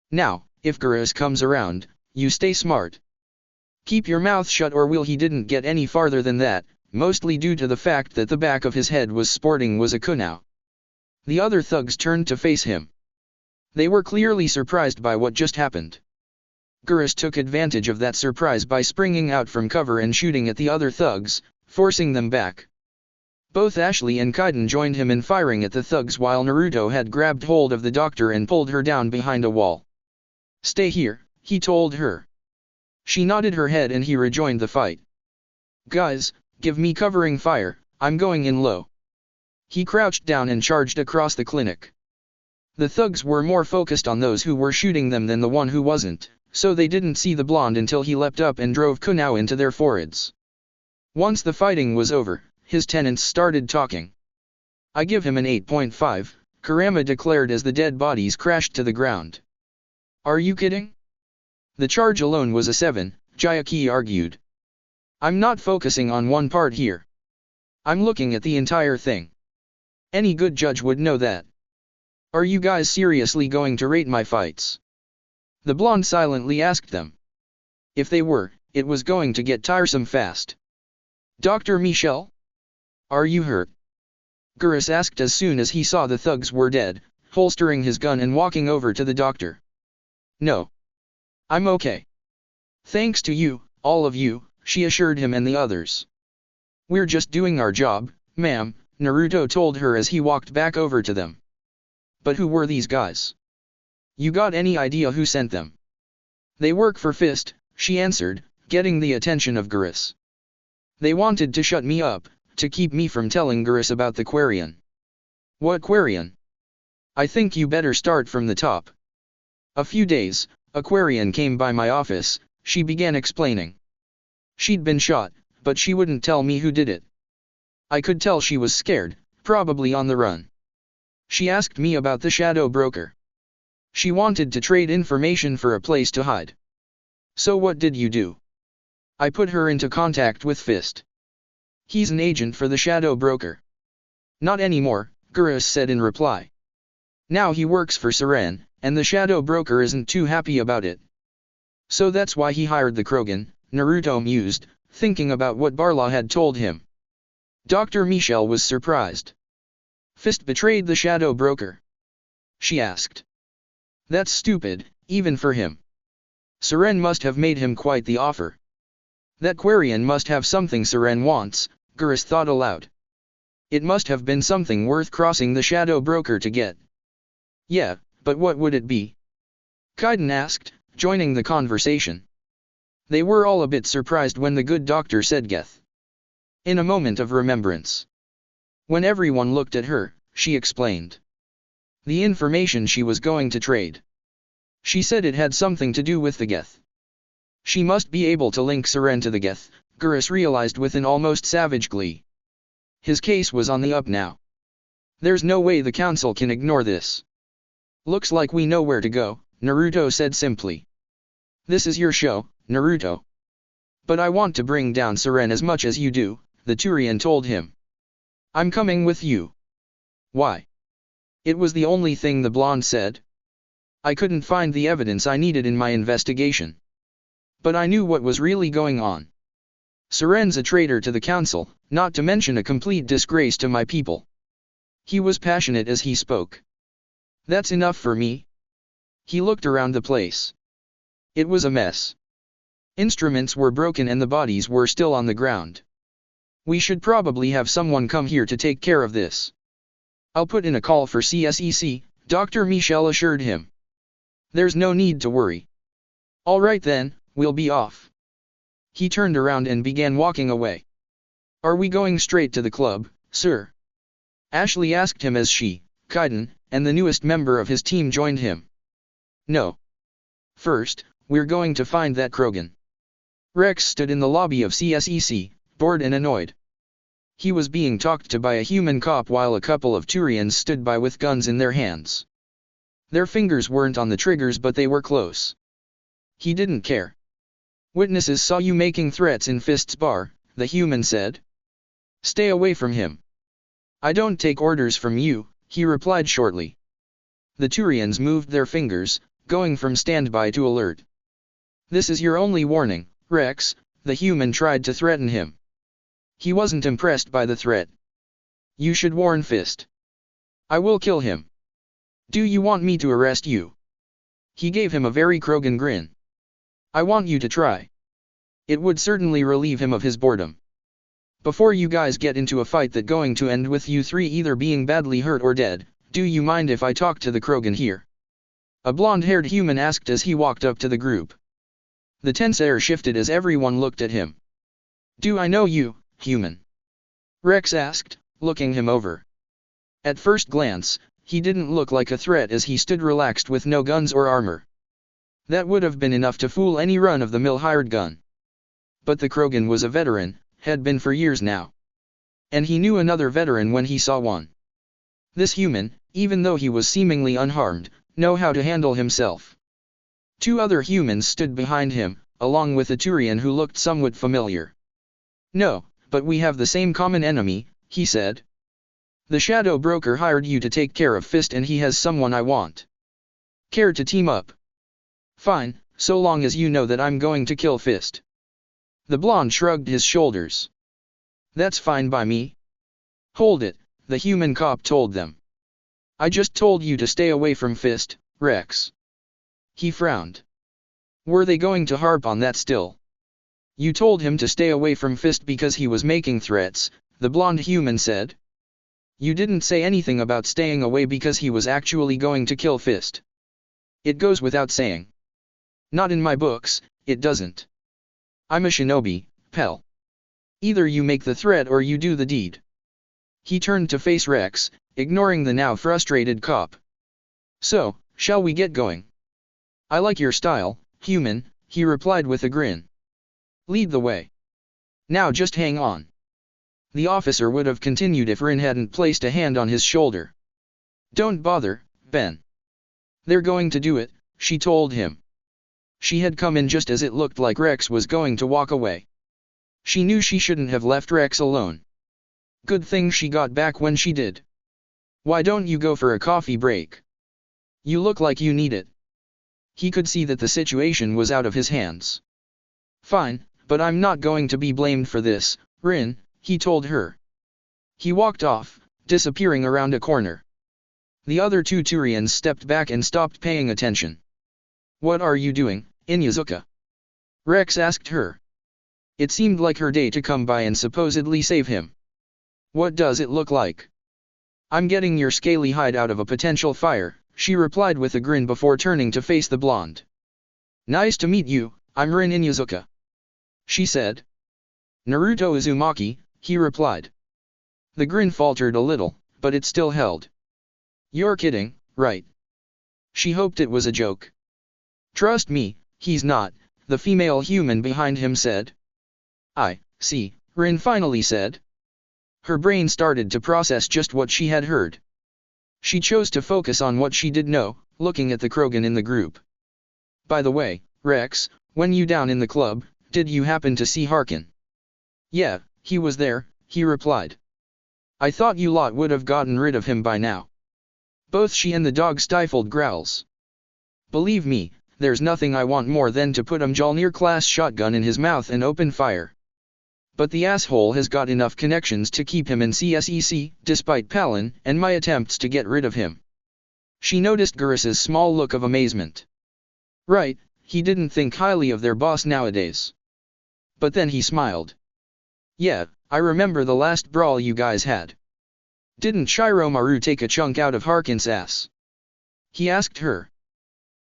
Now, if Gurus comes around, you stay smart. Keep your mouth shut or will. He didn't get any farther than that, mostly due to the fact that the back of his head was sporting a kunai. The other thugs turned to face him. They were clearly surprised by what just happened. Gurus took advantage of that surprise by springing out from cover and shooting at the other thugs, forcing them back. Both Ashley and Kaiden joined him in firing at the thugs while Naruto had grabbed hold of the doctor and pulled her down behind a wall. Stay here, he told her. She nodded her head and he rejoined the fight. Guys, give me covering fire, I'm going in low. He crouched down and charged across the clinic. The thugs were more focused on those who were shooting them than the one who wasn't, so they didn't see the blonde until he leapt up and drove kunai into their foreheads. Once the fighting was over, his tenants started talking. I give him an 8.5, Kurama declared as the dead bodies crashed to the ground. Are you kidding? The charge alone was a 7, Jayaki argued. I'm not focusing on one part here. I'm looking at the entire thing. Any good judge would know that. Are you guys seriously going to rate my fights? The blonde silently asked them. If they were, it was going to get tiresome fast. Dr. Michel? Are you hurt? Gurus asked as soon as he saw the thugs were dead, holstering his gun and walking over to the doctor. No. I'm okay. Thanks to you, all of you, she assured him and the others. We're just doing our job, ma'am, Naruto told her as he walked back over to them. But who were these guys? You got any idea who sent them? They work for Fist, she answered, getting the attention of Gurus. They wanted to shut me up, to keep me from telling Gurus about the Quarian. What Quarian? I think you better start from the top. A few days, a Quarian came by my office, she began explaining. She'd been shot, but she wouldn't tell me who did it. I could tell she was scared, probably on the run. She asked me about the shadow broker. She wanted to trade information for a place to hide. So what did you do? I put her into contact with Fist. He's an agent for the shadow broker. Not anymore, Gurus said in reply. Now he works for Seren, and the shadow broker isn't too happy about it. So that's why he hired the Krogan, Naruto mused, thinking about what Barlaw had told him. Dr. Michel was surprised. Fist betrayed the shadow broker? She asked. That's stupid, even for him. Seren must have made him quite the offer. That Quarian must have something Seren wants, Gurus thought aloud. It must have been something worth crossing the shadow broker to get. Yeah, but what would it be? Kaiden asked, joining the conversation. They were all a bit surprised when the good doctor said Geth. In a moment of remembrance. When everyone looked at her, she explained. The information she was going to trade. She said it had something to do with the Geth. She must be able to link Seren to the Geth, Gurus realized with an almost savage glee. His case was on the up now. There's no way the council can ignore this. Looks like we know where to go, Naruto said simply. This is your show, Naruto. But I want to bring down Seren as much as you do, the Turian told him. I'm coming with you. Why? It was the only thing the blonde said. I couldn't find the evidence I needed in my investigation. But I knew what was really going on. Seren's a traitor to the council, not to mention a complete disgrace to my people. He was passionate as he spoke. That's enough for me. He looked around the place. It was a mess. Instruments were broken and the bodies were still on the ground. We should probably have someone come here to take care of this. I'll put in a call for CSEC, Dr. Michel assured him. There's no need to worry. All right then, we'll be off. He turned around and began walking away. Are we going straight to the club, sir? Ashley asked him as she, Kaiden, and the newest member of his team joined him. No. First, we're going to find that Krogan. Rex stood in the lobby of CSEC, bored and annoyed. He was being talked to by a human cop while a couple of Turians stood by with guns in their hands. Their fingers weren't on the triggers but they were close. He didn't care. Witnesses saw you making threats in Fist's bar, the human said. Stay away from him. I don't take orders from you, he replied shortly. The Turians moved their fingers, going from standby to alert. This is your only warning, Rex, the human tried to threaten him. He wasn't impressed by the threat. You should warn Fist. I will kill him. Do you want me to arrest you? He gave him a very Krogan grin. I want you to try. It would certainly relieve him of his boredom. Before you guys get into a fight that's going to end with you three either being badly hurt or dead, do you mind if I talk to the Krogan here? A blonde-haired human asked as he walked up to the group. The tense air shifted as everyone looked at him. Do I know you, human? Rex asked, looking him over. At first glance, he didn't look like a threat as he stood relaxed with no guns or armor. That would have been enough to fool any run-of-the-mill hired gun. But the Krogan was a veteran, had been for years now. And he knew another veteran when he saw one. This human, even though he was seemingly unharmed, knew how to handle himself. Two other humans stood behind him, along with a Turian who looked somewhat familiar. "No, but we have the same common enemy," he said. "The shadow broker hired you to take care of Fist and he has someone I want. Care to team up?" "Fine, so long as you know that I'm going to kill Fist." The blonde shrugged his shoulders. "That's fine by me." "Hold it," the human cop told them. "I just told you to stay away from Fist, Rex." He frowned. Were they going to harp on that still? "You told him to stay away from Fist because he was making threats," the blonde human said. "You didn't say anything about staying away because he was actually going to kill Fist." "It goes without saying." "Not in my books, it doesn't. I'm a shinobi, pal. Either you make the threat or you do the deed." He turned to face Rex, ignoring the now frustrated cop. "So, shall we get going?" "I like your style, human," he replied with a grin. "Lead the way." "Now just hang on." The officer would have continued if Rin hadn't placed a hand on his shoulder. "Don't bother, Ben. They're going to do it," she told him. She had come in just as it looked like Rex was going to walk away. She knew she shouldn't have left Rex alone. Good thing she got back when she did. "Why don't you go for a coffee break? You look like you need it." He could see that the situation was out of his hands. "Fine, but I'm not going to be blamed for this, Rin," he told her. He walked off, disappearing around a corner. The other two Turians stepped back and stopped paying attention. "What are you doing, Inyazuka?" Rex asked her. It seemed like her day to come by and supposedly save him. "What does it look like?" "I'm getting your scaly hide out of a potential fire," she replied with a grin before turning to face the blonde. "Nice to meet you, I'm Rin Inyazuka," she said. "Naruto Uzumaki," he replied. The grin faltered a little, but it still held. "You're kidding, right?" She hoped it was a joke. "Trust me, he's not," the female human behind him said. "I see," Rin finally said. Her brain started to process just what she had heard. She chose to focus on what she did know, looking at the Krogan in the group. "By the way, Rex, when you down in the club, did you happen to see Harkin?" "Yeah, he was there," he replied. "I thought you lot would have gotten rid of him by now." Both she and the dog stifled growls. "Believe me, there's nothing I want more than to put a Mjolnir-class shotgun in his mouth and open fire. But the asshole has got enough connections to keep him in CSEC, despite Palin and my attempts to get rid of him." She noticed Gurus's small look of amazement. Right, he didn't think highly of their boss nowadays. But then he smiled. "Yeah, I remember the last brawl you guys had. Didn't Shiromaru take a chunk out of Harkin's ass?" he asked her.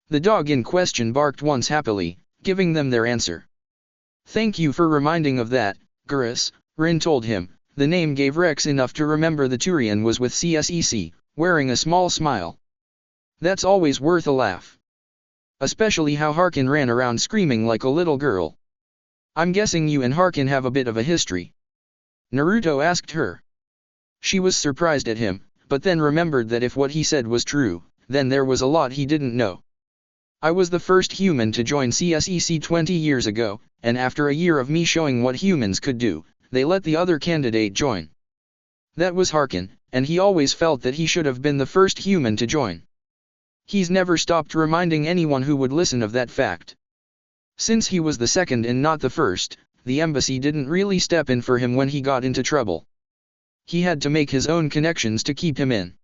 The dog in question barked once happily, giving them their answer. "Thank you for reminding of that, Gurus," Rin told him. The name gave Rex enough to remember the Turian was with CSEC, wearing a small smile. That's always worth a laugh. Especially how Harkin ran around screaming like a little girl. "I'm guessing you and Harkin have a bit of a history?" Naruto asked her. She was surprised at him, but then remembered that if what he said was true, then there was a lot he didn't know. "I was the first human to join CSEC 20 years ago, and after a year of me showing what humans could do, they let the other candidate join. That was Harkin, and he always felt that he should have been the first human to join. He's never stopped reminding anyone who would listen of that fact. Since he was the second and not the first, the embassy didn't really step in for him when he got into trouble. He had to make his own connections to keep him in.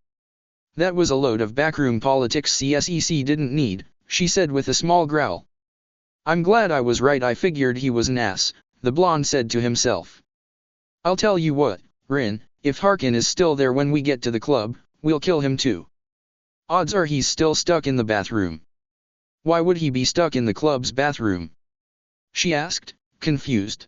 That was a load of backroom politics CSEC didn't need," she said with a small growl. "I'm glad I was right. I figured he was an ass," the blonde said to himself. "I'll tell you what, Rin, if Harkin is still there when we get to the club, we'll kill him too. Odds are he's still stuck in the bathroom." "Why would he be stuck in the club's bathroom?" she asked, confused.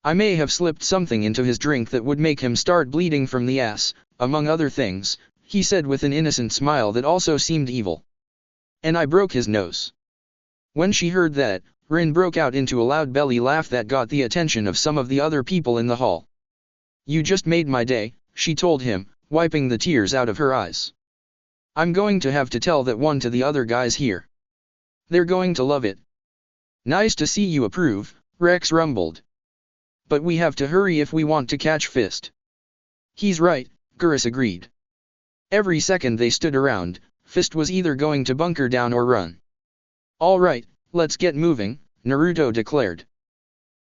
"I may have slipped something into his drink that would make him start bleeding from the ass, among other things," he said with an innocent smile that also seemed evil. "And I broke his nose." When she heard that, Rin broke out into a loud belly laugh that got the attention of some of the other people in the hall. "You just made my day," she told him, wiping the tears out of her eyes. "I'm going to have to tell that one to the other guys here. They're going to love it." "Nice to see you approve," Rex rumbled. "But we have to hurry if we want to catch Fist." "He's right," Gurus agreed. Every second they stood around, Fist was either going to bunker down or run. "All right, let's get moving," Naruto declared.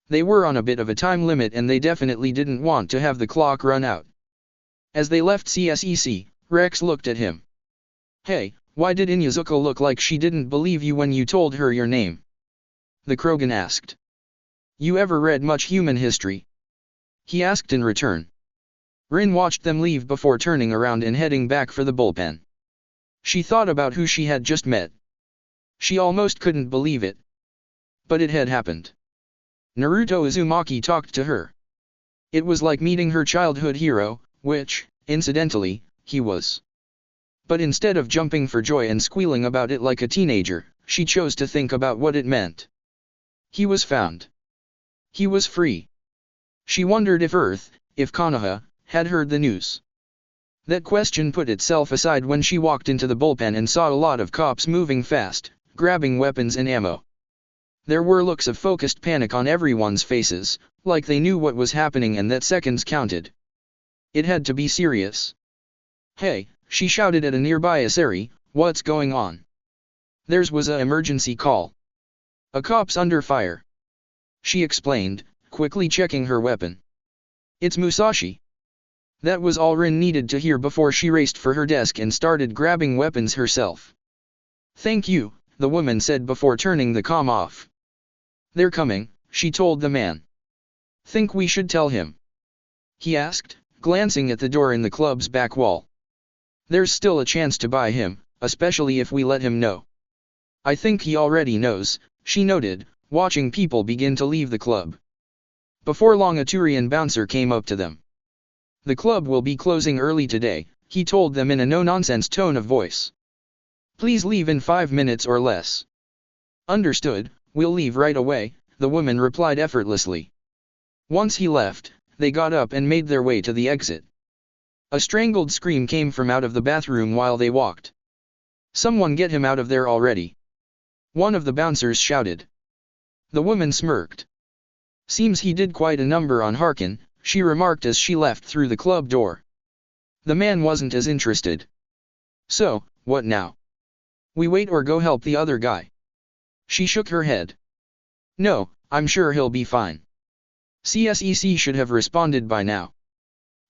They were on a bit of a time limit and they definitely didn't want to have the clock run out. As they left CSEC, Rex looked at him. "Hey, why did Inyazuka look like she didn't believe you when you told her your name?" the Krogan asked. "You ever read much human history?" he asked in return. Rin watched them leave before turning around and heading back for the bullpen. She thought about who she had just met. She almost couldn't believe it. But it had happened. Naruto Uzumaki talked to her. It was like meeting her childhood hero, which, incidentally, he was. But instead of jumping for joy and squealing about it like a teenager, she chose to think about what it meant. He was found. He was free. She wondered if Earth, if Konoha, had heard the news. That question put itself aside when she walked into the bullpen and saw a lot of cops moving fast, grabbing weapons and ammo. There were looks of focused panic on everyone's faces, like they knew what was happening and that seconds counted. It had to be serious. "Hey," she shouted at a nearby Asari, "what's going on?" "Theirs was a emergency call. A cop's under fire," she explained, quickly checking her weapon. "It's Musashi." That was all Rin needed to hear before she raced for her desk and started grabbing weapons herself. "Thank you," the woman said before turning the comm off. "They're coming," she told the man. "Think we should tell him?" he asked, glancing at the door in the club's back wall. "There's still a chance to buy him, especially if we let him know." "I think he already knows," she noted, watching people begin to leave the club. Before long a Turian bouncer came up to them. "The club will be closing early today," he told them in a no-nonsense tone of voice. "Please leave in 5 minutes or less." "Understood, we'll leave right away," the woman replied effortlessly. Once he left, they got up and made their way to the exit. A strangled scream came from out of the bathroom while they walked. "Someone get him out of there already," one of the bouncers shouted. The woman smirked. "Seems he did quite a number on Harkin," she remarked as she left through the club door. The man wasn't as interested. "So, what now? We wait or go help the other guy?" She shook her head. "No, I'm sure he'll be fine. CSEC should have responded by now.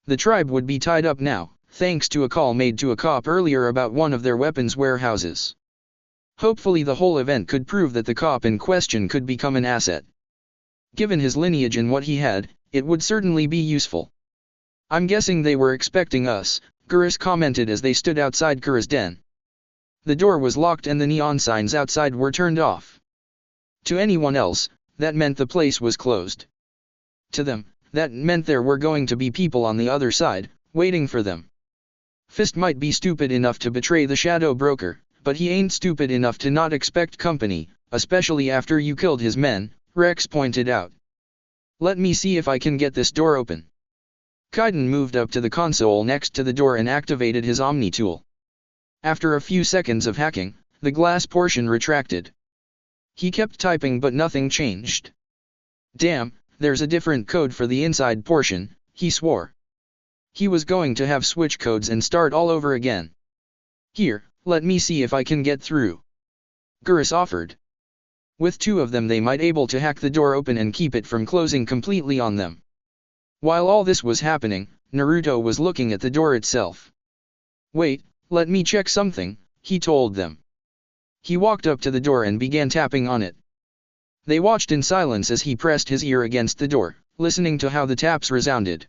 The tribe would be tied up now, thanks to a call made to a cop earlier about one of their weapons warehouses. Hopefully the whole event could prove that the cop in question could become an asset. Given his lineage and what he had, it would certainly be useful." "I'm guessing they were expecting us," Gurus commented as they stood outside Kura's den. The door was locked and the neon signs outside were turned off. To anyone else, that meant the place was closed. To them, that meant there were going to be people on the other side, waiting for them. Fist might be stupid enough to betray the shadow broker, but he ain't stupid enough to not expect company, especially after you killed his men, Rex pointed out. "Let me see if I can get this door open." Kaiden moved up to the console next to the door and activated his Omni tool. After a few seconds of hacking, the glass portion retracted. He kept typing but nothing changed. "Damn, there's a different code for the inside portion," he swore. He was going to have switch codes and start all over again. "Here, let me see if I can get through," Gurus offered. With 2 of them they might able to hack the door open and keep it from closing completely on them. While all this was happening, Naruto was looking at the door itself. "Wait, let me check something," he told them. He walked up to the door and began tapping on it. They watched in silence as he pressed his ear against the door, listening to how the taps resounded.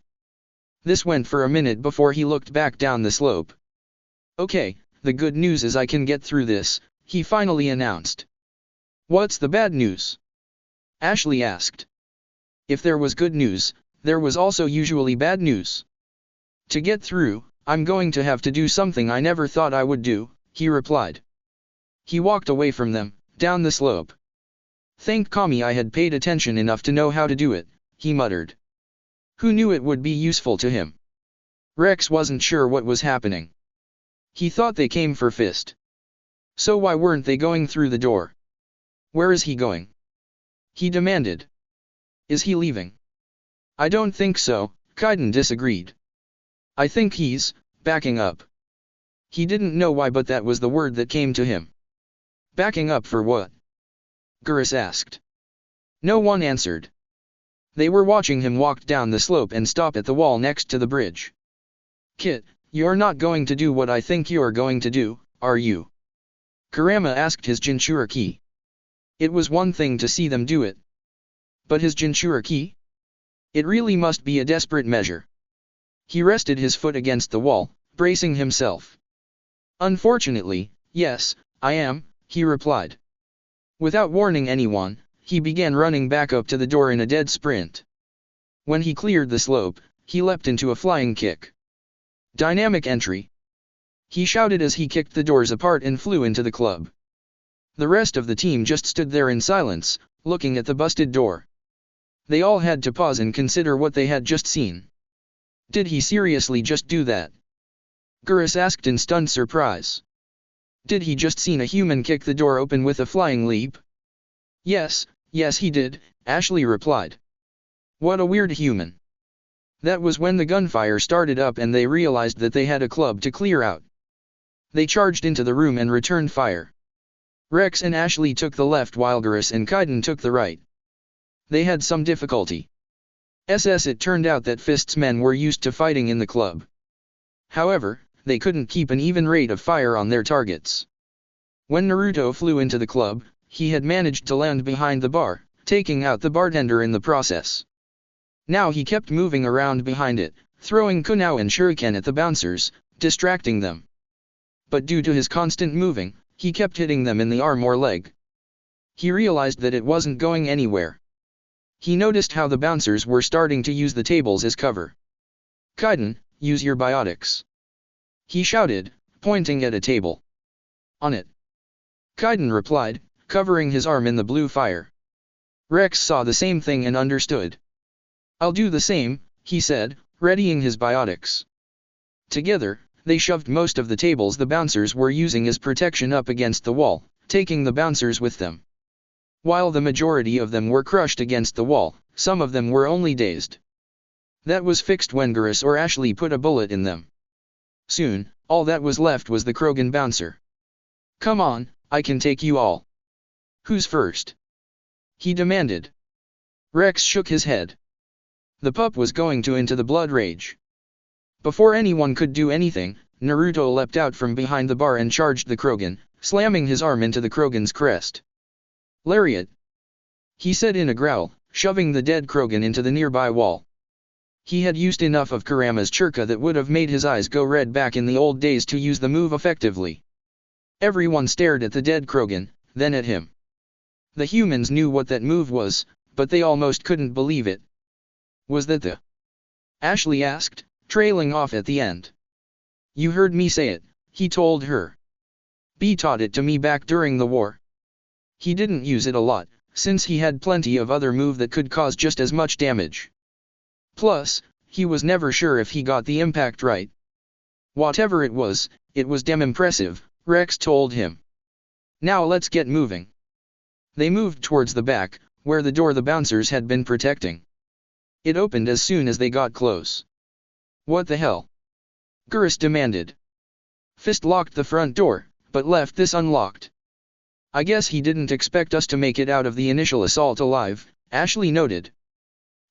This went for a minute before he looked back down the slope. "Okay, the good news is I can get through this," he finally announced. "What's the bad news?" Ashley asked. If there was good news, there was also usually bad news. "To get through, I'm going to have to do something I never thought I would do," he replied. He walked away from them, down the slope. Thank Kami I had paid attention enough to know how to do it, he muttered. Who knew it would be useful to him? Rex wasn't sure what was happening. He thought they came for Fist. So why weren't they going through the door? Where is he going? He demanded. Is he leaving? I don't think so, Kaiden disagreed. I think he's backing up. He didn't know why, but that was the word that came to him. Backing up for what? Gurus asked. No one answered. They were watching him walk down the slope and stop at the wall next to the bridge. Kit, you're not going to do what I think you're going to do, are you? Kurama asked his Jinchuriki. It was one thing to see them do it. But his Jinchuriki? It really must be a desperate measure. He rested his foot against the wall, bracing himself. Unfortunately, yes, I am, he replied. Without warning anyone, he began running back up to the door in a dead sprint. When he cleared the slope, he leapt into a flying kick. Dynamic entry. He shouted as he kicked the doors apart and flew into the club. The rest of the team just stood there in silence, looking at the busted door. They all had to pause and consider what they had just seen. Did he seriously just do that? Gurus asked in stunned surprise. Did he just seen a human kick the door open with a flying leap? Yes he did, Ashley replied. What a weird human. That was when the gunfire started up and they realized that they had a club to clear out. They charged into the room and returned fire. Rex and Ashley took the left while Gurus and Kaiden took the right. They had some difficulty. It turned out that Fist's men were used to fighting in the club. However, they couldn't keep an even rate of fire on their targets. When Naruto flew into the club, he had managed to land behind the bar, taking out the bartender in the process. Now he kept moving around behind it, throwing kunao and shuriken at the bouncers, distracting them. But due to his constant moving, he kept hitting them in the arm or leg. He realized that it wasn't going anywhere. He noticed how the bouncers were starting to use the tables as cover. Kaiden, use your biotics. He shouted, pointing at a table. On it. Kaiden replied, covering his arm in the blue fire. Rex saw the same thing and understood. I'll do the same, he said, readying his biotics. Together, they shoved most of the tables the bouncers were using as protection up against the wall, taking the bouncers with them. While the majority of them were crushed against the wall, some of them were only dazed. That was fixed when Gurus or Ashley put a bullet in them. Soon, all that was left was the Krogan bouncer. Come on, I can take you all. Who's first? He demanded. Rex shook his head. The pup was going to into the blood rage. Before anyone could do anything, Naruto leapt out from behind the bar and charged the Krogan, slamming his arm into the Krogan's crest. Lariat! He said in a growl, shoving the dead Krogan into the nearby wall. He had used enough of Kurama's churka that would have made his eyes go red back in the old days to use the move effectively. Everyone stared at the dead Krogan, then at him. The humans knew what that move was, but they almost couldn't believe it. Was that the? Ashley asked, trailing off at the end. You heard me say it, he told her. B taught it to me back during the war. He didn't use it a lot, since he had plenty of other move that could cause just as much damage. Plus, he was never sure if he got the impact right. Whatever it was damn impressive, Rex told him. Now let's get moving. They moved towards the back, where the door the bouncers had been protecting. It opened as soon as they got close. What the hell? Gurus demanded. Fist locked the front door, but left this unlocked. I guess he didn't expect us to make it out of the initial assault alive, Ashley noted.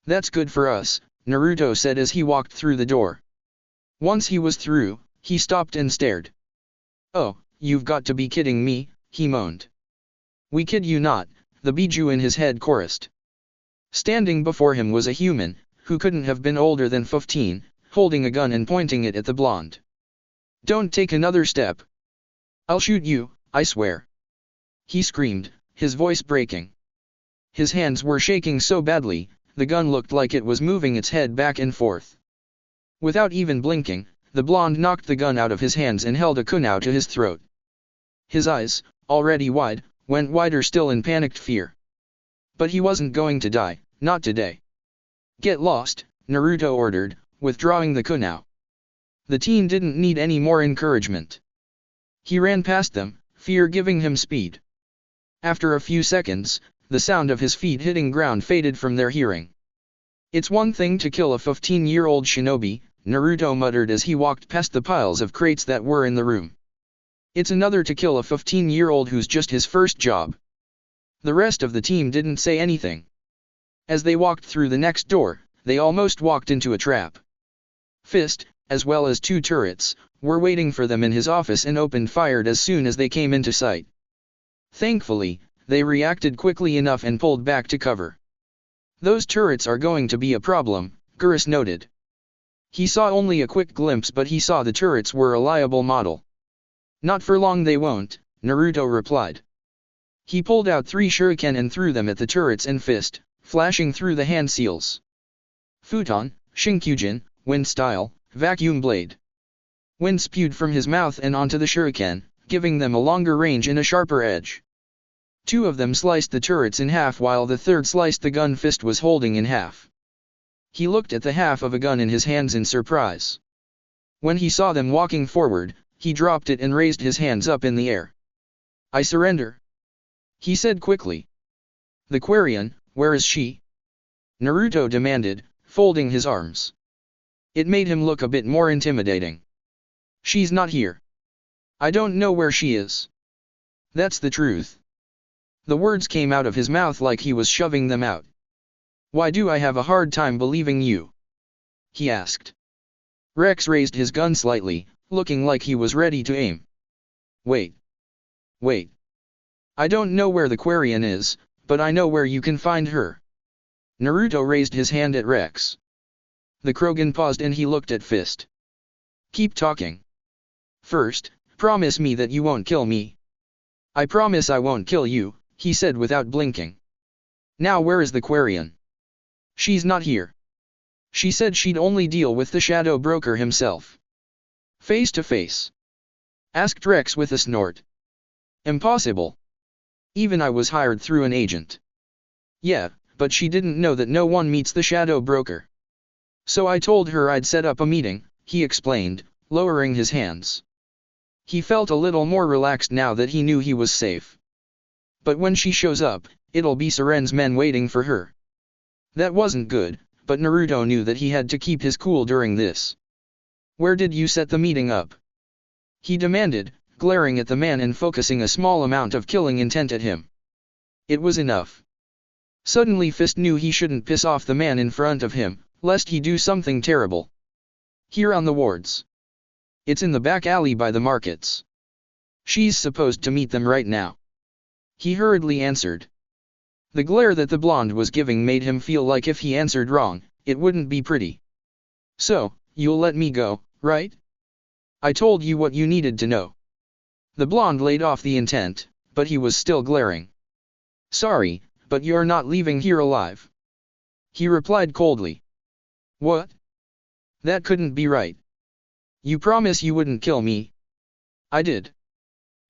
That's good for us, Naruto said as he walked through the door. Once he was through, he stopped and stared. Oh, you've got to be kidding me, he moaned. We kid you not, the Biju in his head chorused. Standing before him was a human, who couldn't have been older than 15, holding a gun and pointing it at the blonde. Don't take another step. I'll shoot you, I swear. He screamed, his voice breaking. His hands were shaking so badly, the gun looked like it was moving its head back and forth. Without even blinking, the blonde knocked the gun out of his hands and held a kunao to his throat. His eyes, already wide, went wider still in panicked fear. But he wasn't going to die, not today. Get lost, Naruto ordered, withdrawing the kunai. The teen didn't need any more encouragement. He ran past them, fear giving him speed. After a few seconds, the sound of his feet hitting ground faded from their hearing. It's one thing to kill a 15-year-old shinobi, Naruto muttered as he walked past the piles of crates that were in the room. It's another to kill a 15-year-old who's just his first job. The rest of the team didn't say anything. As they walked through the next door, they almost walked into a trap. Fist, as well as 2 turrets, were waiting for them in his office and opened fire as soon as they came into sight. Thankfully, they reacted quickly enough and pulled back to cover. Those turrets are going to be a problem, Gurus noted. He saw only a quick glimpse, but he saw the turrets were a reliable model. Not for long they won't, Naruto replied. He pulled out 3 shuriken and threw them at the turrets and Fist, flashing through the hand seals. Futon, Shinkujin, Wind Style, Vacuum Blade. Wind spewed from his mouth and onto the shuriken, giving them a longer range and a sharper edge. 2 of them sliced the turrets in half while the third sliced the gun Fist was holding in half. He looked at the half of a gun in his hands in surprise. When he saw them walking forward, he dropped it and raised his hands up in the air. I surrender, he said quickly. The Quarian, where is she? Naruto demanded, folding his arms. It made him look a bit more intimidating. She's not here. I don't know where she is. That's the truth. The words came out of his mouth like he was shoving them out. Why do I have a hard time believing you? He asked. Rex raised his gun slightly, looking like he was ready to aim. Wait. I don't know where the Quarian is, but I know where you can find her. Naruto raised his hand at Rex. The Krogan paused and he looked at Fist. Keep talking. First, promise me that you won't kill me. I promise I won't kill you, he said without blinking. Now where is the Quarian? She's not here. She said she'd only deal with the shadow broker himself. Face to face? Asked Rex with a snort. Impossible. Even I was hired through an agent. Yeah, but she didn't know that no one meets the shadow broker. So I told her I'd set up a meeting, he explained, lowering his hands. He felt a little more relaxed now that he knew he was safe. But when she shows up, it'll be Seren's men waiting for her. That wasn't good, but Naruto knew that he had to keep his cool during this. Where did you set the meeting up? He demanded, glaring at the man and focusing a small amount of killing intent at him. It was enough. Suddenly Fist knew he shouldn't piss off the man in front of him, lest he do something terrible. Here on the wards. It's in the back alley by the markets. She's supposed to meet them right now. He hurriedly answered. The glare that the blonde was giving made him feel like if he answered wrong, it wouldn't be pretty. So, you'll let me go, right? I told you what you needed to know. The blonde laid off the intent, but he was still glaring. Sorry, but you're not leaving here alive. He replied coldly. What? That couldn't be right. You promise you wouldn't kill me? I did.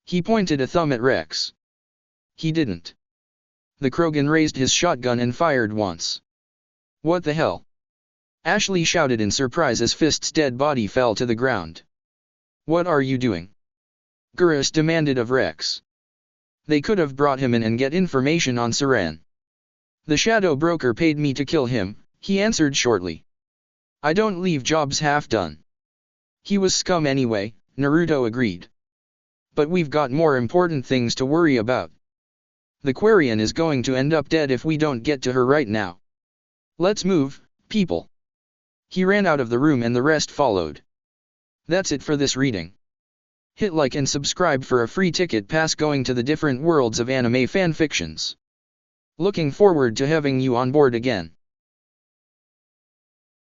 He pointed a thumb at Rex. He didn't. The Krogan raised his shotgun and fired once. What the hell? Ashley shouted in surprise as Fist's dead body fell to the ground. What are you doing? Gurus demanded of Rex. They could have brought him in and get information on Seren. The shadow broker paid me to kill him, he answered shortly. I don't leave jobs half done. He was scum anyway, Naruto agreed. But we've got more important things to worry about. The Quarian is going to end up dead if we don't get to her right now. Let's move, people. He ran out of the room and the rest followed. That's it for this reading. Hit like and subscribe for a free ticket pass going to the different worlds of anime fanfictions. Looking forward to having you on board again.